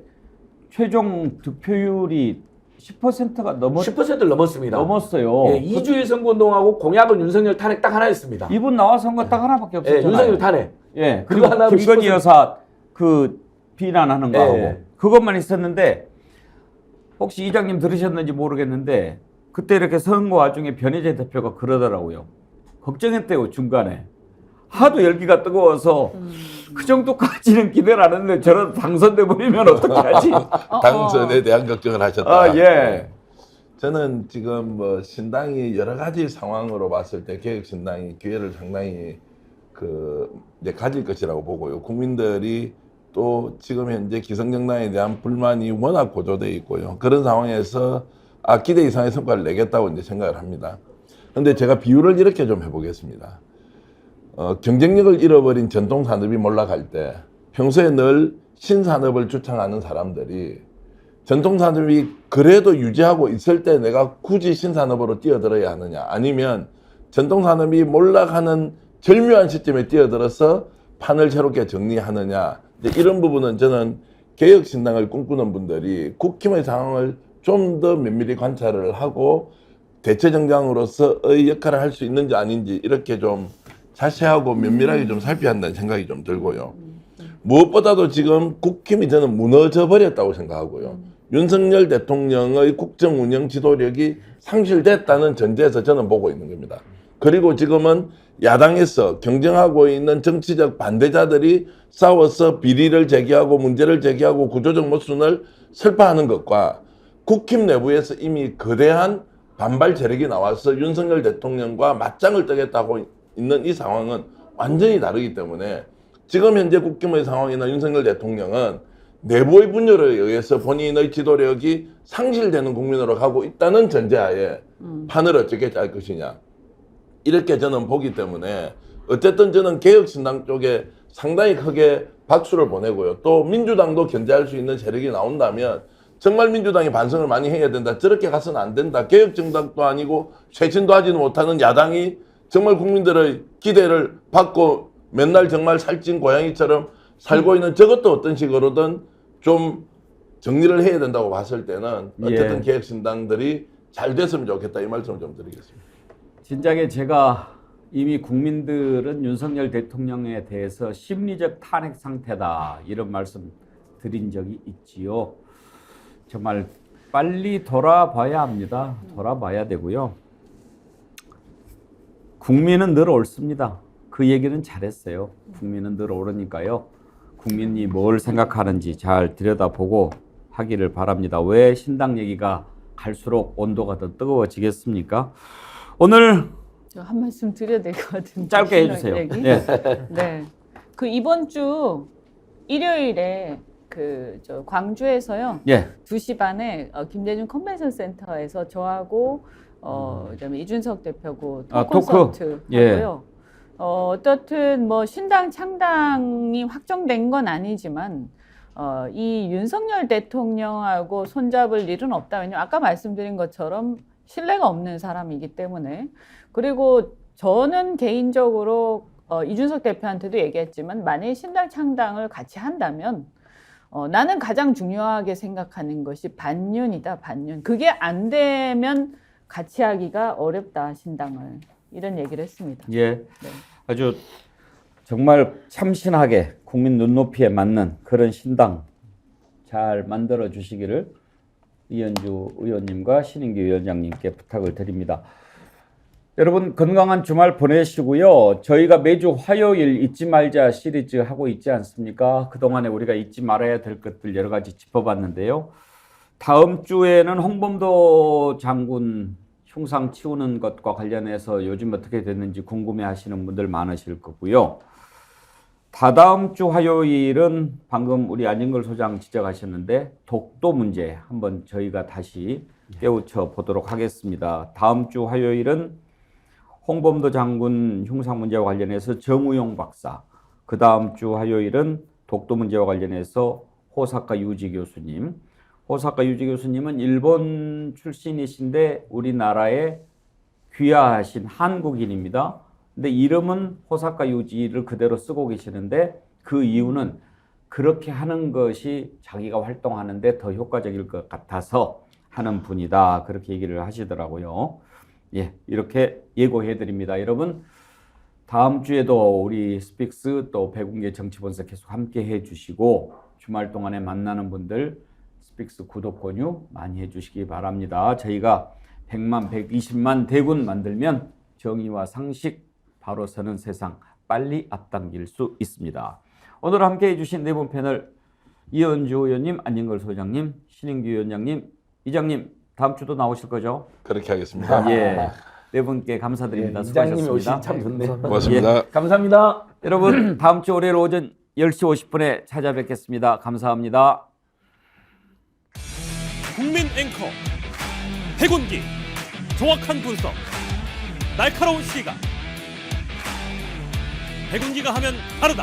최종 득표율이 10%가 10%를 넘었습니다. 넘었어요. 예, 2주일 선거운동하고 공약은 윤석열 탄핵 딱 하나였습니다. 이분 나와 선거 딱 하나밖에 없었잖아요. 예, 윤석열 탄핵. 예, 그거 그리고 하나로 김건희 10%. 여사 그 비난하는 거하고 예. 그것만 있었는데 혹시 이장님 들으셨는지 모르겠는데 그때 이렇게 선거 와중에 변희재 대표가 그러더라고요. 걱정했대요 중간에. 하도 열기가 뜨거워서 그 정도까지는 기대를 안 했는데 저런 당선돼 버리면 어떻게 하지? 당선에 대한 걱정을 하셨다. 아, 예. 저는 지금 뭐 신당이 여러 가지 상황으로 봤을 때 개혁신당이 기회를 상당히 이제 가질 것이라고 보고요. 국민들이 또 지금 현재 기성정당에 대한 불만이 워낙 고조돼 있고요. 그런 상황에서 기대 이상의 성과를 내겠다고 이제 생각을 합니다. 그런데 제가 비유를 이렇게 좀 해보겠습니다. 경쟁력을 잃어버린 전통산업이 몰락할 때 평소에 늘 신산업을 주창하는 사람들이 전통산업이 그래도 유지하고 있을 때 내가 굳이 신산업으로 뛰어들어야 하느냐 아니면 전통산업이 몰락하는 절묘한 시점에 뛰어들어서 판을 새롭게 정리하느냐 이런 부분은 저는 개혁신당을 꿈꾸는 분들이 국힘의 상황을 좀 더 면밀히 관찰을 하고 대체정당으로서의 역할을 할 수 있는지 아닌지 이렇게 좀 자세하고 면밀하게 좀 살펴야 한다는 생각이 좀 들고요. 무엇보다도 지금 국힘이 저는 무너져 버렸다고 생각하고요. 윤석열 대통령의 국정운영 지도력이 상실됐다는 전제에서 저는 보고 있는 겁니다. 그리고 지금은 야당에서 경쟁하고 있는 정치적 반대자들이 싸워서 비리를 제기하고 문제를 제기하고 구조적 모순을 설파하는 것과 국힘 내부에서 이미 거대한 반발 세력이 나와서 윤석열 대통령과 맞짱을 뜨겠다고 있는 이 상황은 완전히 다르기 때문에 지금 현재 국힘의 상황이나 윤석열 대통령은 내부의 분열에 의해서 본인의 지도력이 상실되는 국민으로 가고 있다는 전제하에 판을 어떻게 짤 것이냐 이렇게 저는 보기 때문에 어쨌든 저는 개혁신당 쪽에 상당히 크게 박수를 보내고요. 또 민주당도 견제할 수 있는 세력이 나온다면 정말 민주당이 반성을 많이 해야 된다. 저렇게 가서는 안 된다. 개혁정당도 아니고 쇄신도 하지는 못하는 야당이 정말 국민들의 기대를 받고 맨날 정말 살찐 고양이처럼 살고 있는 저것도 어떤 식으로든 좀 정리를 해야 된다고 봤을 때는 어쨌든 개혁신당들이 잘 됐으면 좋겠다 이 말씀을 좀 드리겠습니다. 진작에 제가 이미 국민들은 윤석열 대통령에 대해서 심리적 탄핵 상태다 이런 말씀 드린 적이 있지요. 정말 빨리 돌아봐야 합니다. 돌아봐야 되고요. 국민은 늘 옳습니다. 그 얘기는 잘했어요. 국민은 늘 옳으니까요. 국민이 뭘 생각하는지 잘 들여다보고 하기를 바랍니다. 왜 신당 얘기가 갈수록 온도가 더 뜨거워지겠습니까? 오늘 한 말씀 드려야 될 것 같은데. 짧게 해주세요. 네. 네. 그 이번 주 일요일에 저 광주에서요. 2시 반에 김대중 컨벤션 센터에서 저하고 그다음에 이준석 대표고 콘서트 하고요. 어떻든 뭐 신당 창당이 확정된 건 아니지만 이 윤석열 대통령하고 손잡을 일은 없다. 왜냐면 아까 말씀드린 것처럼 신뢰가 없는 사람이기 때문에. 그리고 저는 개인적으로 이준석 대표한테도 얘기했지만 만약에 신당 창당을 같이 한다면 나는 가장 중요하게 생각하는 것이 반윤이다. 반윤. 그게 안 되면 같이 하기가 어렵다. 신당을. 이런 얘기를 했습니다. 예. 네. 아주 정말 참신하게 국민 눈높이에 맞는 그런 신당 잘 만들어 주시기를 이현주 의원님과 신인기 위원장님께 부탁을 드립니다. 여러분 건강한 주말 보내시고요. 저희가 매주 화요일 잊지 말자 시리즈 하고 있지 않습니까? 그동안에 우리가 잊지 말아야 될 것들 여러 가지 짚어봤는데요. 다음 주에는 홍범도 장군 흉상 치우는 것과 관련해서 요즘 어떻게 됐는지 궁금해하시는 분들 많으실 거고요. 다다음 주 화요일은 방금 우리 안진걸 소장 지적하셨는데 독도 문제 한번 저희가 다시 깨우쳐 보도록 하겠습니다. 다음 주 화요일은 홍범도 장군 흉상 문제와 관련해서 정우용 박사, 그 다음 주 화요일은 독도 문제와 관련해서 호사카 유지 교수님. 호사카 유지 교수님은 일본 출신이신데 우리나라에 귀화하신 한국인입니다. 근데 이름은 호사카 유지를 그대로 쓰고 계시는데 그 이유는 그렇게 하는 것이 자기가 활동하는데 더 효과적일 것 같아서 하는 분이다. 그렇게 얘기를 하시더라고요. 예, 이렇게 예고해 드립니다. 여러분 다음 주에도 우리 스픽스 또 백운계 정치본색 계속 함께 해 주시고 주말 동안에 만나는 분들 스픽스 구독 권유 많이 해 주시기 바랍니다. 저희가 100만, 120만 대군 만들면 정의와 상식 바로 서는 세상 빨리 앞당길 수 있습니다. 오늘 함께 해주신 네 분 패널 이현주 의원님, 안진걸 소장님, 신인규 위원장님, 이장님 다음 주도 나오실 거죠? 그렇게 하겠습니다. 예, 네 분께 감사드립니다. 예, 이장님이 수고하셨습니다. 오시기 참 좋네요. 고맙습니다. 예, 감사합니다. 여러분 다음 주 월요일 오전 10시 50분에 찾아뵙겠습니다. 감사합니다. 국민 앵커 백운기 정확한 분석 날카로운 시각 백운기가 하면 다르다.